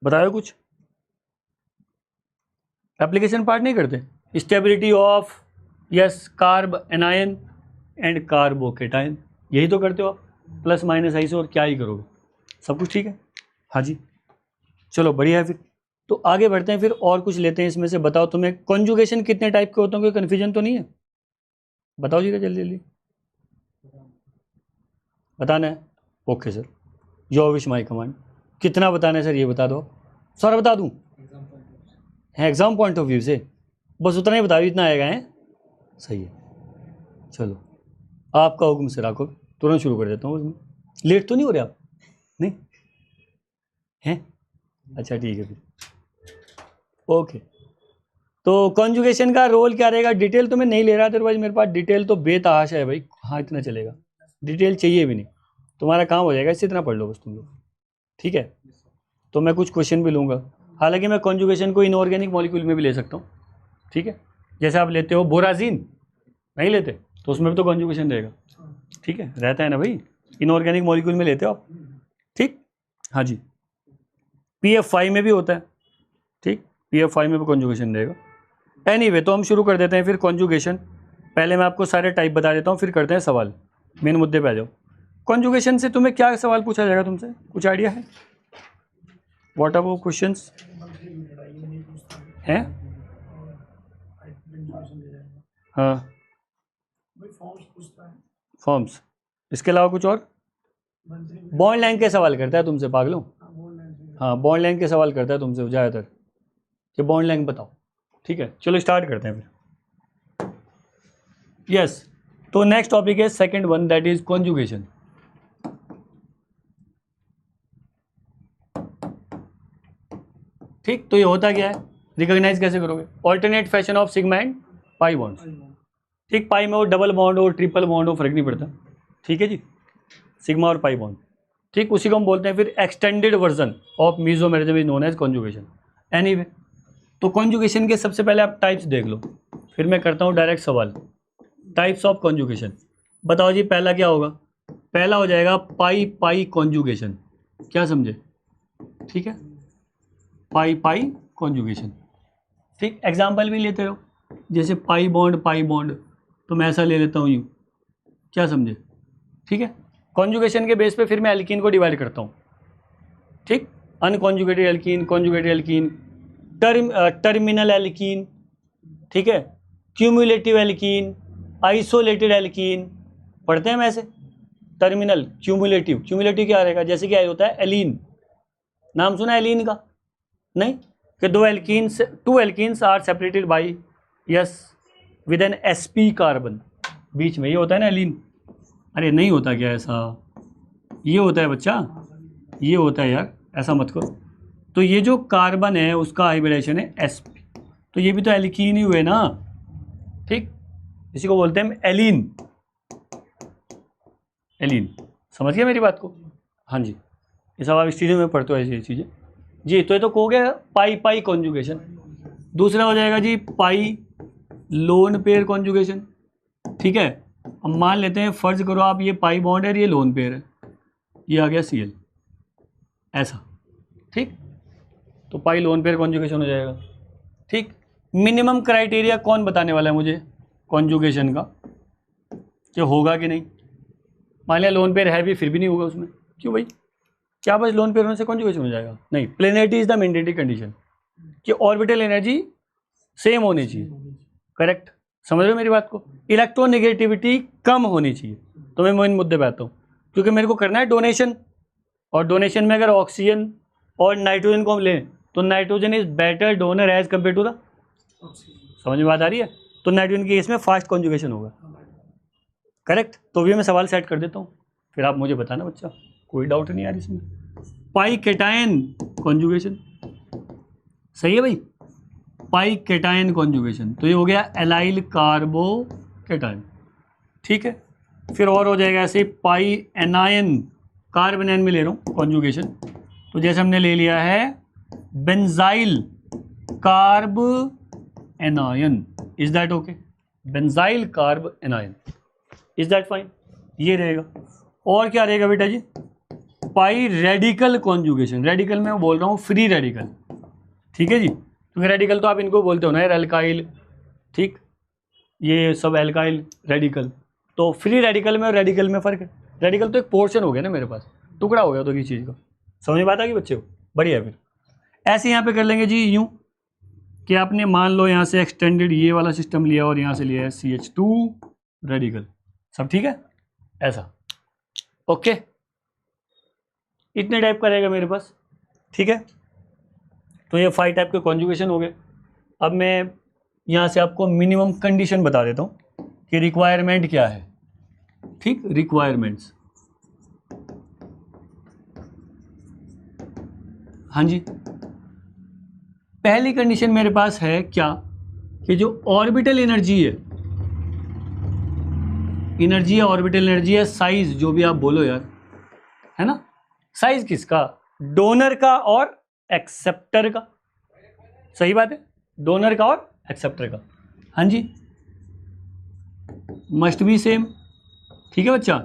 बताओ कुछ। एप्लीकेशन पार्ट नहीं करते? Stability of, yes, carb anion and carbocation, यही तो करते हो आप, प्लस माइनस आई से और क्या ही करोगे, सब कुछ ठीक है। हाँ जी, चलो बढ़िया है। फिर तो आगे बढ़ते हैं, फिर और कुछ लेते हैं इसमें से। बताओ तुम्हें कॉन्जुगेशन कितने टाइप के होते हैं, कोई कन्फ्यूजन तो नहीं है? बताओ जी जल्दी जल्दी, बताना है। Okay sir, your wish my command. कितना बताना है सर ये बता दो, सर बता दूँ? है एग्जाम पॉइंट ऑफ व्यू से बस उतना ही बताओ, इतना आएगा है, सही है। चलो आपका हुक्म से राखो, तुरंत शुरू कर देता हूँ उसमें। लेट तो नहीं हो रहे आप? नहीं हैं? अच्छा ठीक है फिर, ओके। तो कॉन्जुगेशन का रोल क्या रहेगा, डिटेल तो मैं नहीं ले रहा, अदरवाइज मेरे पास डिटेल तो बेतहाशा है भाई। हाँ इतना चलेगा, डिटेल चाहिए भी नहीं, तुम्हारा काम हो जाएगा, इससे इतना पढ़ लो बस तुम लोग। ठीक है, तो मैं कुछ क्वेश्चन भी लूँगा, हालांकि मैं कॉन्जुगेशन को इनऑर्गेनिक मॉलिक्यूल में भी ले सकता हूँ। ठीक है, जैसे आप लेते हो बोराजीन, नहीं लेते तो उसमें भी तो कॉन्जुगेशन रहेगा। ठीक है, रहता है ना भाई, इनऑर्गेनिक मॉलिक्यूल में लेते हो आप। ठीक, हाँ जी, PF5 में भी होता है। ठीक, PF5 में भी कॉन्जुगेशन रहेगा। एनीवे, तो हम शुरू कर देते हैं फिर कॉन्जुगेशन। पहले मैं आपको सारे टाइप बता देता हूँ, फिर करते हैं सवाल, मेन मुद्दे पे आ जाओ। कॉन्जुगेशन से तुम्हें क्या सवाल पूछा जाएगा तुमसे, कुछ आइडिया है? व्हाट आर वो क्वेश्चंस हैं? हाँ फॉर्म्स, इसके अलावा कुछ और? बॉन्ड लेंथ के सवाल करता है तुमसे पागलों। हाँ बॉन्ड लेंथ के सवाल करता है तुमसे ज़्यादातर, कि बॉन्ड लेंथ बताओ। ठीक है, चलो स्टार्ट करते हैं फिर। यस, तो नेक्स्ट टॉपिक है second one, that is conjugation. ठीक, तो ये होता क्या है, रिकॉग्नाइज कैसे करोगे? Alternate fashion of sigma and pi bonds. ठीक, पाई में वो डबल बॉन्ड हो ट्रिपल बॉन्ड हो फर्क नहीं पड़ता। ठीक है जी, सिग्मा और पाई बॉन्ड। ठीक, उसी को हम बोलते हैं फिर extended version of mesomerism is known as conjugation. Anyway, तो कॉन्जुगेशन के सबसे पहले आप टाइप्स देख लो, फिर मैं करता हूँ डायरेक्ट सवाल। टाइप्स ऑफ कॉन्जुगेशन बताओ जी, पहला क्या होगा? पहला हो जाएगा पाई पाई कॉन्जुगेशन, क्या समझे? ठीक है, पाई पाई कॉन्जुगेशन। ठीक, एग्जाम्पल भी लेते हो, जैसे पाई बॉन्ड, तो मैं ऐसा ले लेता हूँ यूँ, क्या समझे? ठीक है, कॉन्जुगेशन के बेस पे फिर मैं एल्कीन को डिवाइड करता हूँ। ठीक, unconjugated alkene, conjugated alkene, terminal alkene, ठीक है, क्यूमुलेटिव एल्कीन, आइसोलेटेड एल्कीन, पढ़ते हैं वैसे। टर्मिनल, क्यूमुलेटिव, क्यूमुलेटिव क्या रहेगा, जैसे क्या होता है एलीन, नाम सुना है एलीन का? नहीं, कि two alkenes are separated by, yes, with an sp carbon, बीच में ये होता है ना एलीन। अरे नहीं होता क्या ऐसा, ये होता है बच्चा, ये होता है यार, ऐसा मत करो। तो ये जो कार्बन है उसका हाइब्रिडेशन है sp, तो ये भी तो एल्कीन ही हुए ना, ठीक। इसी को बोलते हैं हम एलीन, एलीन। समझ गया मेरी बात को? हाँ जी, ये सब आप स्टूडियो में पढ़ते हो ऐसी चीज़ें जी। तो ये तो हो गया पाई पाई कॉन्जुगेशन। दूसरा हो जाएगा जी पाई लोन पेयर कॉन्जुगेशन, ठीक है। अब मान लेते हैं, फर्ज करो आप, ये पाई बॉन्ड है और ये लोन पेयर है, ये आ गया Cl, ऐसा, ठीक। तो पाई लोन पेयर कॉन्जुगेशन हो जाएगा, ठीक। मिनिमम क्राइटेरिया कौन बताने वाला है मुझे कॉन्जुगेशन का, कि होगा कि नहीं? मान लिया लोन पेयर है भी, फिर भी नहीं होगा उसमें, क्यों भाई? क्या बस लोन पेयर होने से कॉन्जुगेशन हो जाएगा? नहीं, प्लेनेरिटी इज द मैंडेटरी कंडीशन, कि ऑर्बिटल एनर्जी सेम होनी चाहिए, करेक्ट। समझ रहे हो मेरी बात को? इलेक्ट्रोनेगेटिविटी कम होनी चाहिए। तो मैं मेन मुद्दे पे आता हूँ, क्योंकि मेरे को करना है डोनेशन, और डोनेशन में अगर ऑक्सीजन और नाइट्रोजन को हम लें तो nitrogen is better donor as compare to the, समझ में बात आ रही है? तो नाइट्रोजन के केस में फास्ट कॉन्जुगेशन होगा, करेक्ट। तो भी मैं सवाल सेट कर देता हूँ, फिर आप मुझे बताना बच्चा, कोई डाउट नहीं आ रही इसमें। पाई केटायन कॉन्जुगेशन, सही है भाई, पाई केटायन कॉन्जुगेशन, तो ये हो गया एलाइल कार्बो केटायन, ठीक है। फिर और हो जाएगा ऐसे पाई एनायन, कार्बन एन में ले रहा हूँ कॉन्जुगेशन, तो जैसे हमने ले लिया है benzyl carb anion, is that okay? Benzyl carb anion, is that fine? ये रहेगा। और क्या रहेगा बेटा जी? पाई रेडिकल कॉन्जुगेशन, रेडिकल में बोल रहा हूँ फ्री रेडिकल, ठीक है जी, क्योंकि रेडिकल तो आप इनको बोलते हो ना यार, एल्काइल, ठीक, ये सब एल्काइल रेडिकल। तो फ्री रेडिकल में और रेडिकल में फ़र्क है। रेडिकल तो एक पोर्शन हो गया ना मेरे पास, टुकड़ा हो गया तो किसी चीज़ का, समझ में बात आ गई बच्चे को? बढ़िया। फिर ऐसे यहाँ पे कर लेंगे जी, यूँ कि आपने मान लो यहाँ से एक्सटेंडेड ये वाला सिस्टम लिया और यहाँ से लिया है CH2 रेडिकल, सब ठीक है, ऐसा, ओके। इतने टाइप का रहेगा मेरे पास, ठीक है। तो ये 5 टाइप के कॉन्जुगेशन हो गए। अब मैं यहाँ से आपको मिनिमम कंडीशन बता देता हूँ कि रिक्वायरमेंट क्या है, ठीक, रिक्वायरमेंट्स। हाँ जी, पहली कंडीशन मेरे पास है क्या, कि जो ऑर्बिटल एनर्जी है ऑर्बिटल एनर्जी है, साइज जो भी आप बोलो यार, है ना, साइज किसका? डोनर का और एक्सेप्टर का, सही बात है, डोनर का और एक्सेप्टर का, हाँ जी, मस्ट बी सेम, ठीक है बच्चा।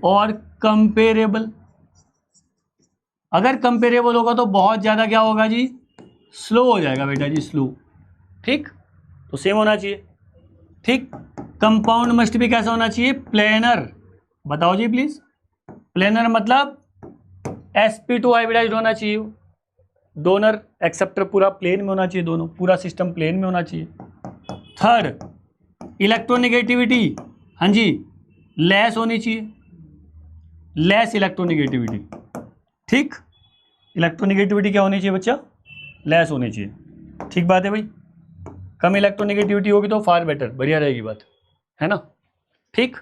और कंपेरेबल, अगर कंपेरेबल होगा तो बहुत ज़्यादा क्या होगा जी, स्लो हो जाएगा बेटा जी, स्लो, ठीक। तो सेम होना चाहिए, ठीक। कंपाउंड मस्ट भी कैसा होना चाहिए? प्लेनर, बताओ जी प्लीज। प्लेनर मतलब sp2 हाइब्रिडाइज्ड होना चाहिए, डोनर एक्सेप्टर पूरा प्लेन में होना चाहिए, दोनों पूरा सिस्टम प्लेन में होना चाहिए। थर्ड, इलेक्ट्रोनेगेटिविटी, हाँ जी, लेस होनी चाहिए, लेस इलेक्ट्रोनेगेटिविटी, ठीक। इलेक्ट्रोनेगेटिविटी क्या होनी चाहिए बच्चा? लेस होनी चाहिए, ठीक बात है भाई। कम इलेक्ट्रोनेगेटिविटी होगी तो फार बेटर, बढ़िया रहेगी बात, है ना, ठीक।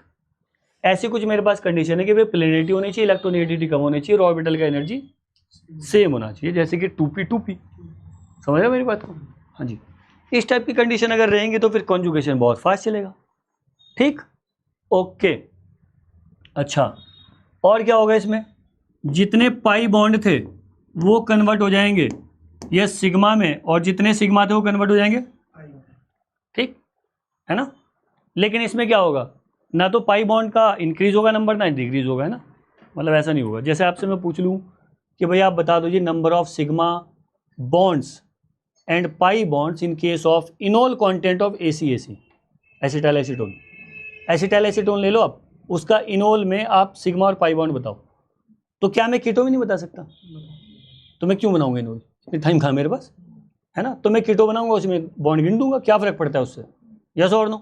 ऐसी कुछ मेरे पास कंडीशन है कि भाई प्लेनेरिटी होनी चाहिए, इलेक्ट्रोनेगेटिविटी कम होनी चाहिए और ऑर्बिटल का एनर्जी सेम होना चाहिए, जैसे कि 2p2p, समझ रहे मेरी बात को? हाँ जी, इस टाइप की कंडीशन अगर रहेंगी तो फिर कॉन्जुगेशन बहुत फास्ट चलेगा, ठीक, ओके। अच्छा, और क्या होगा इसमें? जितने पाई बॉन्ड थे वो कन्वर्ट हो जाएंगे ये सिग्मा में, और जितने सिग्मा थे वो कन्वर्ट हो जाएंगे, ठीक है ना। लेकिन इसमें क्या होगा, ना तो पाई बॉन्ड का इंक्रीज होगा नंबर, ना डिक्रीज होगा, है ना, मतलब ऐसा नहीं होगा। जैसे आपसे मैं पूछ लूँ कि भाई आप बता दो जी number of sigma bonds and pi bonds in case of enol content of ACAC, acetyl acetone, acetyl acetone ले लो आप, उसका इनोल में आप सिग्मा और पाई बॉन्ड बताओ, तो क्या मैं कीटो भी नहीं बता सकता? तो मैं क्यों बनाऊंगा इनोल, इतनी टाइम कहाँ मेरे पास, है ना। तो मैं कीटो बनाऊंगा, उसमें बॉन्ड गिन दूंगा, क्या फ़र्क पड़ता है उससे, यस और नो।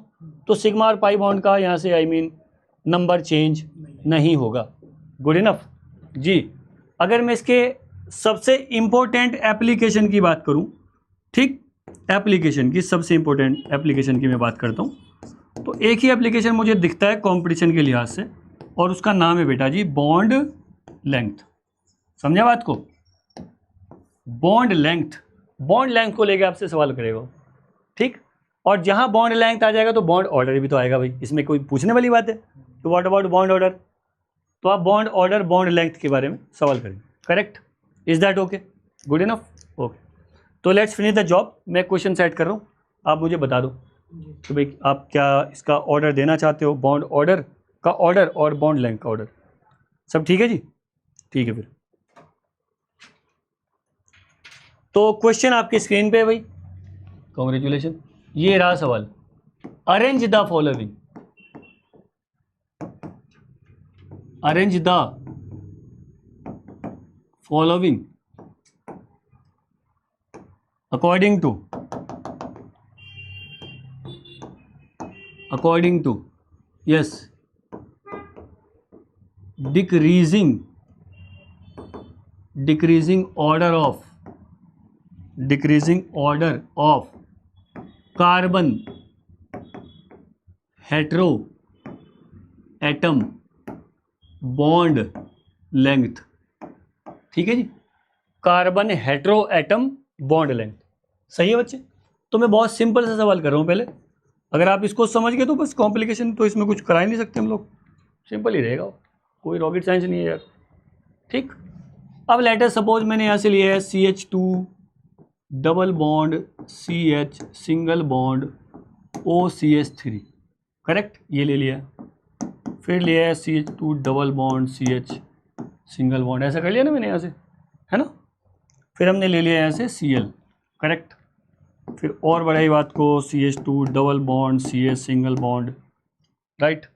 तो सिग्मा और पाई बॉन्ड का यहाँ से आई मीन नंबर चेंज नहीं होगा, गुड इनफ जी। अगर मैं इसके सबसे इम्पोर्टेंट एप्लीकेशन की बात करूँ, ठीक, एप्लीकेशन की सबसे इम्पोर्टेंट एप्लीकेशन की मैं बात करता हूँ, तो एक ही एप्लीकेशन मुझे दिखता है कंपटीशन के लिहाज से, और उसका नाम है बेटा जी बॉन्ड लेंथ, समझे बात को? बॉन्ड लेंथ को लेके आपसे सवाल करेगा, ठीक। और जहां बॉन्ड लेंथ आ जाएगा तो बॉन्ड ऑर्डर भी तो आएगा भाई, इसमें कोई पूछने वाली बात है? तो व्हाट अबाउट बॉन्ड ऑर्डर? तो आप बॉन्ड ऑर्डर बॉन्ड लेंथ के बारे में सवाल करेंगे, correct? Is that okay? Good enough? Okay, तो लेट्स फिनिश द जॉब। मैं क्वेश्चन सेट कर रहा हूँ, आप मुझे बता दो तो भाई आप क्या इसका ऑर्डर देना चाहते हो, बॉन्ड ऑर्डर का ऑर्डर और बॉन्ड लेंथ का ऑर्डर। सब ठीक है जी? ठीक है फिर। तो क्वेश्चन आपकी स्क्रीन पे है भाई, कॉन्ग्रेचुलेशन। ये रहा सवाल, arrange the following, arrange the following according to yes decreasing order of carbon heteroatom bond length। ठीक है जी, कार्बन हेटेरोएटम बॉन्ड लेंथ। सही है बच्चे? तो मैं बहुत सिंपल सा सवाल कर रहा हूँ पहले, अगर आप इसको समझ गए तो बस कॉम्प्लिकेशन तो इसमें कुछ करा ही नहीं सकते हम लोग, सिंपल ही रहेगा, कोई रॉकेट साइंस नहीं है यार, ठीक। अब लेटर सपोज मैंने यहाँ से लिया है CH2 double bond CH single bond OCH3, correct? ये ले लिया, फिर लिया है CH2 double bond CH single bond, ऐसा कर लिया ना मैंने यहाँ से, है ना? फिर हमने ले लिया यहाँ से Cl, करेक्ट? फिर और बढ़ाई बात को CH2 double bond CH single bond, right?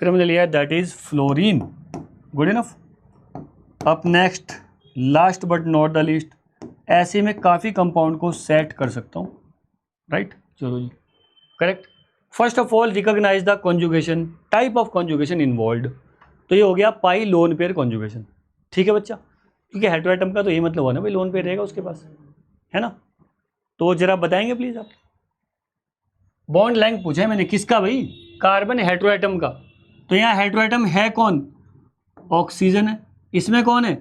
फिर हमने लिया that is fluorine, good enough. अब next, last but not the least, ऐसे में काफ़ी कंपाउंड को सेट कर सकता हूँ, राइट? चलो जी, correct. First of all recognize the conjugation, type of conjugation involve. तो ये हो गया पाई लोन पेयर कॉन्जुगेशन, ठीक है बच्चा? क्योंकि हेटेरोएटम का तो ये मतलब हुआ ना भाई, लोन पेयर रहेगा उसके पास, है ना? तो जरा बताएंगे प्लीज आप। बॉन्ड लेंथ पूछा है मैंने, किसका भाई? कार्बन हेटेरोएटम का। तो यहाँ हेटेरोएटम है कौन? ऑक्सीजन है। इसमें कौन है?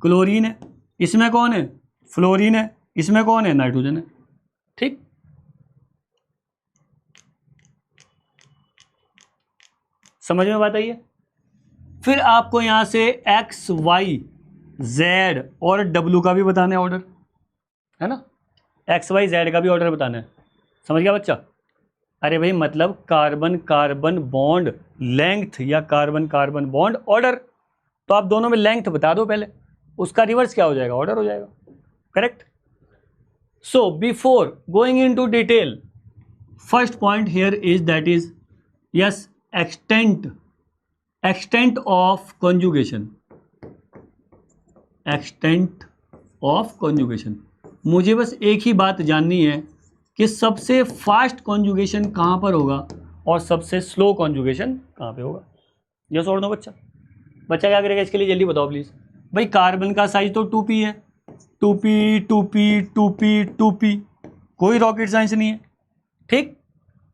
क्लोरीन है। इसमें कौन है? फ्लोरीन है। इसमें कौन है? नाइट्रोजन है, ठीक। समझ में बात आई है? फिर आपको यहां से एक्स वाई जेड और डब्ल्यू का भी बताना है ऑर्डर, है ना? एक्स वाई जेड का भी ऑर्डर बताना है, समझ गया बच्चा? अरे भाई मतलब कार्बन कार्बन बॉन्ड लेंथ या कार्बन कार्बन बॉन्ड ऑर्डर। तो आप दोनों में लेंथ बता दो पहले, उसका रिवर्स क्या हो जाएगा? ऑर्डर हो जाएगा, correct? So before going into detail, first point here is that is yes extent of conjugation, extent of conjugation. मुझे बस एक ही बात जाननी है कि सबसे फास्ट कॉन्जुगेशन कहाँ पर होगा और सबसे स्लो कॉन्जुगेशन कहाँ पे होगा। यस और नो बच्चा? बच्चा क्या करेगा इसके लिए जल्दी बताओ प्लीज़। भाई कार्बन का साइज तो 2p है, 2p 2p 2p 2p, कोई रॉकेट साइंस नहीं है, ठीक।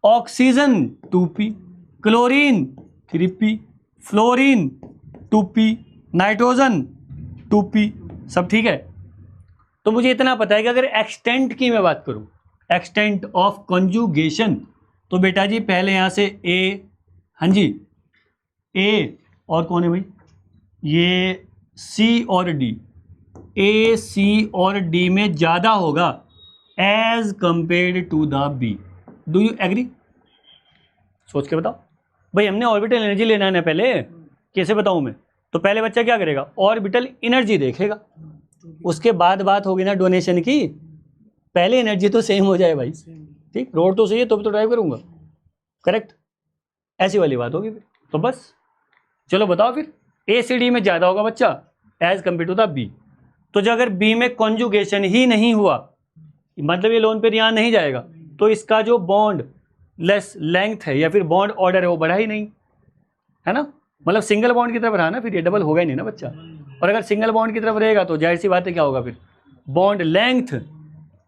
Oxygen 2p, chlorine 3p, fluorine 2p, nitrogen 2p, सब ठीक है। तो मुझे इतना पता है कि अगर एक्सटेंट की मैं बात करूं, एक्सटेंट ऑफ कॉन्जुगेशन, तो बेटा जी पहले यहां से ए, हाँ जी ए, और कौन है भाई? ये सी और डी, ए सी और डी में ज़्यादा होगा as compare to the B. Do you agree? सोच के बताओ भाई, हमने ऑर्बिटल एनर्जी लेना है ना पहले, कैसे बताऊं मैं? तो पहले बच्चा क्या करेगा? ऑर्बिटल एनर्जी देखेगा, उसके बाद बात होगी ना डोनेशन की। पहले एनर्जी तो सेम हो जाए भाई, ठीक। रोड तो सही है तो ड्राइव करूंगा, करेक्ट? ऐसी वाली बात होगी। तो बस चलो बताओ फिर, ए सी डी में ज़्यादा होगा बच्चा as compare to the B. तो जो अगर बी में कॉन्जुगेशन ही नहीं हुआ, मतलब ये लोन पे यहाँ नहीं जाएगा, तो इसका जो बॉन्ड लेस लेंथ है या फिर बॉन्ड ऑर्डर है वो बढ़ा ही नहीं, है ना? मतलब सिंगल बॉन्ड की तरफ रहा ना, फिर ये डबल होगा ही नहीं ना बच्चा। और अगर सिंगल बॉन्ड की तरफ रहेगा तो जाहिर सी बात है क्या होगा फिर? बॉन्ड लेंथ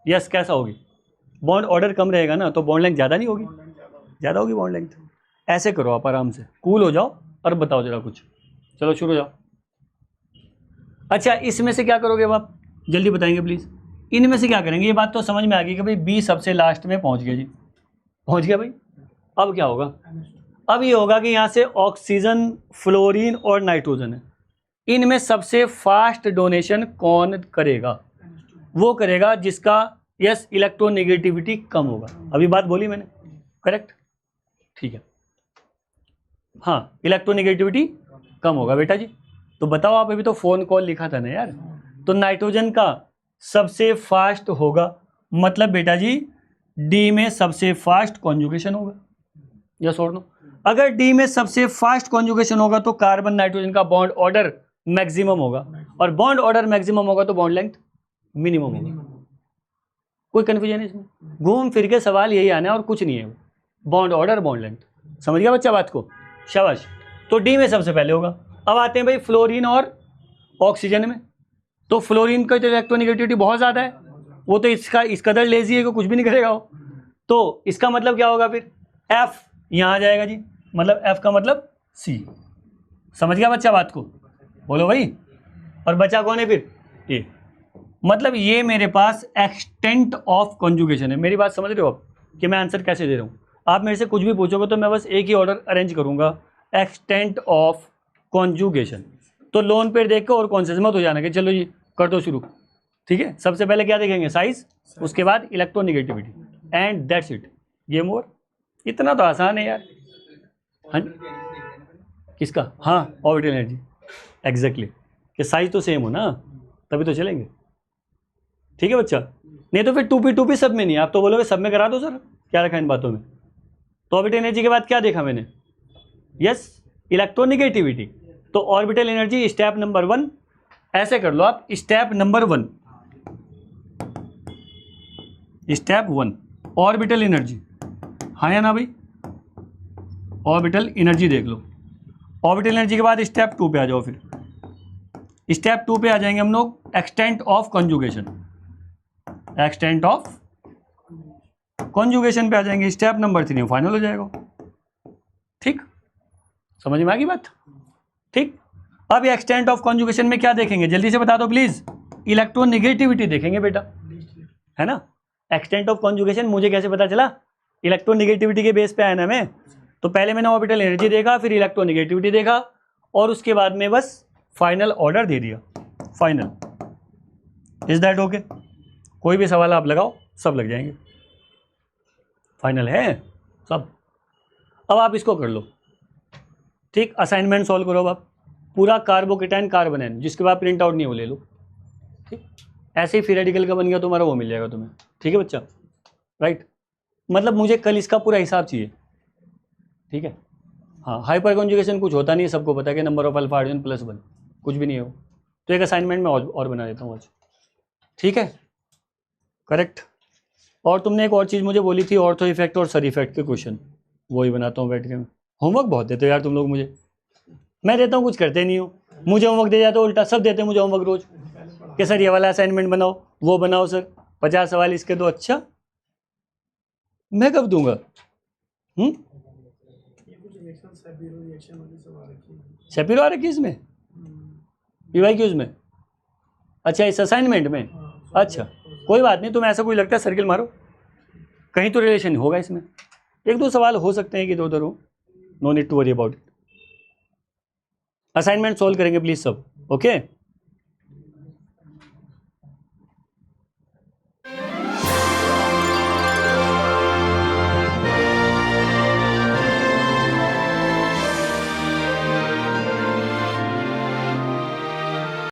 यस कैसा होगी? बॉन्ड ऑर्डर कम रहेगा ना, तो बॉन्ड लेंथ ज़्यादा नहीं होगी? ज़्यादा होगी बॉन्ड लेंथ। ऐसे करो आप, आराम से कूल हो जाओ और बताओ जरा कुछ। चलो शुरू हो जाओ। अच्छा इसमें से क्या करोगे अब आप जल्दी बताएंगे प्लीज़, इनमें से क्या करेंगे? ये बात तो समझ में आ गई कि भाई बी सबसे लास्ट में पहुंच गया जी, पहुंच गया भाई। अब क्या होगा? अब ये होगा कि यहाँ से ऑक्सीजन, फ्लोरीन और नाइट्रोजन है, इनमें सबसे फास्ट डोनेशन कौन करेगा? वो करेगा जिसका यस इलेक्ट्रोनेगेटिविटी कम होगा। अभी बात बोली मैंने, करेक्ट? ठीक है, हाँ इलेक्ट्रोनेगेटिविटी कम होगा बेटा जी। तो बताओ आप, अभी तो फोन कॉल लिखा था ना यार, तो नाइट्रोजन का सबसे फास्ट होगा, मतलब बेटा जी डी में सबसे फास्ट कॉन्जुगेशन होगा, यस और नो? अगर डी में सबसे फास्ट कॉन्जुगेशन होगा तो कार्बन नाइट्रोजन का बॉन्ड ऑर्डर मैक्सिमम होगा, और बॉन्ड ऑर्डर मैक्सिमम होगा तो बॉन्ड लेंथ मिनिमम होगा। कोई कंफ्यूजन है इसमें? घूम फिर के सवाल यही आना है और कुछ नहीं है, बॉन्ड ऑर्डर बॉन्ड लेंथ। समझ गया बच्चा बात को? शाबाश। तो डी में सबसे पहले होगा। अब आते हैं भाई फ्लोरीन और ऑक्सीजन में, तो फ्लोरीन का इलेक्ट्रोनेगेटिविटी बहुत ज़्यादा है, वो तो इसका इस कदर लेजी है कि कुछ भी नहीं करेगा वो, तो इसका मतलब क्या होगा फिर? एफ यहाँ आ जाएगा जी, मतलब एफ का मतलब सी। समझ गया बच्चा बात को? बोलो भाई। और बचा कौन है फिर? ए। मतलब ये मेरे पास एक्सटेंट ऑफ कॉन्जुगेशन है। मेरी बात समझ रहे हो आप कि मैं आंसर कैसे दे रहा हूँ? आप मेरे से कुछ भी पूछोगे तो मैं बस एक ही ऑर्डर अरेंज करूँगा, एक्सटेंट ऑफ कॉन्जुगेशन। तो लोन पेयर देख के और कौन से मत हो जाना कि चलो जी कर दो शुरू, ठीक है? सबसे पहले क्या देखेंगे? साइज, उसके बाद electronegativity, and that's it, game over. इतना तो आसान है यार। हाँ किसका? हाँ ऑर्बिटल एनर्जी, एग्जैक्टली, कि साइज तो सेम हो ना तभी तो चलेंगे, ठीक है बच्चा? नहीं तो फिर टू पी सब में नहीं, आप तो बोलोगे सब में करा दो सर, क्या रखा इन बातों में? तो ऑर्बिटल एनर्जी के बाद क्या देखा मैंने? Yes electronegativity. तो ऑर्बिटल एनर्जी स्टेप नंबर 1, ऐसे कर लो आप, step number 1, step 1 orbital energy, हाँ या ना भाई? ऑर्बिटल एनर्जी देख लो। ऑर्बिटल एनर्जी के बाद स्टेप 2 पे आ जाओ। फिर स्टेप 2 पे आ जाएंगे हम लोग, extent of conjugation, extent of conjugation पे आ जाएंगे। स्टेप नंबर 3 फाइनल हो जाएगा, ठीक? समझ में आ गई बात? ठीक। अब एक्सटेंट ऑफ कॉन्जुगेशन में क्या देखेंगे जल्दी से बता दो प्लीज? इलेक्ट्रोनेगेटिविटी देखेंगे बेटा, है ना? एक्सटेंट ऑफ कॉन्जुगेशन मुझे कैसे पता चला? इलेक्ट्रोनेगेटिविटी के बेस पे आया ना मैं, तो पहले मैंने ऑर्बिटल एनर्जी देखा, फिर इलेक्ट्रोनेगेटिविटी देखा, और उसके बाद में बस फाइनल ऑर्डर दे दिया, फाइनल। Is that okay? कोई भी सवाल आप लगाओ, सब लग जाएंगे। फाइनल है सब? अब आप इसको कर लो, ठीक? असाइनमेंट सॉल्व करो। अब आप पूरा कार्बोकेटाइन कार्बोनेन, जिसके बाद प्रिंट आउट नहीं है वो ले लो, ठीक? ऐसे ही थियोरेटिकल का बन गया तुम्हारा, वो मिल जाएगा तुम्हें, ठीक है बच्चा? राइट, मतलब मुझे कल इसका पूरा हिसाब चाहिए, ठीक है? हाँ, हाइपर कॉन्जुगेशन कुछ होता नहीं है, सबको पता है कि नंबर ऑफ अल्फा हाइड्रोजन +1, कुछ भी नहीं है वो। तो एक असाइनमेंट में और बना देता हूँ आज, ठीक है? करेक्ट। और तुमने एक और चीज़ मुझे बोली थी, ऑर्थो इफेक्ट और सर इफेक्ट के क्वेश्चन, वही बनाता हूँ बैठ के। होमवर्क बहुत देते हो यार तुम लोग मुझे, मैं देता हूँ कुछ करते नहीं हो, मुझे होमवर्क दे जाते हो उल्टा, सब देते हैं मुझे होमवर्क रोज कि सर ये वाला असाइनमेंट बनाओ, वो बनाओ सर, 50 सवाल इसके दो। अच्छा मैं कब दूंगा? शेपिरो आ रखी इसमें, PYQs में? अच्छा इस असाइनमेंट में? अच्छा कोई बात नहीं, तुम्हें ऐसा कोई लगता है सर्किल मारो, कहीं तो रिलेशन होगा इसमें, एक दो सवाल हो सकते हैं कि इधर उधर हो, no need to worry about it. Assignment solve करेंगे प्लीज सब, ओके?